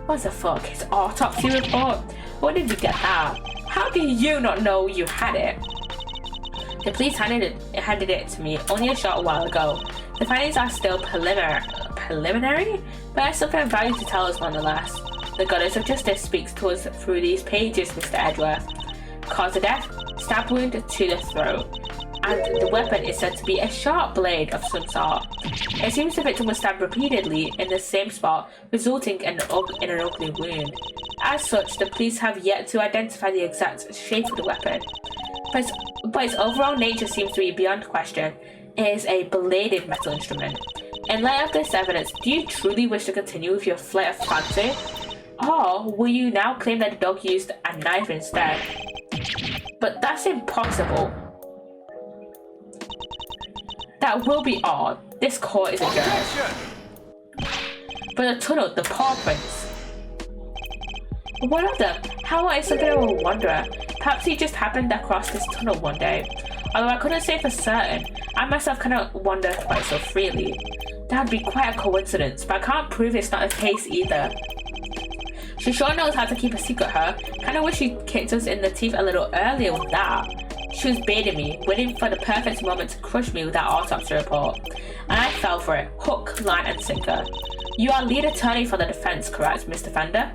S1: What the fuck? His autopsy report? Where did you get that? How do you not know you had it? The police handed it to me only a short while ago. The findings are still preliminary, but there's something of value to tell us nonetheless. The goddess of justice speaks to us through these pages, Mr. Edgeworth. Cause of death, stab wound to the throat, and the weapon is said to be a sharp blade of some sort. It seems the victim was stabbed repeatedly in the same spot, resulting in an ugly wound. As such, the police have yet to identify the exact shape of the weapon, but its overall nature seems to be beyond question. It is a bladed metal instrument. In light of this evidence, do you truly wish to continue with your flight of fancy? Or will you now claim that the dog used a knife instead? But that's impossible. That will be odd. This court is adjourned. But the tunnel, the paw prints. What of them? How is something of a wanderer? Perhaps he just happened across this tunnel one day. Although I couldn't say for certain, I myself cannot wander quite so freely. That would be quite a coincidence, but I can't prove it's not the case either. She sure knows how to keep a secret, her. Kinda wish she kicked us in the teeth a little earlier with that. She was baiting me, waiting for the perfect moment to crush me with that autopsy report. And I fell for it, hook, line and sinker. You are lead attorney for the defense, correct, Mr. Fender?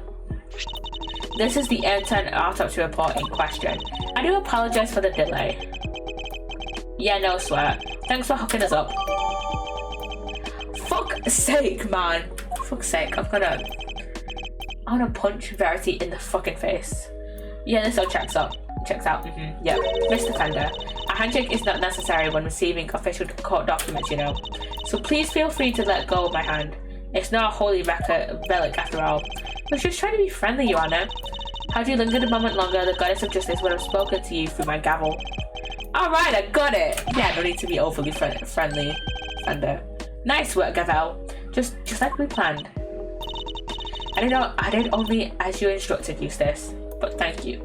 S1: This is the intern autopsy report in question. I do apologize for the delay. Yeah, no sweat. Thanks for hooking us up. Fuck's sake, man. Fuck's sake, I'm gonna punch Verity in the fucking face. Yeah, this all checks out. Yeah. Mr. Fender, a handshake is not necessary when receiving official court documents, you know. So please feel free to let go of my hand. It's not a holy relic after all. I was just trying to be friendly, Your Honor. Had you lingered a moment longer, the goddess of justice would have spoken to you through my gavel. Alright, I got it! Yeah, no need to be overly friendly, Fender. Nice work, Gavel. Just like we planned. I did only as you instructed, Eustace, but thank you.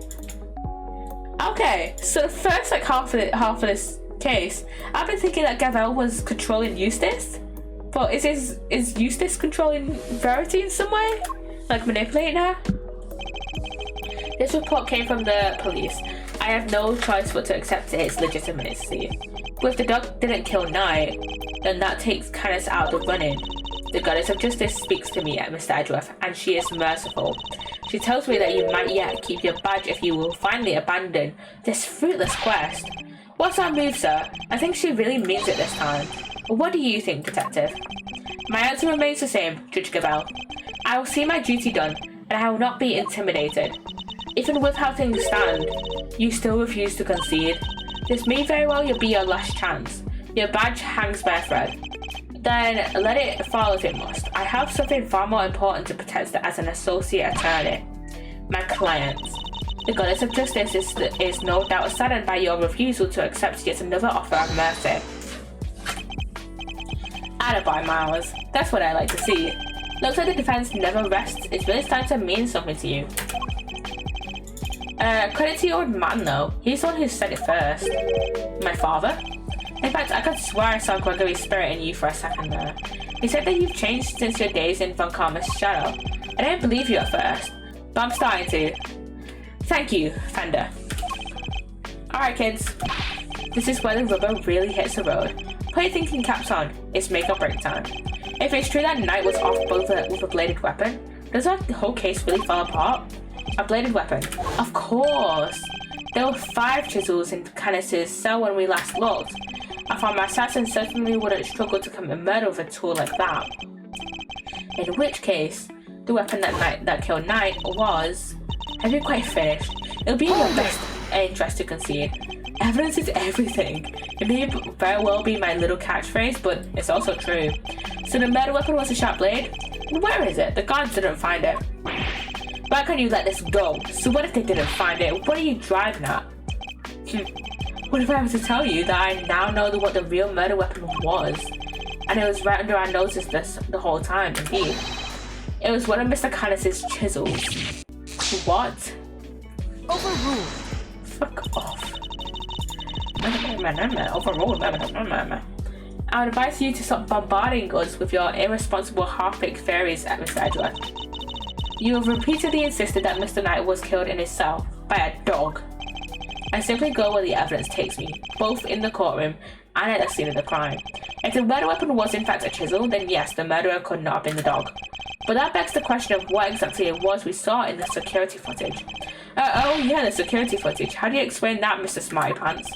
S1: Okay, so the first like half of this case, I've been thinking that Gavel was controlling Eustace, but is Eustace controlling Verity in some way, like manipulating her? This report came from the police. I have no choice but to accept its legitimacy. But if the dog didn't kill Knight, then that takes Canis out of the running. The goddess of justice speaks to me, Mr. Edgeworth, and she is merciful. She tells me that you might yet keep your badge if you will finally abandon this fruitless quest. What's our move, sir? I think she really means it this time. What do you think, detective? My answer remains the same, Judge Gavel. I will see my duty done, and I will not be intimidated. Even with how things stand, you still refuse to concede. This may very well be your last chance. Your badge hangs by a thread. Then let it fall if it must. I have something far more important to protect as an associate attorney. My clients. The goddess of justice is no doubt saddened by your refusal to accept yet another offer of mercy. Alibi, Miles. That's what I like to see. Looks like the defense never rests. It's really starting to mean something to you. Credit to your old man though. He's the one who said it first. My father? In fact, I could swear I saw Gregory's spirit in you for a second there. He said that you've changed since your days in Von Karma's shadow. I didn't believe you at first, but I'm starting to. Thank you, Fender. Alright kids, this is where the rubber really hits the road. Put your thinking caps on, it's make or break time. If it's true that Knight was off both with a bladed weapon, does that whole case really fall apart? A bladed weapon? Of course! There were 5 chisels in Canis's cell when we last looked. I found my assassin certainly wouldn't struggle to commit murder with a tool like that. In which case, the weapon that killed Knight was... Have you quite finished? It'll be in your best interest to concede. Evidence is everything. It may very well be my little catchphrase, but it's also true. So the murder weapon was a sharp blade? Where is it? The guards didn't find it. Why can't you let this go? So what if they didn't find it? What are you driving at? What if I was to tell you that I now know what the real murder weapon was? And it was right under our noses the whole time, indeed. It was one of Mr. Canis's chisels. What?
S2: Overruled.
S1: Fuck off. Overruled. I would advise you to stop bombarding us with your irresponsible half-baked theories, Mr. Edgeworth. You have repeatedly insisted that Mr. Knight was killed in his cell by a dog. I simply go where the evidence takes me, both in the courtroom and at the scene of the crime. If the murder weapon was in fact a chisel, then yes, the murderer could not have been the dog. But that begs the question of what exactly it was we saw in the security footage. Oh yeah, the security footage. How do you explain that, Mr. Smarty Pants?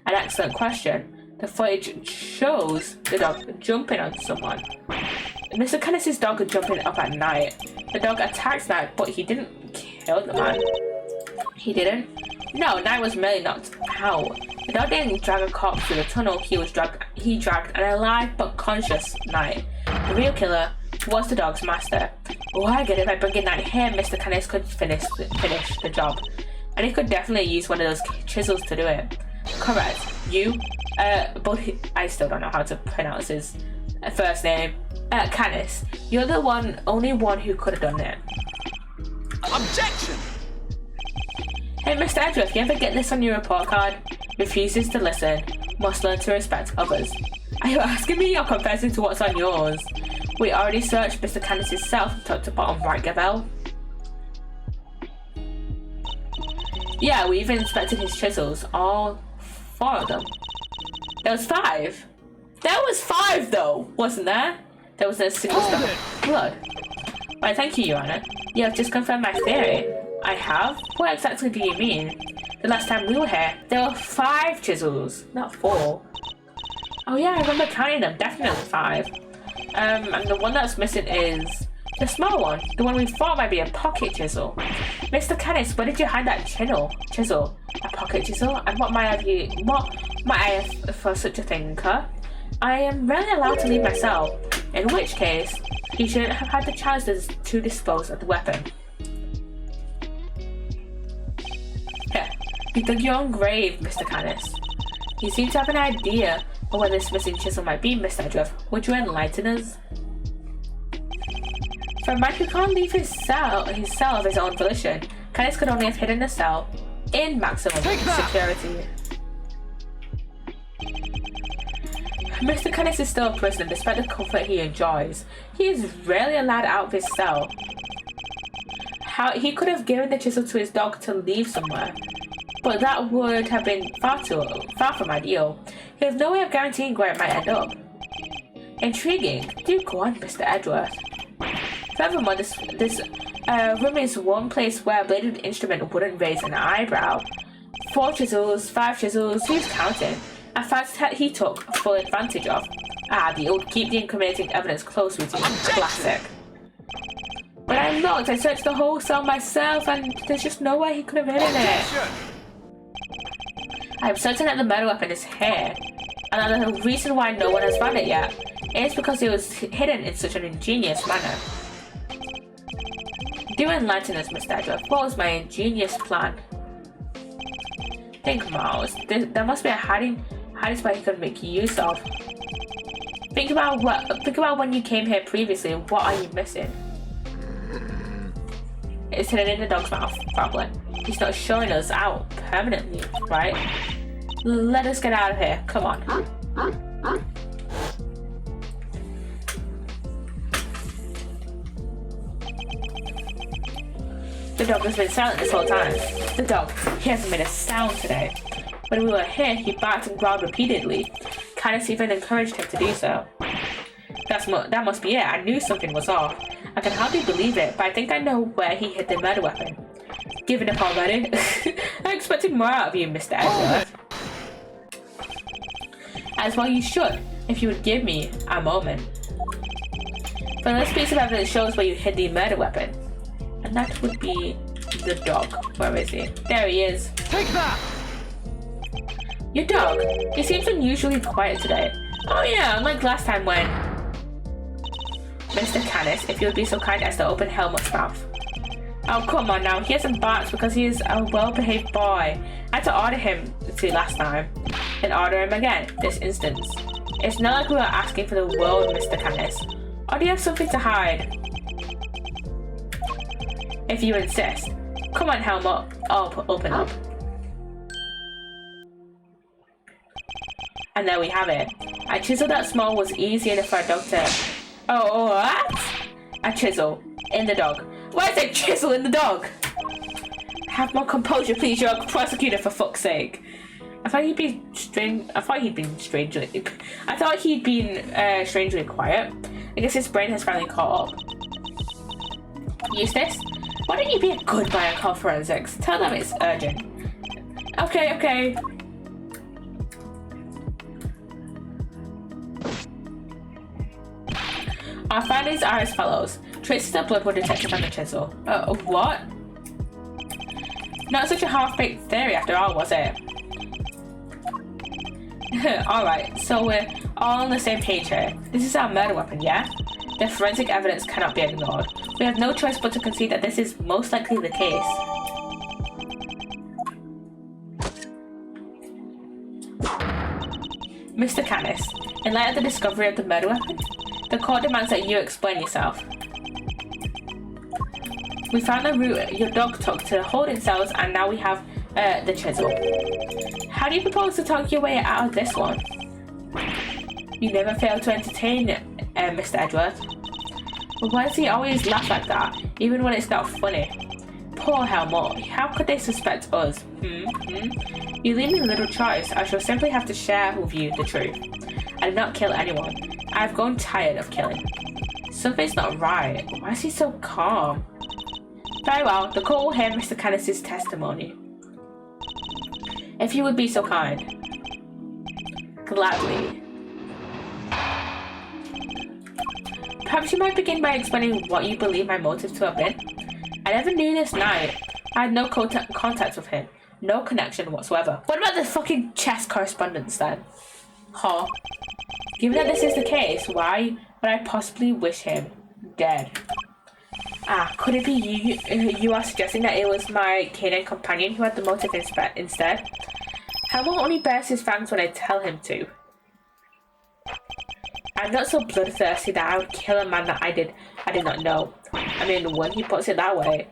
S1: An excellent question. The footage shows the dog jumping on someone. Mr. Canis's dog jumping up at Knight. The dog attacked Knight, but he didn't kill the man. He didn't? No, Knight was merely knocked out. The dog didn't drag a corpse through the tunnel. He dragged an alive but conscious Knight. The real killer was the dog's master. Oh, I get it. By bringing Knight here, Mr. Canis could finish the job. And he could definitely use one of those chisels to do it. Correct. You? But I still don't know how to pronounce his first name. Canis. You're the only one who could have done it.
S2: Objection!
S1: Hey, Mr. Edgeworth, you ever get this on your report card? Refuses to listen. Must learn to respect others. Are you asking me or confessing to what's on yours? We already searched Mr. Canis's cell from top to bottom, right, Gavel? Yeah, we even inspected his chisels. All 4 of them. There was 5. There was 5 though, wasn't there? There was a single drop of blood. Why, thank you, Your Honor. You have just confirmed my theory. I have? What exactly do you mean? The last time we were here, there were 5 chisels, not 4. Oh yeah, I remember counting them. Definitely 5. And the one that's missing is the small one. The one we thought might be a pocket chisel. Mr. Canis, where did you hide that chisel? A pocket chisel? And what might I have for such a thing, huh? I am rarely allowed to leave my cell. In which case, you shouldn't have had the chance to dispose of the weapon. Here, you dug your own grave, Mr. Canis. You seem to have an idea of where this missing chisel might be, Mr. Edgeworth. Would you enlighten us? For a man who can't leave his cell of his own volition, Canis could only have hidden the cell in maximum security. Mr. Canis is still a prisoner despite the comfort he enjoys. He is rarely allowed out of his cell. He could have given the chisel to his dog to leave somewhere, but that would have been far from ideal. He has no way of guaranteeing where it might end up. Intriguing. Do go on, Mr. Edgeworth. Furthermore, this room is one place where a bladed instrument wouldn't raise an eyebrow. 4 chisels, 5 chisels, who's counting? A fact that he took full advantage of. The old keep the incriminating evidence close routine. Classic. But I looked, I searched the whole cell myself, and there's just nowhere he could have hidden it. I'm certain that the murder weapon is here, and that the reason why no one has found it yet is because it was hidden in such an ingenious manner. Do enlighten us, Mr. Edgeworth. What was my ingenious plan? Think, Miles. There must be a hiding spot he could make use of. Think about when you came here previously. What are you missing? It's hidden in the dog's mouth, probably. He's not showing us out permanently, right? Let us get out of here. Come on. The dog has been silent this whole time. The dog, he hasn't made a sound today. When we were here, he barked and growled repeatedly. Canis even encouraged him to do so. That must be it. I knew something was off. I can hardly believe it, but I think I know where he hid the murder weapon. Giving up already? I expected more out of you, Mr. Edgeworth. As well you should, if you would give me a moment. But this piece of evidence shows where you hid the murder weapon. And that would be the dog. Where is he? There he is.
S2: Take that!
S1: Your dog? He seems unusually quiet today. Oh yeah, unlike last time when... Mr. Canis, if you would be so kind as to open Helmut's mouth. Oh, come on now. He hasn't barked because he is a well-behaved boy. I had to order him to last time. Then order him again, this instance. It's not like we were asking for the world, Mr. Canis. Or do you have something to hide? If you insist. Come on, Helmut. Open up. And there we have it. A chisel that small was easy enough for a dog to... Oh, what? A chisel in the dog. Why is there a chisel in the dog? Have more composure, please. You're a prosecutor, for fuck's sake. I thought he'd been strangely quiet. I guess his brain has finally caught up. Eustace, why don't you be a good boy and call forensics? Tell them it's urgent. Okay. Our findings are as follows. Traces of blood were detected on the chisel. What? Not such a half-baked theory after all, was it? Alright, so we're all on the same page here. This is our murder weapon, yeah? The forensic evidence cannot be ignored. We have no choice but to concede that this is most likely the case. Mr. Canis, in light of the discovery of the murder weapon, the court demands that you explain yourself. We found the route your dog took to the holding cells, and now we have the chisel. How do you propose to talk your way out of this one? You never fail to entertain Mr. Edgeworth. But why does he always laugh like that, even when it's not funny? Poor Helmut, how could they suspect us? You leave me little choice. I shall simply have to share with you the truth. I did not kill anyone. I've grown tired of killing. Something's not right. Why is he so calm? Very well, the court will hear Mr. Canis' testimony. If you would be so kind. Gladly. Perhaps you might begin by explaining what you believe my motive to have been. I never knew this night. I had no contact with him. No connection whatsoever. What about the fucking chess correspondence then? Huh? Given that this is the case, why would I possibly wish him dead? Could it be you are suggesting that it was my canine companion who had the motive instead? Helmut only bears his fangs when I tell him to. I'm not so bloodthirsty that I would kill a man that I did not know. I mean, when he puts it that way.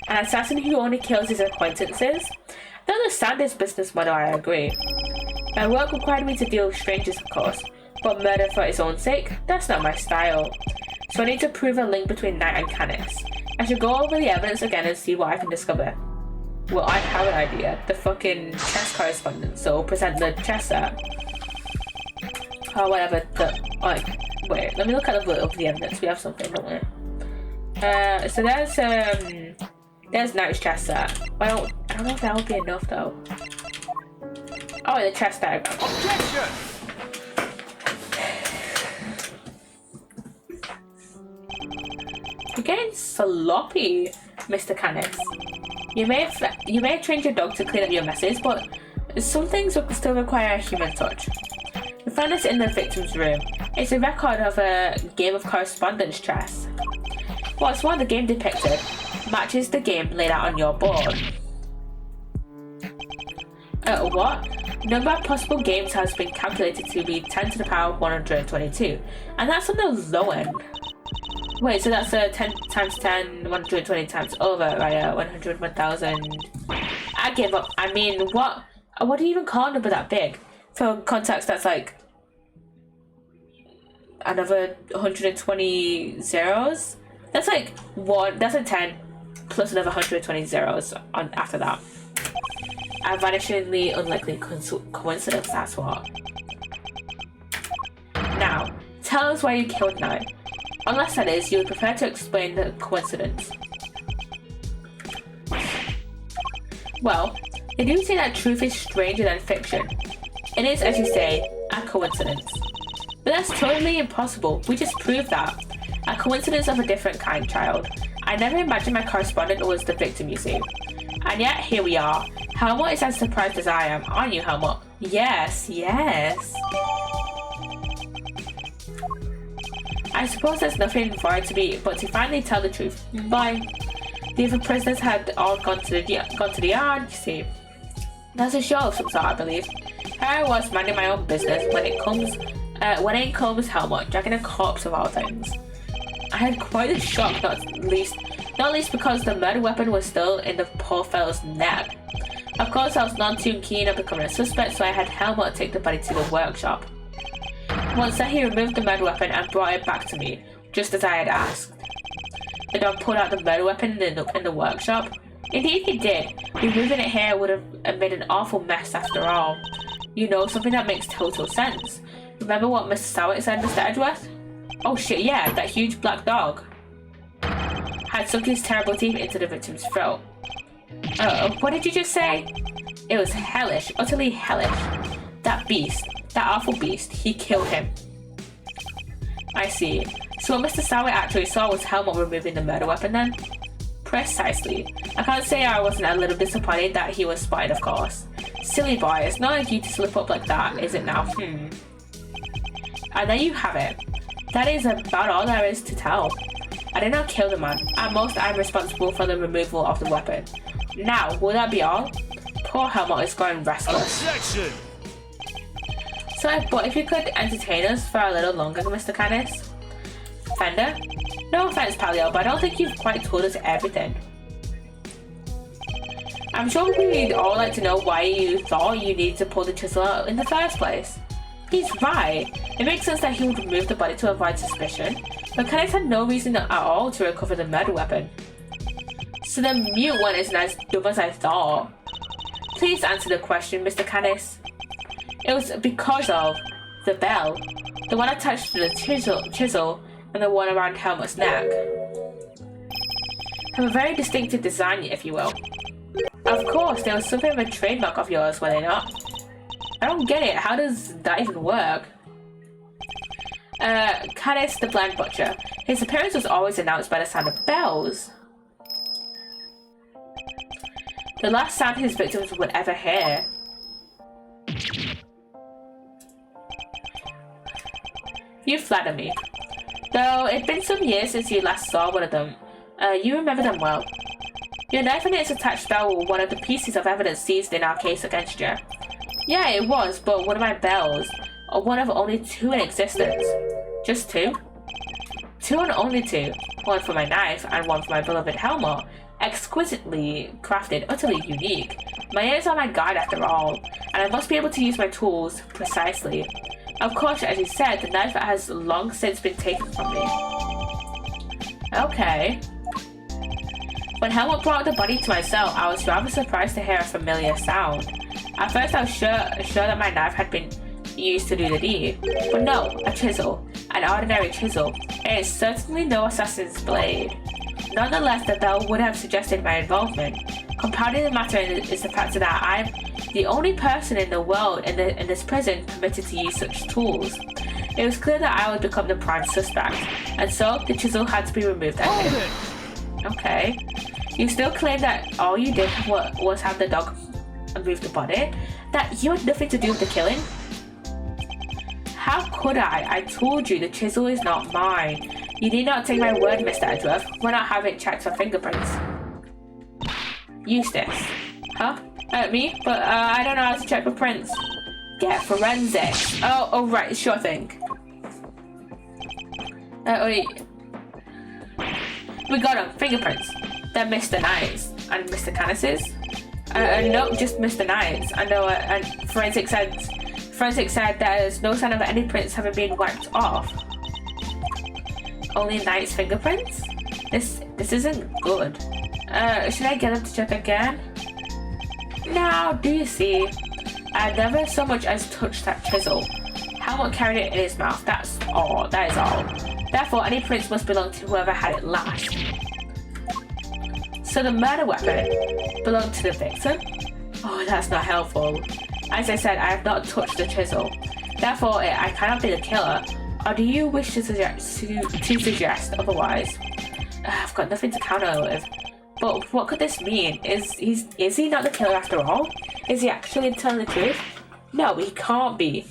S1: An assassin who only kills his acquaintances? I don't understand this business model, I agree. My work required me to deal with strangers, of course, but murder for its own sake? That's not my style. So I need to prove a link between Knight and Canis. I should go over the evidence again and see what I can discover. Well, I have an idea. The fucking chess correspondence, so present the chess set. Or whatever, wait, let me look at the evidence. We have something, don't we? So there's Knight's chess set. I don't know if that would be enough though. Oh, the chess diagram.
S2: Objection!
S1: You're getting sloppy, Mr. Canis. You may have trained your dog to clean up your messes, but some things still require a human touch. We found this in the victim's room. It's a record of a game of correspondence chess. What's what the game depicted matches the game laid out on your board. What? Number of possible games has been calculated to be 10 to the power 122, and that's on the low end. Wait, so that's 10 times 10, 120 times over, right? 100, 1000. I give up. I mean, what do you even call a number that big? For context, that's like another 120 zeros. That's like one. That's a 10 plus another 120 zeros on after that. A vanishingly unlikely coincidence. That's what. Now, tell us why you killed Knight. Unless that is, you would prefer to explain the coincidence. Well, they do say that truth is stranger than fiction. It is, as you say, a coincidence. But that's totally impossible. We just proved that. A coincidence of a different kind, child. I never imagined my correspondent was the victim, you see. And yet, here we are. Helmut is as surprised as I am, aren't you, Helmut? Yes, yes. I suppose there's nothing for it to be, but to finally tell the truth. Bye. The other prisoners had all gone to the yard, you see. That's a show of some sort, I believe. Here I was minding my own business when in comes Helmut, dragging a corpse of all things. I had quite a shock, not least because the murder weapon was still in the poor fellow's neck. Of course, I was none too keen on becoming a suspect, so I had Helmut take the body to the workshop. Once there, he removed the murder weapon and brought it back to me, just as I had asked. The dog pulled out the murder weapon in the workshop. Indeed he did. Removing it here would have made an awful mess after all. You know, something that makes total sense. Remember what Mr. Sowett said, Mr. Edgeworth? Oh shit, yeah, that huge black dog had sunk his terrible teeth into the victim's throat. What did you just say? It was hellish, utterly hellish. That beast, that awful beast, he killed him. I see. So what Mr. Sowett actually saw was Helmut removing the murder weapon then? Precisely. I can't say I wasn't a little disappointed that he was spotted, of course. Silly boy, it's not like you to slip up like that, is it now? And there you have it. That is about all there is to tell. I did not kill the man. At most, I'm responsible for the removal of the weapon. Now, will that be all? Poor Helmut is going restless.
S2: Objection!
S1: So, but if you could entertain us for a little longer, Mr. Canis? Fender? No offense, Palio, but I don't think you've quite told us everything. I'm sure we'd all like to know why you thought you needed to pull the chisel out in the first place. He's right. It makes sense that he would remove the body to avoid suspicion, but Canis had no reason at all to recover the murder weapon. So the mute one isn't as dumb as I thought. Please answer the question, Mr. Canis. It was because of the bell, the one attached to the chisel and the one around Helmut's neck. Have a very distinctive design, if you will. Of course, there was something of a trademark of yours, were they not? I don't get it. How does that even work? Canis the Blind Butcher. His appearance was always announced by the sound of bells. The last sound his victims would ever hear. You flatter me. Though it'd been some years since you last saw one of them, you remember them well. Your knife and its attached bell were one of the pieces of evidence seized in our case against you. Yeah, it was, but one of my bells, or one of only two in existence. Just two? Two and only two. one for my knife and one for my beloved helmet. Exquisitely crafted, utterly unique. My ears are my guide after all, and I must be able to use my tools precisely. Of course, as you said, the knife has long since been taken from me. Okay. When Helmut brought the body to my cell, I was rather surprised to hear a familiar sound. At first I was sure that my knife had been used to do the deed. But no, a chisel. An ordinary chisel. It is certainly no assassin's blade. Nonetheless, the bell would have suggested my involvement. Compounding the matter is the fact that I'm the only person in the world in this prison permitted to use such tools. It was clear that I would become the prime suspect, and so the chisel had to be removed at him. Okay. You still claim that all you did was have the dog move the body? That you had nothing to do with the killing? How could I? I told you the chisel is not mine. You need not take my word, Mr. Edgeworth. We're not having checked for fingerprints. Eustace. Huh? Me? But I don't know how to check for prints. Get forensics. Oh, right, sure thing. Wait. We got them. Fingerprints. They're Mr. Knight's and Mr. Canis's. No, just Mr. Knight's. I know. And forensics said there's no sign of any prints having been wiped off. Only Knight's fingerprints? This isn't good. Should I get him to check again? Now, do you see? I never so much as touched that chisel. Helmut carried it in his mouth. That is all. Therefore, any prints must belong to whoever had it last. So the murder weapon belonged to the victim? Oh, that's not helpful. As I said, I have not touched the chisel. Therefore, I cannot be the killer. Or do you wish to suggest otherwise? I've got nothing to counter with. But what could this mean? Is he not the killer after all? Is he actually telling the truth? No, he can't be.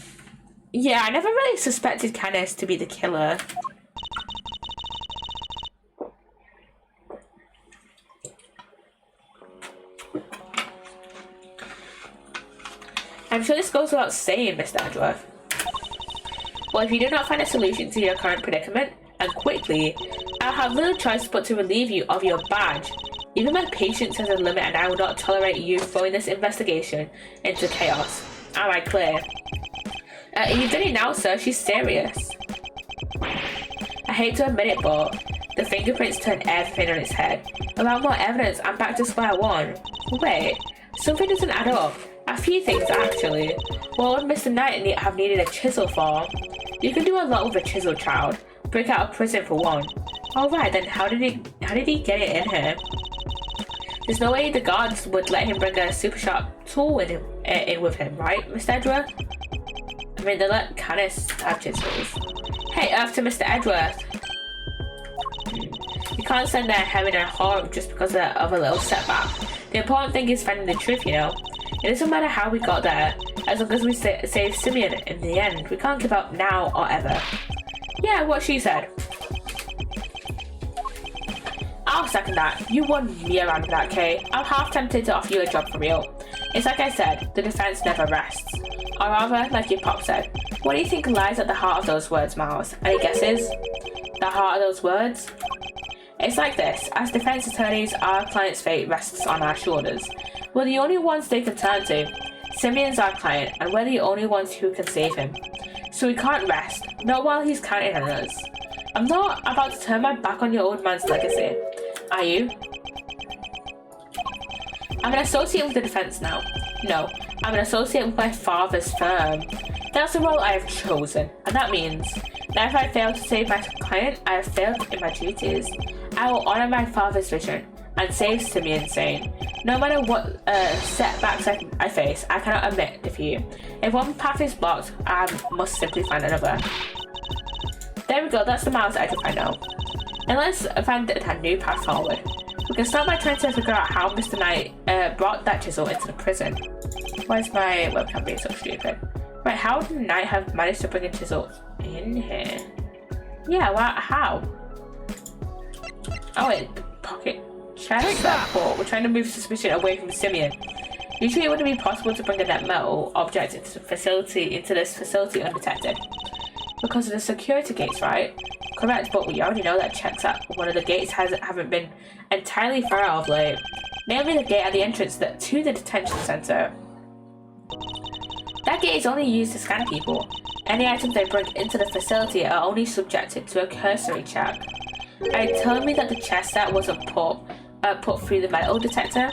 S1: Yeah, I never really suspected Canis to be the killer. I'm sure this goes without saying, Mr. Edgeworth. Well, if you do not find a solution to your current predicament, and quickly, I'll have little choice but to relieve you of your badge. Even my patience has a limit, and I will not tolerate you throwing this investigation into chaos. Am I clear? You've done it now, sir. She's serious. I hate to admit it, but the fingerprints turn everything on its head. Without more evidence, I'm back to square one. Wait, something doesn't add up. A few things, actually. What would Mr. Knight have needed a chisel for? You can do a lot with a chisel, child. Break out of prison for one. Alright, then how did he get it in here? There's no way the guards would let him bring a super sharp tool in with him, right, Mr. Edgeworth? I mean, they let Canis have chisels. Hey, after Mr. Edgeworth. You can't send their heaven and harm just because of a little setback. The important thing is finding the truth, you know. It doesn't matter how we got there, as long as we save Simeon in the end. We can't give up now or ever. Yeah, what she said. I'll second that. You won me around with that, Kay. I'm half tempted to offer you a job for real. It's like I said, the defense never rests. Or rather, like your pop said, what do you think lies at the heart of those words, Miles? Any guesses? The heart of those words? It's like this. As defense attorneys, our client's fate rests on our shoulders. We're the only ones they can turn to. Simeon's our client, and we're the only ones who can save him. So we can't rest, not while he's counting on us. I'm not about to turn my back on your old man's legacy. Are you? I'm an associate with the defense now. No, I'm an associate with my father's firm. That's the role I have chosen, and that means that if I fail to save my client, I have failed in my duties. I will honor my father's vision and save Simeon sane. No matter what setbacks I face, I cannot admit defeat. If one path is blocked, I must simply find another. There we go, that's the Miles Edgeworth I know. And let's find a new path forward. We can start by trying to figure out how Mr. Knight brought that chisel into the prison. Why is my webcam being so stupid? Right, how did Knight have managed to bring a chisel in here? Yeah, well, how? Oh wait, the pocket chest support. We're trying to move suspicion away from Simeon. Usually it wouldn't be possible to bring a net metal object into this facility undetected. Because of the security gates, right? correct, but we already know that checks at one of the gates haven't been entirely thorough of late. Namely the gate at the entrance to the detention center. That gate is only used to scan people. Any items they bring into the facility are only subjected to a cursory check. Are you telling me that the chest set wasn't put through the metal detector?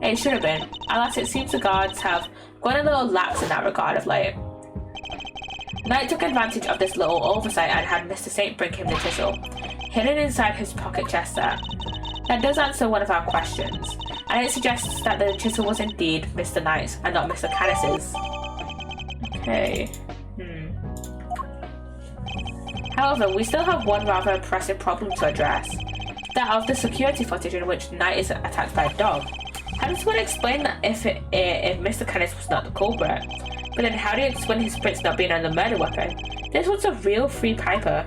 S1: It should have been. Alas, it seems the guards have gone a little lax in that regard of late. Knight took advantage of this little oversight and had Mr. Saint bring him the chisel, hidden inside his pocket chest set. That does answer one of our questions, and it suggests that the chisel was indeed Mr. Knight's and not Mr. Canis's. Okay. However, we still have one rather pressing problem to address. That of the security footage in which Knight is attacked by a dog. How does one explain that if Mr. Canis was not the culprit? But then how do you explain his prints not being on the murder weapon? This one's a real free piper.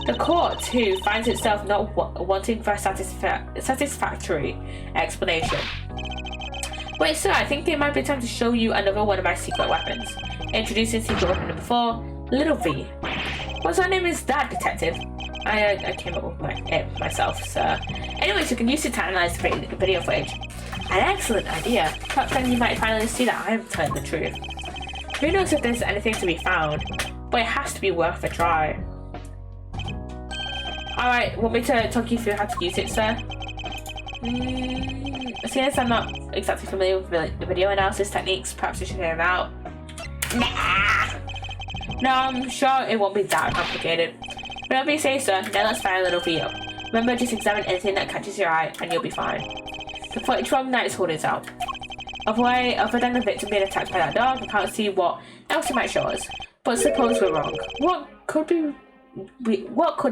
S1: The court, too, finds itself not wanting for a satisfactory explanation. Wait, sir, I think it might be time to show you another one of my secret weapons. Introducing secret weapon number 4, Little V. What sort of name is that, detective? I came up with it myself, sir. Anyways, you can use it to analyze the video footage. An excellent idea. Perhaps then you might finally see that I am telling the truth. Who knows if there's anything to be found, but it has to be worth a try. Alright, want me to talk you through how to use it, sir? Seeing as I'm not exactly familiar with the video analysis techniques, perhaps you should hear them out. Nah! No, I'm sure it won't be that complicated. Whatever you say, sir, now let's fire a little V up. Remember, just examine anything that catches your eye and you'll be fine. The footage from Knight's holdings out. Other than the victim being attacked by that dog, we can't see what else it might show us. But suppose we're wrong. What could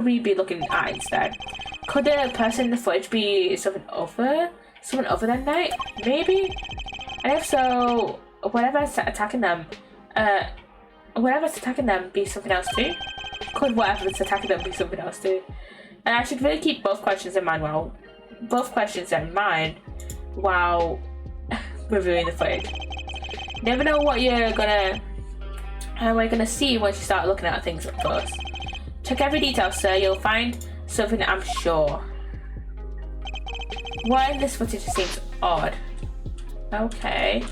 S1: we be looking at instead? Could the person in the footage be someone other than Knight? Maybe? And if so, whatever's attacking them be something else too? Could whatever's attacking them be something else too? And I should really keep both questions in mind while reviewing the footage. Never know what we're gonna see once you start looking at things up close. Check every detail, sir. You'll find something, I'm sure. What in this footage seems odd? Okay.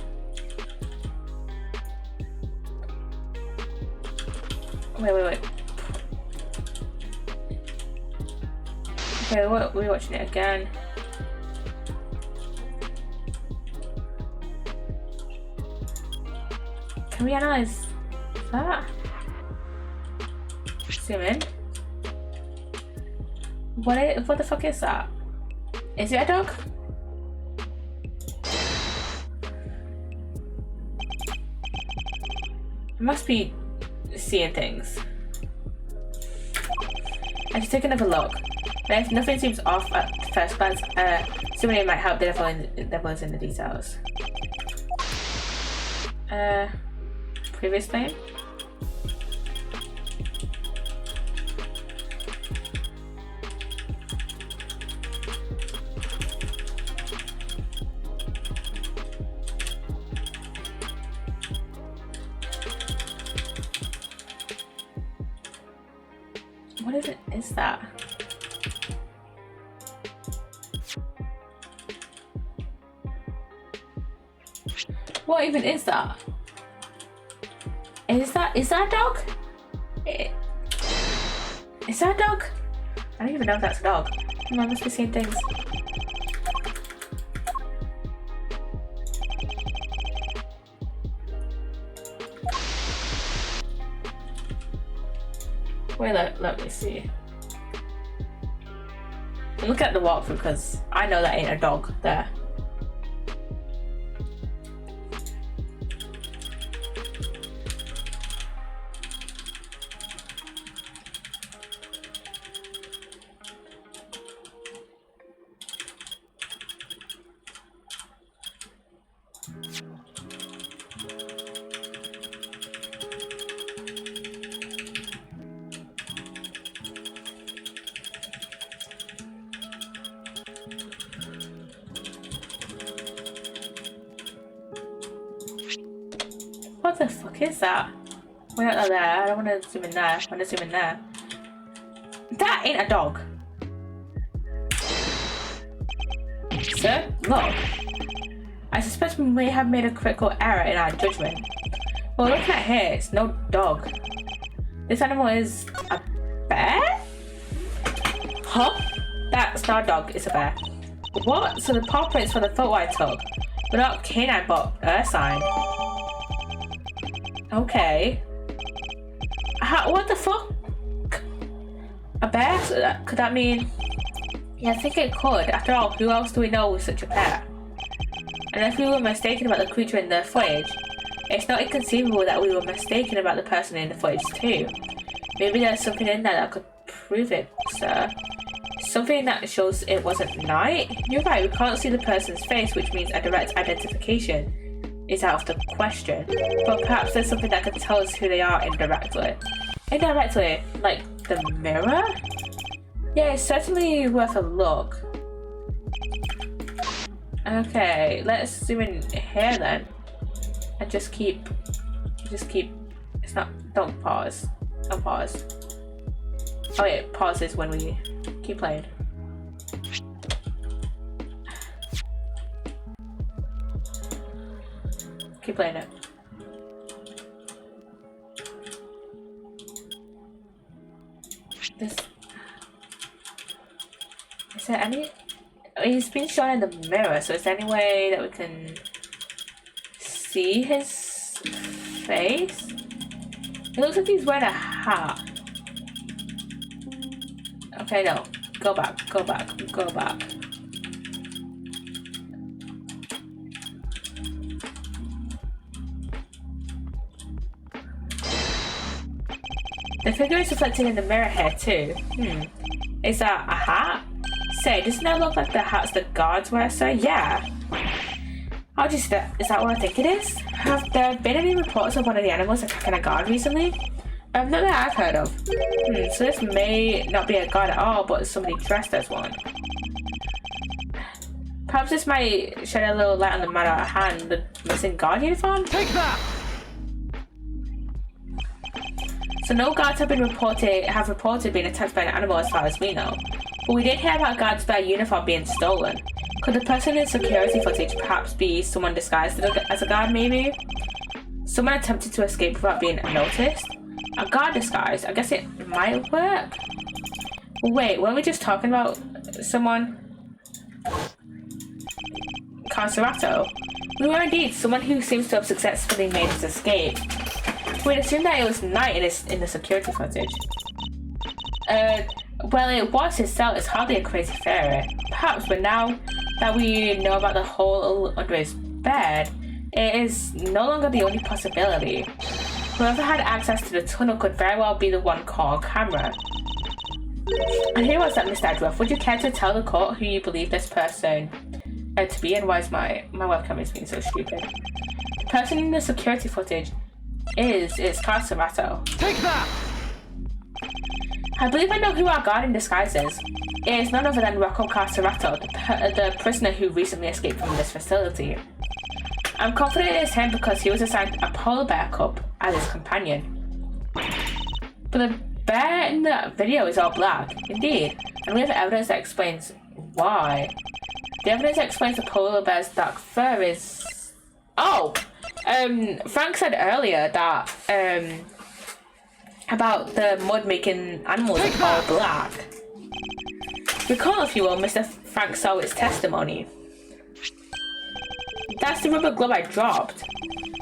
S1: Wait. Okay, we're watching it again. Can we analyze that? Zoom in. What the fuck is that? Is it a dog? I must be seeing things. I should take another look. But if nothing seems off at first glance, somebody might help the devils in the details. Previous name? What is that? What even is that? Is that a dog? Is that a dog? I don't even know if that's a dog. I must be seeing things. Wait, let me see. Look at the walkthrough because I know that ain't a dog there. What the fuck is that? We're not there. I don't want to zoom in there. I want to zoom in there. That ain't a dog. Sir, look. I suspect we may have made a critical error in our judgment. Well, looking at here, it's no dog. This animal is a bear? Huh? That's not a dog, it's a bear. What? So the paw prints for the photo I took were not canine but ursine. Okay. What the fuck? A bear? So could that mean... Yeah, I think it could. After all, who else do we know with such a pet? And if we were mistaken about the creature in the footage, it's not inconceivable that we were mistaken about the person in the footage too. Maybe there's something in there that could prove it, sir. Something that shows it wasn't night? You're right, we can't see the person's face, which means a direct identification is out of the question. But perhaps there's something that could tell us who they are indirectly. Indirectly? Like the mirror? Yeah, it's certainly worth a look. Okay, let's zoom in here then. And just keep, it's not, don't pause. Don't pause. Oh yeah, pauses when we keep playing. Keep playing it. This, is there any, he's been shown in the mirror, so is there any way that we can see his face? It looks like he's wearing a hat. Okay, no. Go back. The figure is reflected in the mirror here too. Is that a hat? Say, doesn't that look like the hats the guards wear, sir? Yeah. How do you see that? Is that what I think it is? Have there been any reports of one of the animals attacking a guard recently? Not that I've heard of. So this may not be a guard at all, but somebody dressed as one. Perhaps this might shed a little light on the matter at hand, the missing guard uniform?
S2: Take that!
S1: So no guards have reported being attacked by an animal as far as we know. But we did hear about guards' bear uniform being stolen. Could the person in security footage perhaps be someone disguised as a guard maybe? Someone attempted to escape without being noticed? A guard disguise? I guess it might work? Wait, weren't we just talking about someone? Carcerato? We were indeed, someone who seems to have successfully made his escape. We'd assume that it was night in the security footage. Well, it was his cell. It's hardly a crazy theory. Perhaps, but now that we know about the hole under his bed, it is no longer the only possibility. Whoever had access to the tunnel could very well be the one caught on camera. And here was that, Mr. Edgeworth. Would you care to tell the court who you believe this person to be, and why is my webcam is being so stupid? The person in the security footage is Carcerato.
S2: Take that!
S1: I believe I know who our guard in disguise is. It is none other than Rocco Carcerato, the prisoner who recently escaped from this facility. I'm confident it is him because he was assigned a polar bear cub as his companion. But the bear in the video is all black, indeed, and we have evidence that explains why. The evidence that explains the polar bear's dark fur is... Oh! Frank said earlier that, about the mud making animals all black. Recall, if you will, Mr. Frank Sawitt's testimony. That's the rubber glove I dropped.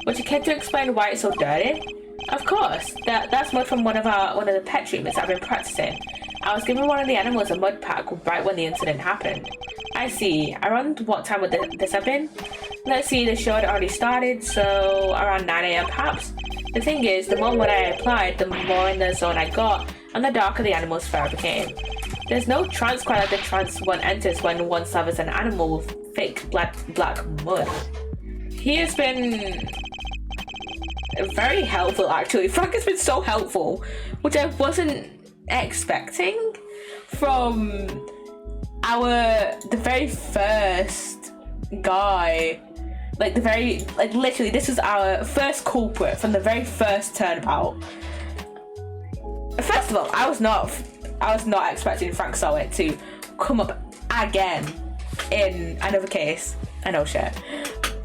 S1: Would you care to explain why it's so dirty? Of course. That's mud from one of the pet treatments I've been practicing. I was giving one of the animals a mud pack right when the incident happened. I see. Around what time would this have been? Let's see, the show had already started, so around 9 AM perhaps. The thing is, the more mud I applied, the more in the zone I got, and the darker the animal's fur became. There's no trance quite like the trance one enters when one slathers an animal with thick black mud. He has been very helpful, actually. Frank has been so helpful, which I wasn't expecting from the very first guy. Literally, this was our first culprit from the very first turnabout. First of all, I I was not expecting Frank Sowett to come up again in another case. I know shit.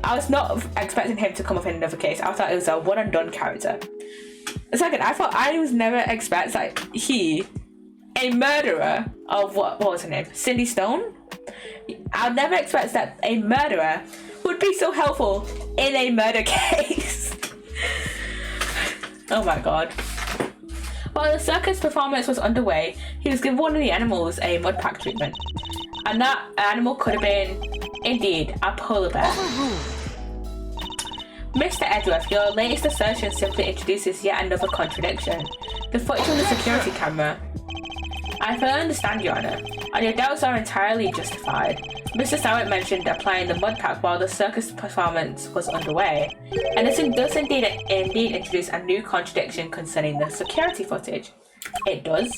S1: I was not expecting him to come up in another case. I thought it was a one and done character. Second, I was never expect that a murderer of what was her name? Cindy Stone? I'd never expect that a murderer would be so helpful in a murder case. Oh my god. While the circus performance was underway, he was given one of the animals a mud pack treatment. And that animal could have been, indeed, a polar bear. Mr. Edgeworth, your latest assertion simply introduces yet another contradiction. The footage from the security camera. I fully understand, Your Honour, and your doubts are entirely justified. Mr. Sowett mentioned applying the mud pack while the circus performance was underway, and this does indeed introduce a new contradiction concerning the security footage. It does?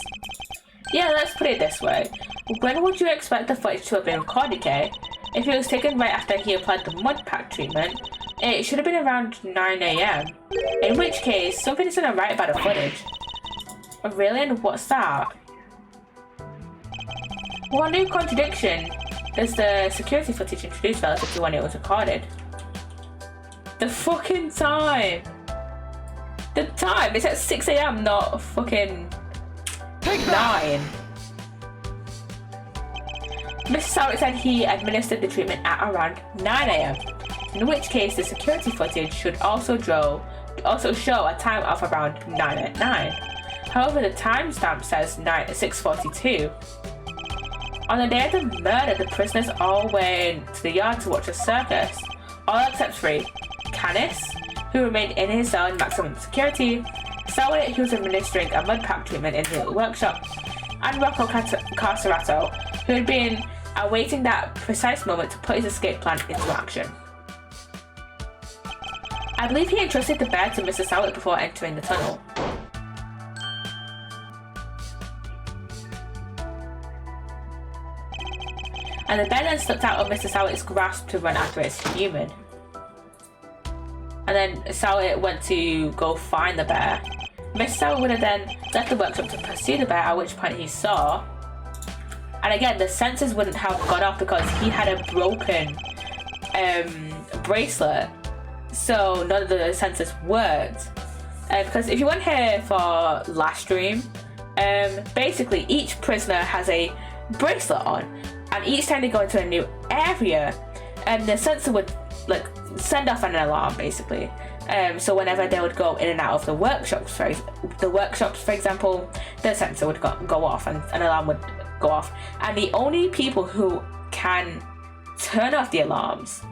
S1: Yeah, let's put it this way. When would you expect the footage to have been recorded, Kay? If it was taken right after he applied the mud pack treatment, it should have been around 9 AM. In which case, something isn't right about the footage. Really? And what's that? What new contradiction does the security footage introduce relative to when it was recorded? The fucking time! The time! It's at 6 AM, not fucking 9. Mr. Sowett said he administered the treatment at around 9 AM, in which case the security footage should also show a time of around 9 at 9. However, the timestamp says 6:42. On the day of the murder, the prisoners all went to the yard to watch a circus, all except 3. Canis, who remained in his cell in maximum security, Sowett, who was administering a mud pack treatment in the workshop, and Rocco Carcerato, who had been awaiting that precise moment to put his escape plan into action. I believe he entrusted the bear to Mr. Sowett before entering the tunnel. And the bear then slipped out of Mr. Sowett's grasp to run after its human. And then Sowett went to go find the bear. Mr. Sowett would have then left the workshop to pursue the bear, at which point he saw. And again, the sensors wouldn't have gone off because he had a broken bracelet, so none of the sensors worked. Because if you weren't here for last stream, basically each prisoner has a bracelet on, and each time they go into a new area, the sensor would like send off an alarm basically. So whenever they would go in and out of the workshops, for example, the sensor would go off and an alarm would go off. And the only people who can turn off the alarms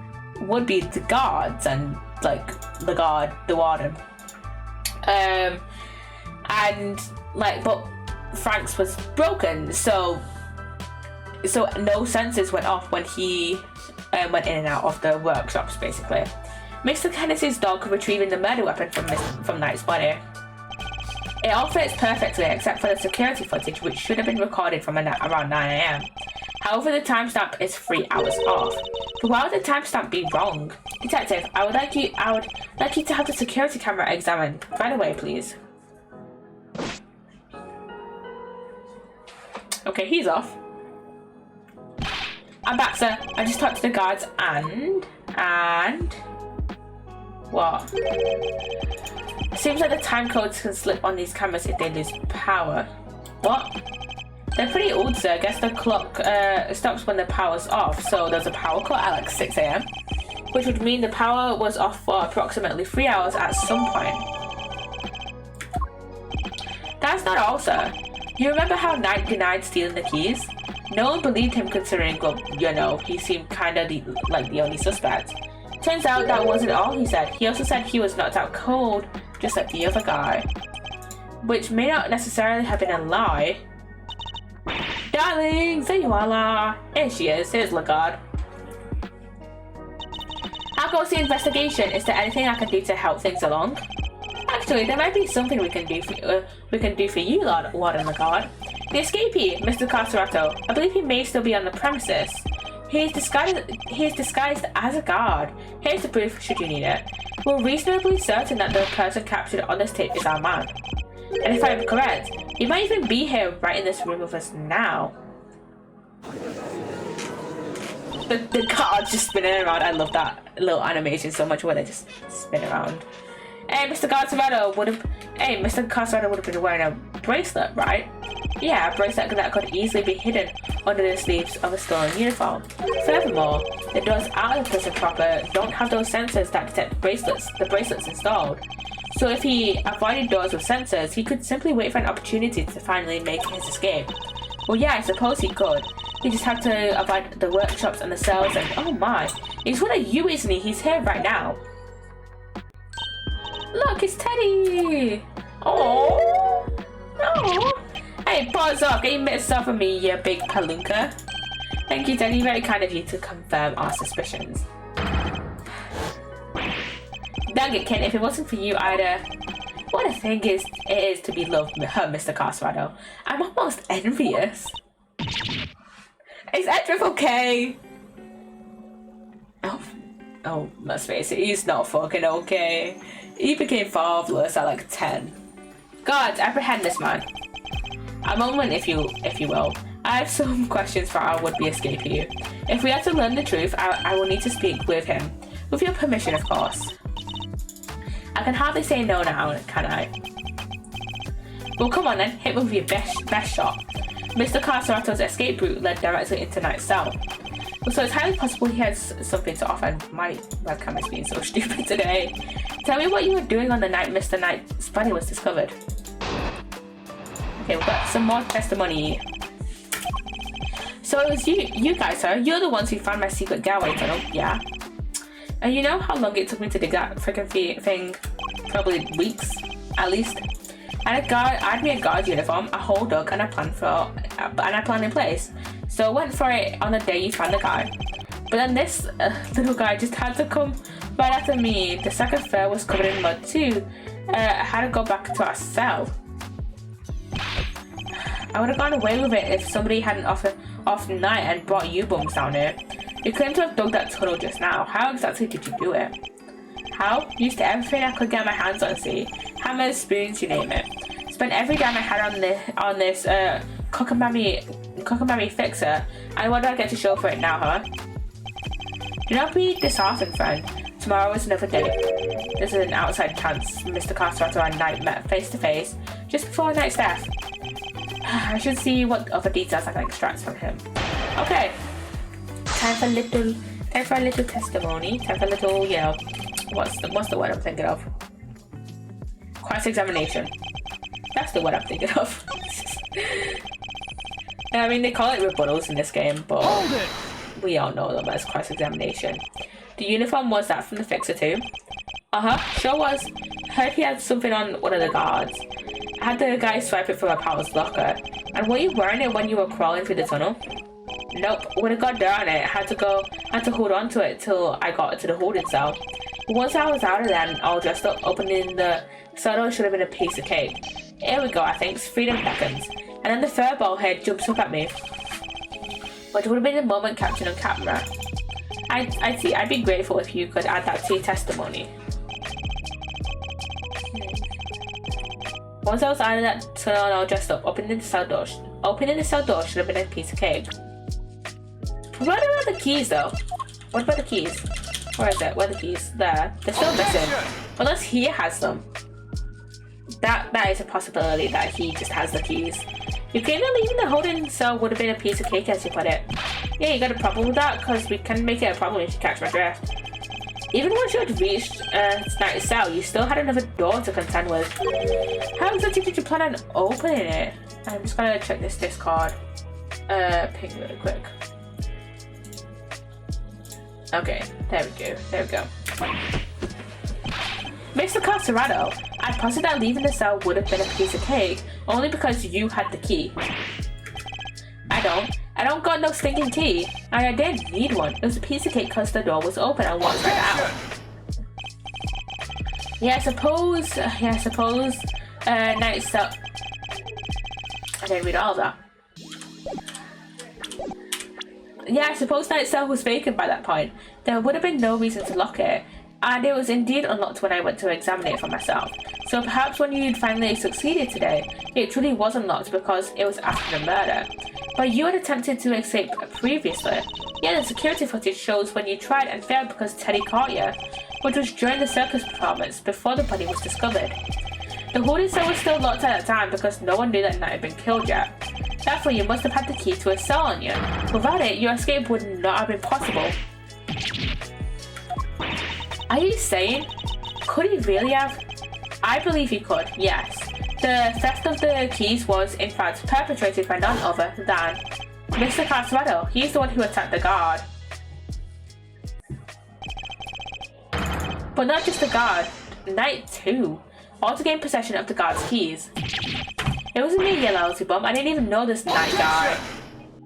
S1: would be the guards and like the warden. But Frank's was broken, so no sensors went off when he went in and out of the workshops basically. Mr. Kenneth's dog retrieving the murder weapon from Knight's body. It all fits perfectly except for the security footage, which should have been recorded from around 9 AM. However, the timestamp is 3 hours off. But why would the timestamp be wrong? Detective, I would like you to have the security camera examined right away, please. Okay, he's off. I'm back, sir. I just talked to the guards and what? Seems like the time codes can slip on these cameras if they lose power. What? They're pretty old, sir. I guess the clock stops when the power's off, so there's a power cut at like 6 AM, which would mean the power was off for approximately 3 hours at some point. That's not all, sir. You remember how Knight denied stealing the keys? No one believed him considering, well, you know, he seemed kinda the only suspect. Turns out that wasn't all he said. He also said he was knocked out cold, just like the other guy. Which may not necessarily have been a lie. Darling, say you are. Here she is. Here's Lagarde. How goes the investigation? Is there anything I can do to help things along? Actually, there might be something we can do for you, Warden Lagarde. The escapee, Mr. Carcerato. I believe he may still be on the premises. He is disguised as a guard. Here's the proof, should you need it. We're reasonably certain that the person captured on this tape is our man. And if I'm correct, he might even be here right in this room with us now. The cards just spinning around. I love that little animation so much where they just spin around. Hey, Mr. Carcerado would have been wearing a bracelet, right? Yeah, a bracelet that could easily be hidden under the sleeves of a stolen uniform. Furthermore, the doors out of the prison proper don't have those sensors that detect the bracelets installed. So if he avoided doors with sensors, he could simply wait for an opportunity to finally make his escape. Well, yeah, I suppose he could. He just had to avoid the workshops and the cells and oh my, he's one of you, isn't he? He's here right now. Look, it's Teddy! Oh, no! Hey, pause up! Get your mitts off of me, you big palunka. Thank you, Teddy. Very kind of you to confirm our suspicions. Dang it, Ken. If it wasn't for you, what a thing it is to be loved, Mr. Carcerado. I'm almost envious. Is Edric okay? Oh, let's face it, he's not fucking okay. He became fatherless at like 10. Guards, apprehend this man. A moment, if you will. I have some questions for our would-be escapee. If we are to learn the truth, I will need to speak with him. With your permission, of course. I can hardly say no now, can I? Well, come on then, hit me with your best shot. Mr. Carcerado's escape route led directly into Knight's cell. So it's highly possible he has something to offer. My webcam is being so stupid today. Tell me what you were doing on the night Mr. Knight's body was discovered. Okay, we've got some more testimony. So it was you guys, sir. You're the ones who found my secret getaway tunnel, yeah? And you know how long it took me to dig that freaking thing? Probably weeks, at least. I had me a guard uniform, a hole dug, and a plan in place. So I went for it on the day you found the guy. But then this little guy just had to come right after me. The second fur was covered in mud too. I had to go back to our cell. I would have gone away with it if somebody hadn't off night and brought you bums down here. You claim to have dug that tunnel just now. How exactly did you do it? How? Used everything I could get my hands on, see. Hammers, spoons, you name it. Spent every dime I had on this cookamammy fixer. And what do I get to show for it now, huh? Do not be disheartened, friend. Tomorrow is another day. This is an outside chance. Mr. Carcerado and Knight met face to face just before Knight's death. I should see what other details I can extract from him. Okay. Time for a little testimony. Time for a little, you know, what's the word I'm thinking of? Cross-examination. That's the word I'm thinking of. I mean, they call it rebuttals in this game, but we all know them as cross-examination. The uniform was that from the fixer too? Sure was. Heard he had something on one of the guards. I had the guy swipe it from a pal's locker. And were you wearing it when you were crawling through the tunnel? Nope. When it got down it, had to hold on to it till I got to the holding cell. But once I was out of there and all dressed up, opening the cell door should have been a piece of cake. Here we go, I think. Freedom beckons. And then the furball head jumps up at me. But it would have been a moment captured on camera. I'd be grateful if you could add that to your testimony. Once I was out of that tunnel and all dressed up, opening the cell door should have been a piece of cake. What about the keys though? What about the keys? Where is it? Where are the keys? There. They're still missing. Unless he has them. That is a possibility that he just has the keys. You claim that leaving the holding cell would have been a piece of cake, as you put it. Yeah, you got a problem with that? Because we can make it a problem if you catch my drift. Even once you had reached Knight's cell, you still had another door to contend with. How exactly did you plan on opening it? I'm just gonna check this Discord ping really quick. Okay, there we go. Mr. Carcerado, I posit that leaving the cell would have been a piece of cake only because you had the key. I don't got no stinking key. And I didn't need one. It was a piece of cake because the door was open and walked right out. Yeah, I suppose Knight's cell. I didn't read all of that. Yeah, I suppose Knight's cell was vacant by that point. There would have been no reason to lock it. And it was indeed unlocked when I went to examine it for myself. So perhaps when you finally succeeded today, it truly was unlocked because it was after the murder. But you had attempted to escape previously. Yeah, the security footage shows when you tried and failed because Teddy caught you, which was during the circus performance before the body was discovered. The holding cell was still locked at the time because no one knew that Knight had been killed yet. Therefore, you must have had the key to a cell on you. Without it, your escape would not have been possible. Are you saying? Could he really have? I believe he could, yes. The theft of the keys was, in fact, perpetrated by none other than Mr. Castrado. He's the one who attacked the guard. But not just the guard, Knight too. All to gain possession of the guard's keys. It wasn't me, you lousy bum. I didn't even know this Knight guy.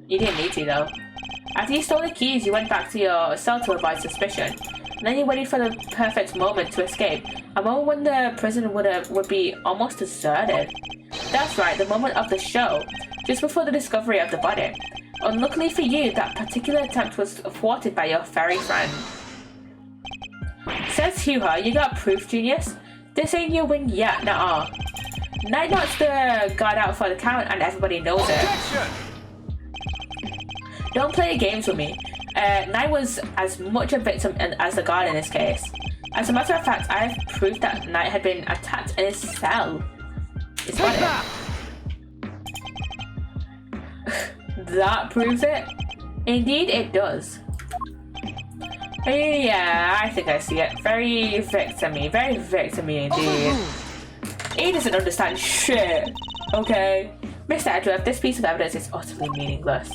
S1: You didn't need to though. After you stole the keys, you went back to your cell to avoid suspicion. And then you waited for the perfect moment to escape. A moment when the prison would be almost deserted. That's right, the moment of the show. Just before the discovery of the body. Unluckily for you, that particular attempt was thwarted by your fairy friend. Says Hoo-ha, you got proof, genius? This ain't your win yet, nuh-uh. Knight knocks the guard out for the count and everybody knows it. Don't play games with me. Knight was as much a victim as the guard in this case. As a matter of fact, I have proof that Knight had been attacked in his cell. Is that it? That proves it? Indeed it does. Yeah, I think I see it. Very victim-y indeed. He doesn't understand shit, okay? Mr. Edgeworth, this piece of evidence is utterly meaningless.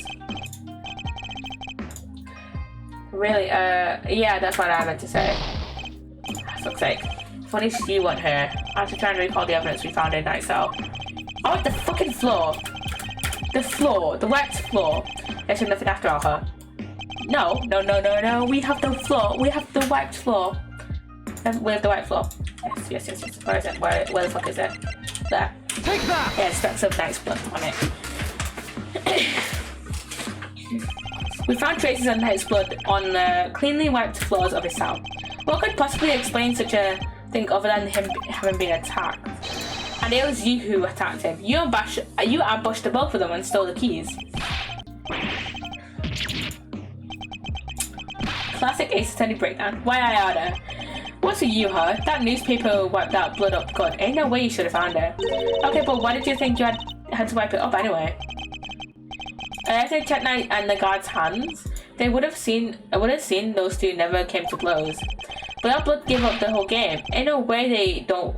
S1: Really, yeah, that's what I meant to say. For fuck's sake. Funny you weren't here. I have to try and recall the evidence we found in Knight's cell. I want the fucking floor! The floor, the wet floor. There's nothing after all, huh? No, we have the floor. We have the wiped floor. We have the wiped floor. Yes. Where is it? Where the fuck is it? There.
S2: Take that!
S1: Yeah, specks of Knight's blood on it. We found traces of Knight's blood on the cleanly wiped floors of his cell. What could possibly explain such a thing other than him having been attacked? And it was you who attacked him. You ambushed the both of them and stole the keys. Classic Ace Attorney breakdown. Why I order? What's with you, huh? That newspaper wiped that blood up good. Ain't no way you should have found it. Okay, but why did you think you had to wipe it up anyway? If they checked Knight and the guard's hands, they would have seen those two never came to blows. But that blood gave up the whole game. Ain't no way they don't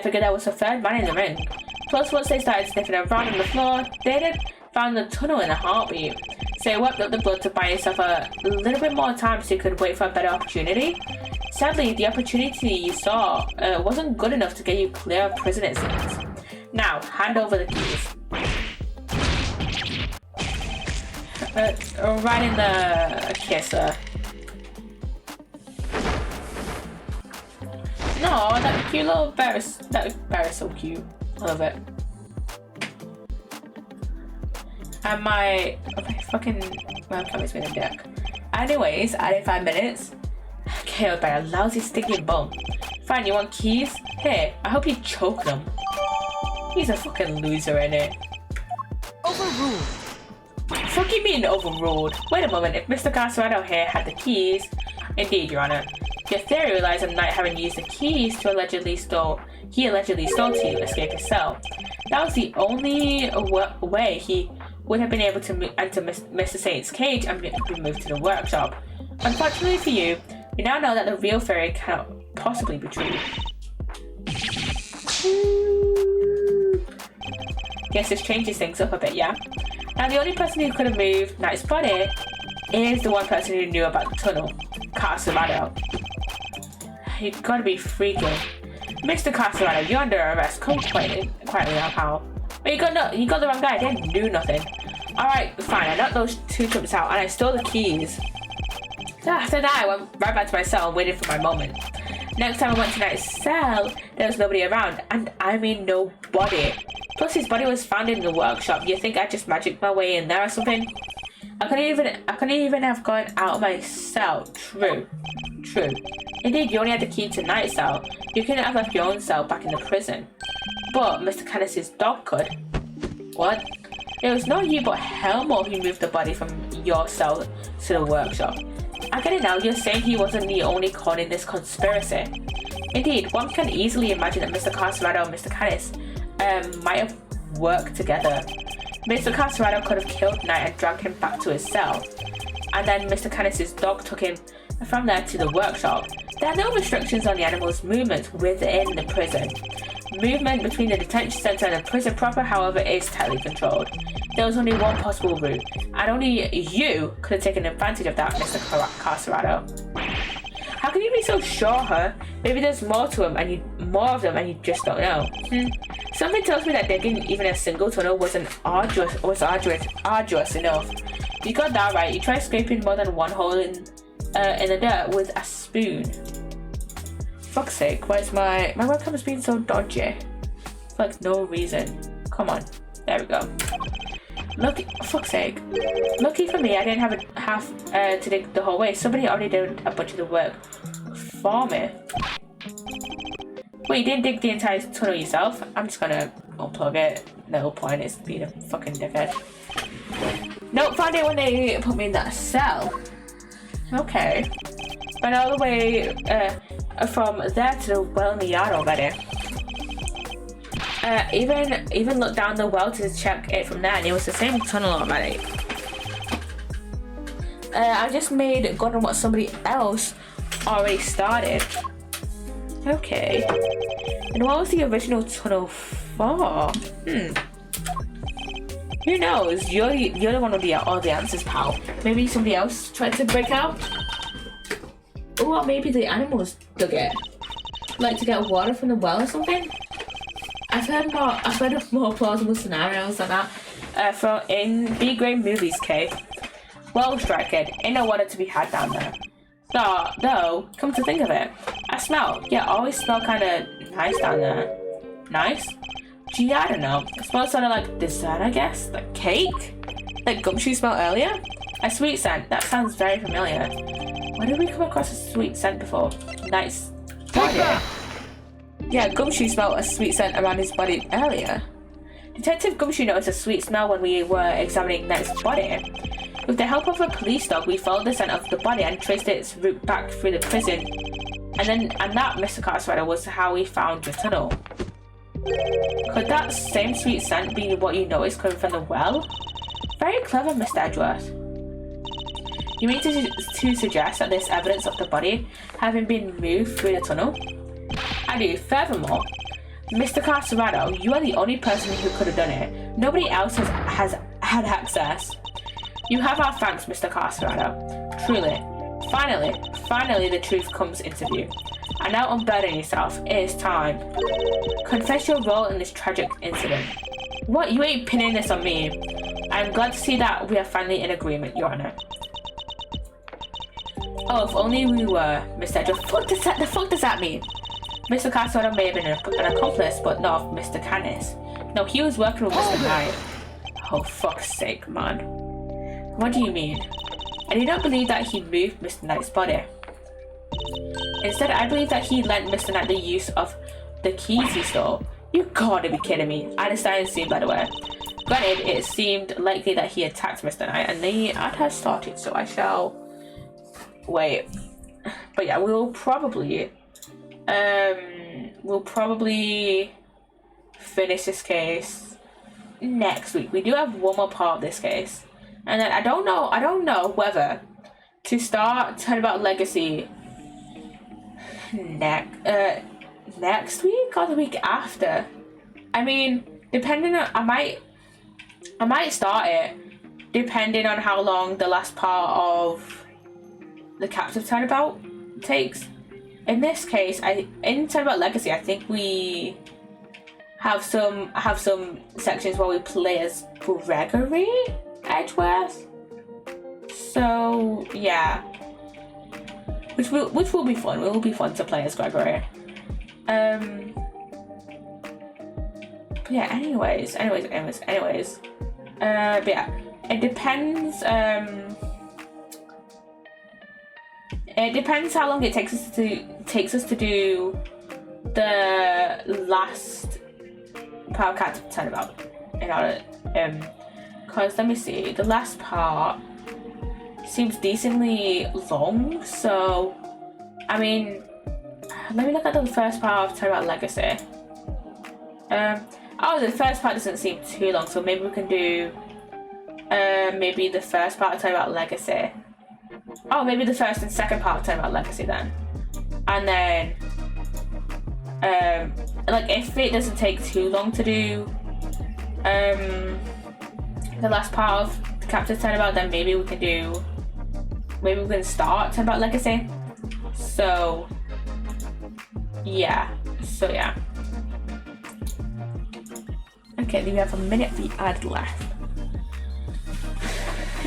S1: figure there was a third man in the ring. Plus, once they started sniffing around on the floor, they had found the tunnel in a heartbeat. So you wiped up the blood to buy yourself a little bit more time so you could wait for a better opportunity. Sadly, the opportunity you saw wasn't good enough to get you clear of prison, it seems. Now, hand over the keys. Right in the kisser. No, that cute little bear is so cute. I love it. And my webcam is being a dick. Anyways, I did 5 minutes. Killed by a lousy stinking bum. Fine, you want keys? Here, I hope you choke them. He's a fucking loser, innit?
S2: Overruled.
S1: Fuck you mean overruled? Wait a moment, if Mr. Castrado here had the keys... Indeed, Your Honor. Your theory relies on Knight having used the keys to allegedly stole to escape his cell. That was the only way he would have been able to enter Mr. Saint's cage and be moved to the workshop. Unfortunately for you, we now know that the real theory cannot possibly be true. Guess this changes things up a bit, yeah? Now the only person who could have moved Knight's body is the one person who knew about the tunnel, Castrado. You've got to be freaking. Mr. Castrado, you're under arrest. Come quietly now, pal. But you got the wrong guy. They didn't do nothing. Alright, fine. I knocked those two trumps out and I stole the keys. So after that, I went right back to my cell and waited for my moment. Next time I went to Knight's cell, there was nobody around. And I mean nobody. Plus his body was found in the workshop. You think I just magicked my way in there or something? I couldn't even have gone out of my cell. True. Indeed, you only had the key to Knight's cell. You couldn't have left your own cell back in the prison. But Mr. Canis's dog could. What? It was not you but Helmore who moved the body from your cell to the workshop. I get it now, you're saying he wasn't the only con in this conspiracy. Indeed, one can easily imagine that Mr. Carcerado and Mr. Canis might have worked together. Mr. Carcerado could have killed Knight and dragged him back to his cell. And then Mr. Canis's dog took him from there to the workshop. There are no restrictions on the animal's movement within the prison. Movement between the detention center and the prison proper, however, is tightly controlled. There was only one possible route, and only you could have taken advantage of that, Mr. Carcerado. How can you be so sure, huh? Maybe there's more to him, and more of them, and you just don't know. Something tells me that digging even a single tunnel wasn't arduous enough. You got that right. You tried scraping more than one hole in the dirt with a spoon. Fuck's sake, why is my webcam is being so dodgy? For like no reason. Come on, there we go. Look, fuck's sake. Lucky for me, I didn't have to dig the whole way. Somebody already did a bunch of the work for me. Wait, you didn't dig the entire tunnel yourself? I'm just gonna unplug it. No point, it's being a fucking dickhead. Nope, found it when they put me in that cell. Okay. Went all the way from there to the well in the yard already. Even looked down the well to check it from there, and it was the same tunnel already. I just made good on what somebody else already started. Okay. And what was the original tunnel for? Who knows? You're the one with all the answers, pal. Maybe somebody else tried to break out? Or maybe the animals dug it. Like to get water from the well or something? I've heard of more plausible scenarios than that from in B-grade movies, Kay. Well, Striker, ain't no water to be had down there. Though, come to think of it, I smell. Yeah, always smell kind of nice down there. Nice? Gee, I don't know. It smells sort of like dessert, I guess. Like cake? Like gumshoe smell earlier? A sweet scent. That sounds very familiar. Where did we come across a sweet scent before? Nice. Body. Yeah, Gumshoe smelled a sweet scent around his body earlier. Detective Gumshoe noticed a sweet smell when we were examining Knight's body. With the help of a police dog, we followed the scent of the body and traced its route back through the prison. And that, Mr. Cartwright, was how we found the tunnel. Could that same sweet scent be what you noticed coming from the well? Very clever, Mr. Edgeworth. You mean to suggest that there's evidence of the body having been moved through the tunnel? I do. Furthermore, Mr. Carcerado, you are the only person who could have done it. Nobody else has had access. You have our thanks, Mr. Carcerado. Truly. Finally the truth comes into view. And now unburden yourself. It is time. Confess your role in this tragic incident. What? You ain't pinning this on me. I'm glad to see that we are finally in agreement, Your Honor. Oh, if only we were, Mr. Edgeworth. The fuck does that mean? Mr. Carcerado may have been an accomplice, but not Mr. Canis. No, he was working with Mr. Knight. Oh, fuck's sake, man. What do you mean? I do not believe that he moved Mr. Knight's body. Instead, I believe that he lent Mr. Knight the use of the keys he stole. You gotta be kidding me. I understand the scene, by the way. Granted, it seemed likely that he attacked Mr. Knight, and the ad has started, so I shall wait. But yeah, we'll probably finish this case next week. We do have one more part of this case, and then I don't know whether to start Turnabout Legacy next week or the week after. I mean, depending on, I might start it depending on how long the last part of the Captive Turnabout takes. In this case, in Turnabout Legacy, I think we have some sections where we play as Gregory Edgeworth. So yeah, which will be fun. It will be fun to play as Gregory. But yeah. Anyways. But yeah, it depends. It depends how long it takes us to do the last part of Captain Turnabout. In order, because let me see, the last part seems decently long. So, I mean, let me look at the first part of Turnabout Legacy. Oh, the first part doesn't seem too long, so maybe we can do maybe the first part of Turnabout Legacy. Oh, maybe the first and second part of Turnabout Legacy then. And then, like, if it doesn't take too long to do the last part of Captain Turnabout, then maybe we can start Turnabout Legacy. So, yeah. Okay, we have a minute for the ad left.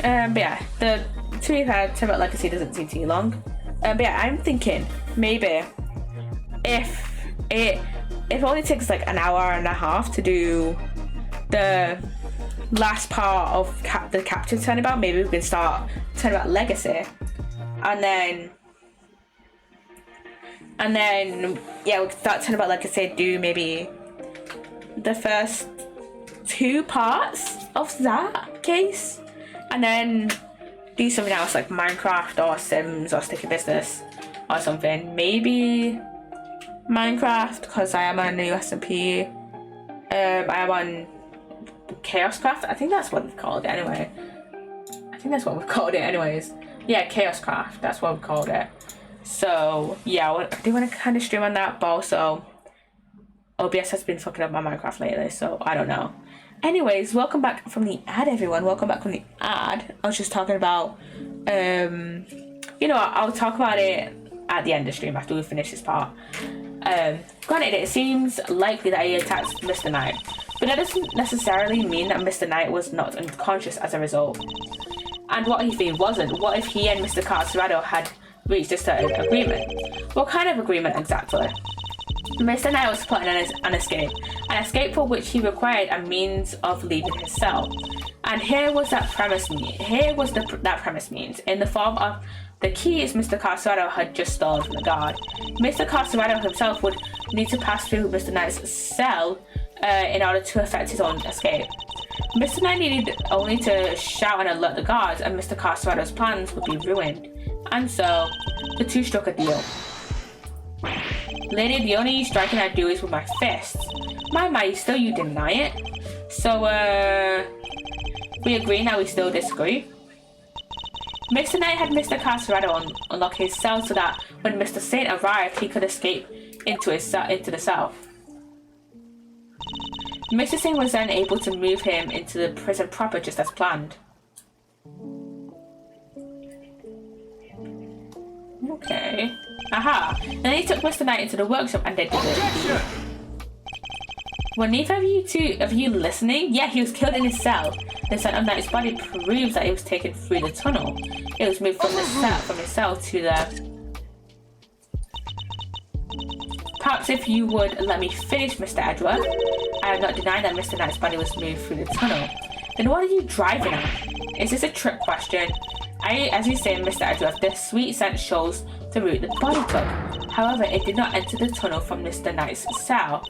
S1: But yeah, to be fair, Turnabout Legacy doesn't seem too long. But yeah, I'm thinking maybe if it only takes like an hour and a half to do the last part of the Captain Turnabout, maybe we can start Turnabout Legacy, and then yeah, we can start Turnabout Legacy, do maybe the first 2 parts of that case, and then do something else like Minecraft or Sims or Sticky Business or something. Maybe Minecraft, because I am on the SMP. I am on Chaoscraft. I think that's what we've called it anyway. Yeah, Chaoscraft. That's what we've called it. So yeah, I do want to kind of stream on that, but also OBS has been fucking up my Minecraft lately, so I don't know. Anyways, welcome back from the ad, everyone. Welcome back from the ad. I was just talking about, I'll talk about it at the end of the stream after we finish this part. Granted, it seems likely that he attacked Mr. Knight, but that doesn't necessarily mean that Mr. Knight was not unconscious as a result. And what if he wasn't? What if he and Mr. Carcerado had reached a certain agreement? What kind of agreement exactly? Mr. Knight was plotting an escape for which he required a means of leaving his cell. And here was that premise means, in the form of the keys Mr. Carcerado had just stolen from the guard. Mr. Carcerado himself would need to pass through Mr. Knight's cell in order to effect his own escape. Mr. Knight needed only to shout and alert the guards, and Mr. Carcerado's plans would be ruined. And so, the two struck a deal. Lady, the only striking I do is with my fists. My, still you deny it. So, we agree, now we still disagree. Mr. Knight had Mr. Carcerado unlock his cell so that when Mr. Saint arrived, he could escape into the cell. Mr. Saint was then able to move him into the prison proper just as planned. Okay. Aha! And then he took Mr. Knight into the workshop and they did it. Were neither of you listening? Yeah, he was killed in his cell. The scent of Knight's body proves that he was taken through the tunnel. It was moved from his cell to the... Perhaps if you would let me finish, Mr. Edward. I am not denying that Mr. Knight's body was moved through the tunnel. Then what are you driving at? Is this a trick question? As you say, Mr. Edward, the sweet scent shows the route the body took. However, it did not enter the tunnel from Mr. Knight's cell.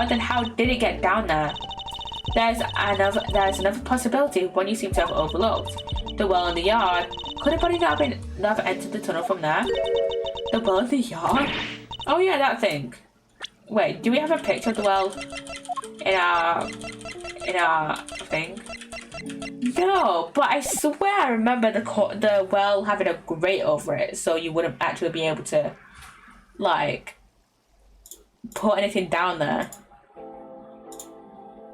S1: Then how did it get down there? There's another possibility, one you seem to have overlooked. The well in the yard. Could a body not have entered the tunnel from there? The well in the yard? Oh yeah, that thing. Wait, do we have a picture of the well in our thing? No, but I swear I remember the well having a grate over it, so you wouldn't actually be able to, like, put anything down there.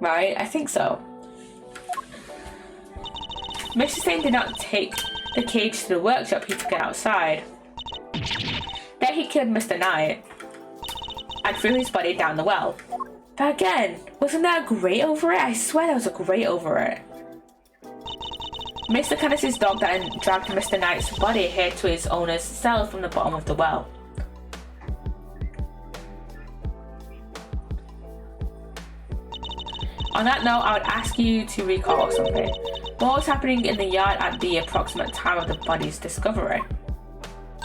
S1: Right? I think so. Mr. Saint did not take the cage to the workshop, he took it outside. There he killed Mr. Knight and threw his body down the well. But again, wasn't there a grate over it? I swear there was a grate over it. Mr. Kenneth's dog then dragged Mr. Knight's body here to his owner's cell from the bottom of the well. On that note, I would ask you to recall something. What was happening in the yard at the approximate time of the body's discovery?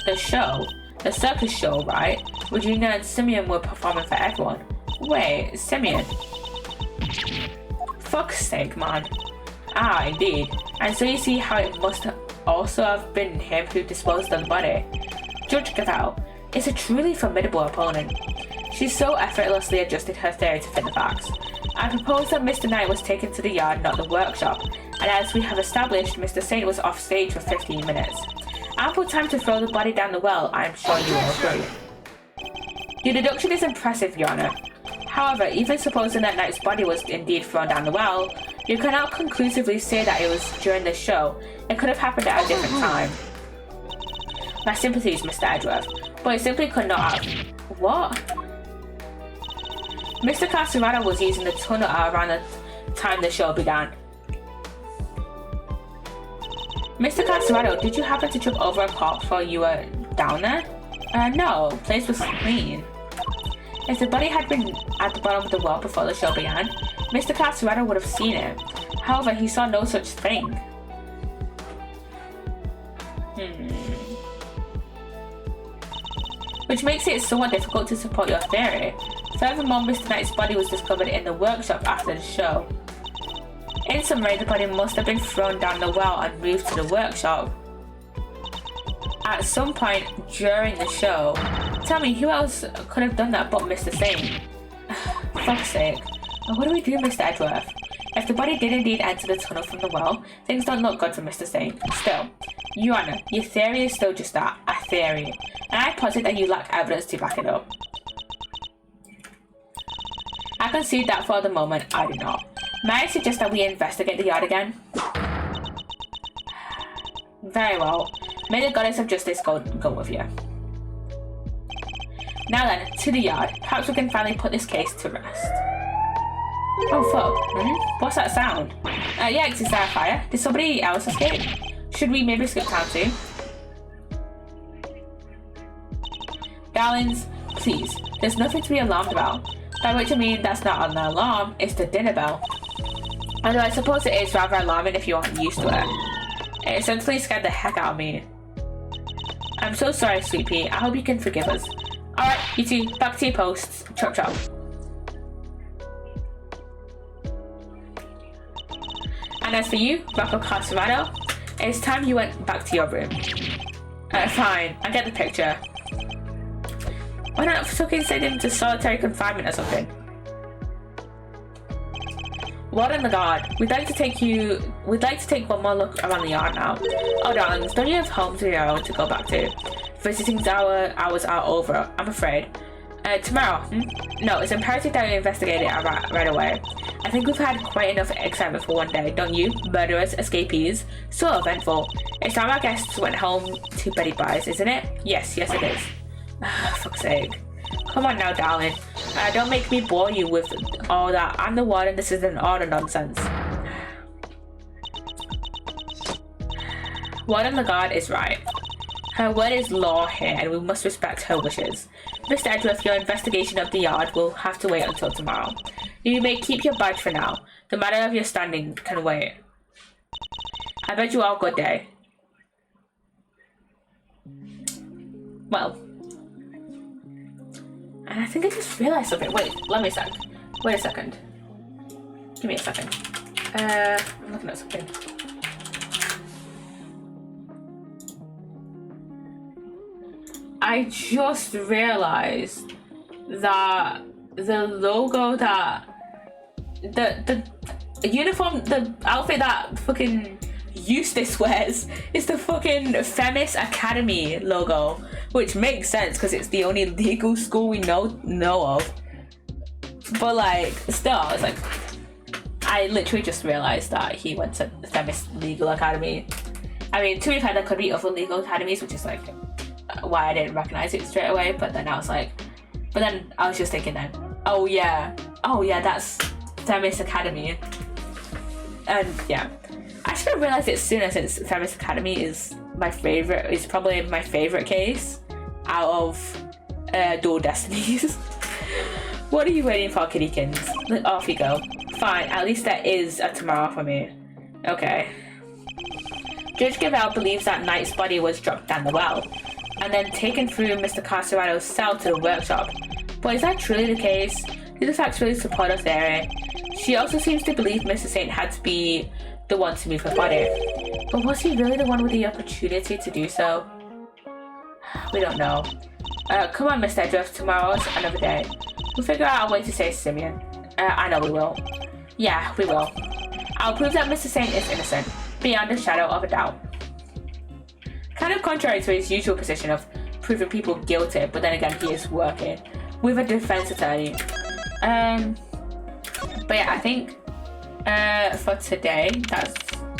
S1: The show? The circus show, right? Regina and Simeon were performing for everyone. Wait, Simeon? Fuck's sake, man. Ah, indeed. And so you see how it must also have been him who disposed of the body. Judge Gaval is a truly formidable opponent. She so effortlessly adjusted her theory to fit the facts. I propose that Mr. Knight was taken to the yard, not the workshop, and as we have established, Mr. Saint was off stage for 15 minutes. Ample time to throw the body down the well, I am sure you will agree. Your deduction is impressive, Your Honor. However, even supposing that Knight's body was indeed thrown down the well, you cannot conclusively say that it was during the show. It could have happened at a different time. My sympathies, Mr. Edgeworth, but it simply could not have. What? Mr. Casterano was using the tunnel around the time the show began. Mr. Casterano, did you happen to trip over a corpse while you were down there? No, the place was clean. If the body had been at the bottom of the well before the show began, Mr. Casterano would have seen it. However, he saw no such thing. Which makes it somewhat difficult to support your theory. Furthermore, Mr. Knight's body was discovered in the workshop after the show. In summary, the body must have been thrown down the well and moved to the workshop at some point during the show. Tell me, who else could have done that but Mr. Saint? Fuck's sake. What do we do, Mr. Edgeworth? If the body did indeed enter the tunnel from the well, things don't look good for Mr. Saint. Still, Your Honor, your theory is still just that, a theory, and I posit that you lack evidence to back it up. I concede that for the moment, I do not. May I suggest that we investigate the yard again? Very well. May the goddess of justice go with you. Now then, to the yard. Perhaps we can finally put this case to rest. Oh fuck. What's that sound? Yikes, is there a fire? Did somebody else escape? Should we maybe skip town too? Darlings, please, there's nothing to be alarmed about. By which I mean that's not an alarm, it's the dinner bell. Although I suppose it is rather alarming if you aren't used to it. It essentially scared the heck out of me. I'm so sorry, Sweet Pea. I hope you can forgive us. Alright, you two, back to your posts. Chop chop. And as for you, Rocco Casterano, it's time you went back to your room. Fine, I get the picture. Why not fucking send him to solitary confinement or something? What in the god? We'd like to take one more look around the yard now. Oh darlings, don't you have homes of your own to go back to? Visiting hours are over, I'm afraid. Tomorrow? No, it's imperative that we investigate it right away. I think we've had quite enough excitement for one day, don't you? Murderers, escapees. So eventful. It's time our guests went home to Betty Buyers, isn't it? Yes, it is. Fuck's sake. Come on now, darling. Don't make me bore you with all that. I'm the warden, this isn't all the nonsense. Warden Lagarde is right. Her word is law here, and we must respect her wishes. Mr. Edgeworth, your investigation of the yard will have to wait until tomorrow. You may keep your badge for now. The matter of your standing can wait. I bid you all good day. Well. And I think I just realized something. Wait a second. Give me a second. I'm looking at something. I just realized that the logo that the uniform, the outfit that fucking Eustace wears is the fucking Femis Academy logo, which makes sense because it's the only legal school we know of. But like, still, I was like, I literally just realized that he went to the Femis Legal Academy. I mean, to be fair, there could be other legal academies, which is like why I didn't recognize it straight away. But then I was just thinking then, oh yeah, that's Femis Academy. And yeah, I should have realized it sooner since Femis Academy is my favorite. It's probably my favorite case out of Dual Destinies. What are you waiting for, kittykins? Off you go. Fine, at least there is a tomorrow for me. Okay. Judge Gavel believes that Knight's body was dropped down the well. and then taken through Mr. Castellano's cell to the workshop. But is that truly the case? Do the facts really support her theory? She also seems to believe Mr. Saint had to be the one to move her body. But was he really the one with the opportunity to do so? We don't know. Come on, Mr. Edgeworth, tomorrow's another day. We'll figure out a way to save Simeon. I know we will. Yeah, we will. I'll prove that Mr. Saint is innocent, beyond a shadow of a doubt. Kind of contrary to his usual position of proving people guilty, but then again, he is working with a defense attorney. But yeah, I think for today,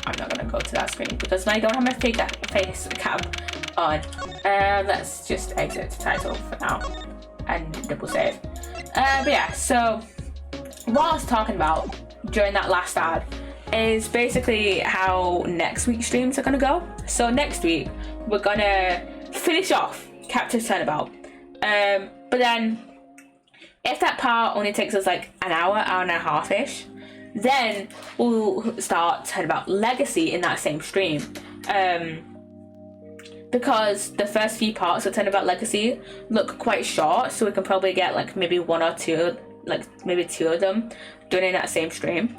S1: I'm not gonna go to that screen because I don't have my face cam on. Let's just exit the title for now and double save. But yeah, so what I was talking about during that last ad is basically how next week's streams are gonna go. So next week we're gonna finish off Captive Turnabout. But then if that part only takes us like an hour and a half-ish, then we'll start Turnabout Legacy in that same stream. Because the first few parts of Turnabout Legacy look quite short, so we can probably get like maybe one or two, like maybe two of them done in that same stream.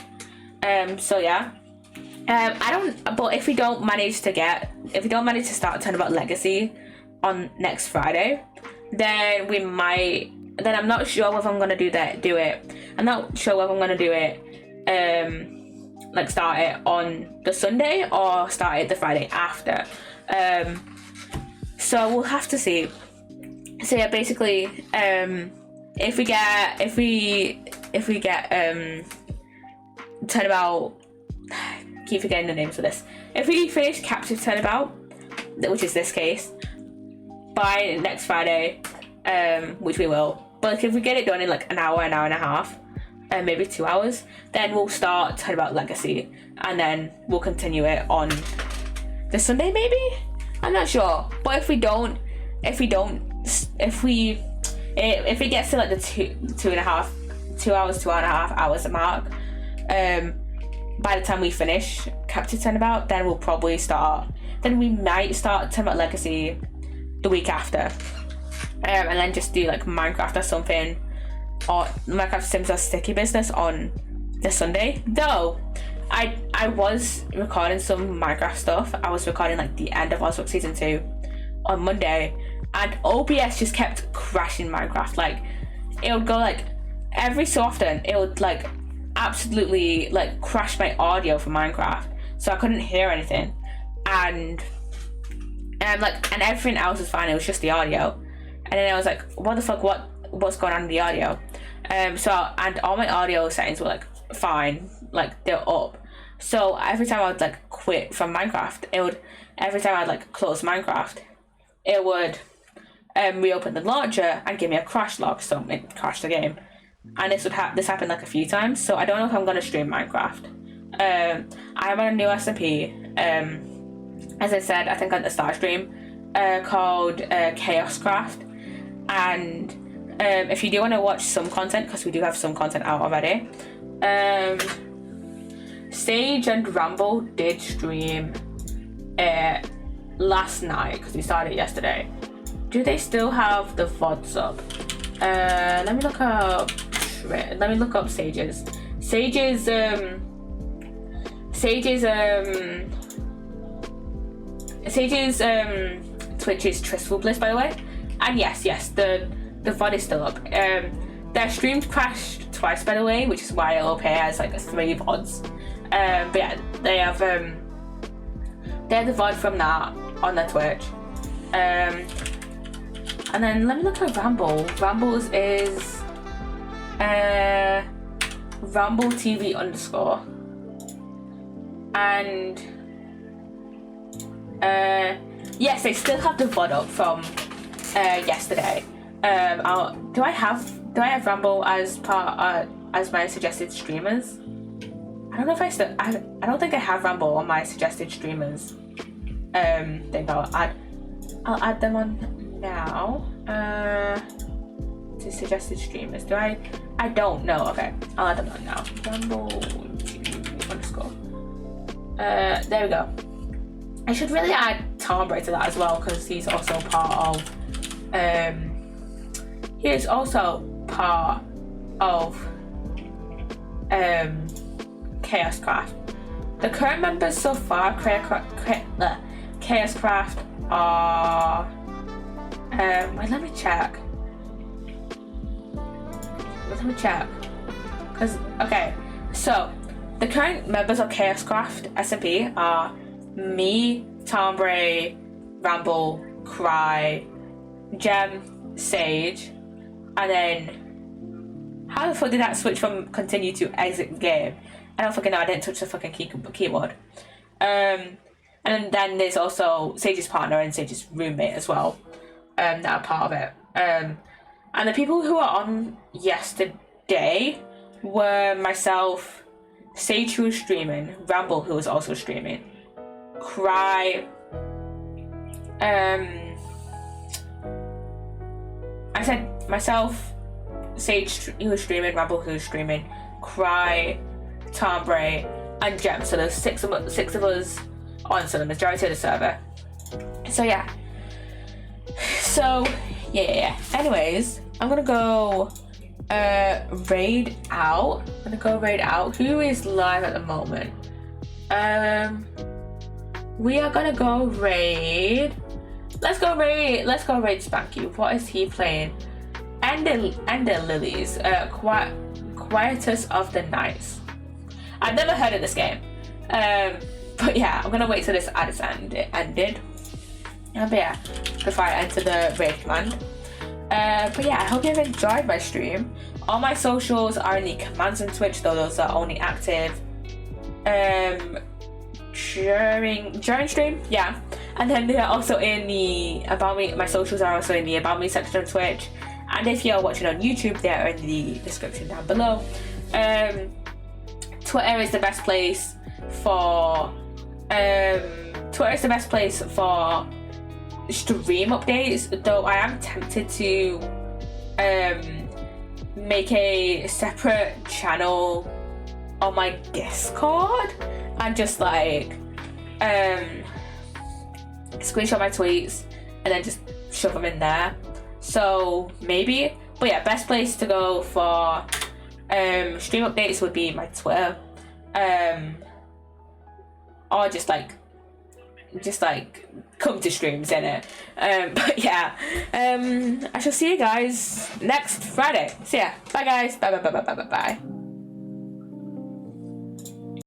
S1: So yeah. But if we don't manage to start Turnabout Legacy on next Friday, then I'm not sure whether I'm gonna do it. I'm not sure whether I'm gonna do it, like start it on the Sunday or start it the Friday after. So we'll have to see. So yeah, basically, if we get Turnabout, keep forgetting the names for this. If we finish Captive Turnabout, which is this case, by next Friday, which we will, but if we get it done in like an hour and a half, maybe 2 hours, then we'll start Turnabout Legacy, and then we'll continue it on the Sunday maybe? I'm not sure. But if it gets to like the 2 hours hours mark, by the time we finish Captive Turnabout, then we might start Turnabout Legacy the week after, and then just do like Minecraft or something, or Minecraft Sims or Sticky Business on the Sunday. Though I was recording some Minecraft stuff. I was recording like the end of Oswald Season 2 on Monday, and OBS just kept crashing Minecraft. Like, it would go like every so often, it would like absolutely like crash my audio for Minecraft, so I couldn't hear anything, and everything else was fine. It was just the audio, and then I was like, what the fuck, what's going on in the audio? And all my audio settings were like fine, like they're up. So every time I would like quit from Minecraft, every time I'd like close Minecraft, it would reopen the launcher and give me a crash log, so it crashed the game. And this happened like a few times, so I don't know if I'm gonna stream Minecraft. I'm on a new SMP, as I said, I think on the start stream, called Chaoscraft. And if you do want to watch some content, because we do have some content out already, Sage and Ramble did stream last night, because we started it yesterday. Do they still have the VODs up? Let me look up Sage's Twitch is Tristful Bliss, by the way. And yes, the VOD is still up. Their streams crashed twice, by the way, which is why it'll appear as like 3 VODs. But yeah, they have the VOD from that on their Twitch. And then let me look at Ramble. Ramble's is Ramble TV _. And yes, they still have the VOD up from yesterday. Do I have Ramble as part as my suggested streamers? I don't know if I don't think I have Ramble on my suggested streamers thing. I'll add them on now. To suggested streamers. Do I don't know. Okay, I'll add them on now. Ramble TV _. There we go. I should really add Tombray to that as well, because he's also part of he is also part of Chaoscraft. The current members so far, Chaoscraft are wait, let me check. Because okay, so the current members of Chaoscraft SMP are me, Tombray, Ramble, Cry, Gem, Sage, and then how the fuck did that switch from continue to exit game? I don't fucking know. I didn't touch the fucking keyboard. And then there's also Sage's partner and Sage's roommate as well. That are part of it. And the people who were on yesterday were myself, Sage who was streaming, Ramble who was also streaming, Cry, I said myself, Sage who was streaming, Ramble who was streaming, Cry, Tombray, and Gem. So there's six of us on, so the majority of the server. So yeah. Anyways, I'm gonna go raid out. Who is live at the moment? We are gonna go raid. Let's go raid Spanky. What is he playing? Ender Lilies. Quietus of the Nights. I've never heard of this game. But yeah, I'm gonna wait till this ad is ended. But yeah, before I enter the raid command. But yeah, I hope you've enjoyed my stream. All my socials are in the commands on Twitch, though those are only active during stream, yeah. And then they're also in the about me. My socials are also in the about me section on Twitch. And if you're watching on YouTube, they are in the description down below. Twitter is the best place for stream updates, though I am tempted to make a separate channel on my Discord and just like screenshot my tweets and then just shove them in there. So maybe, but yeah, best place to go for stream updates would be my Twitter, or just like come to streams in it. But yeah, I shall see you guys next Friday. See ya. Bye guys. Bye.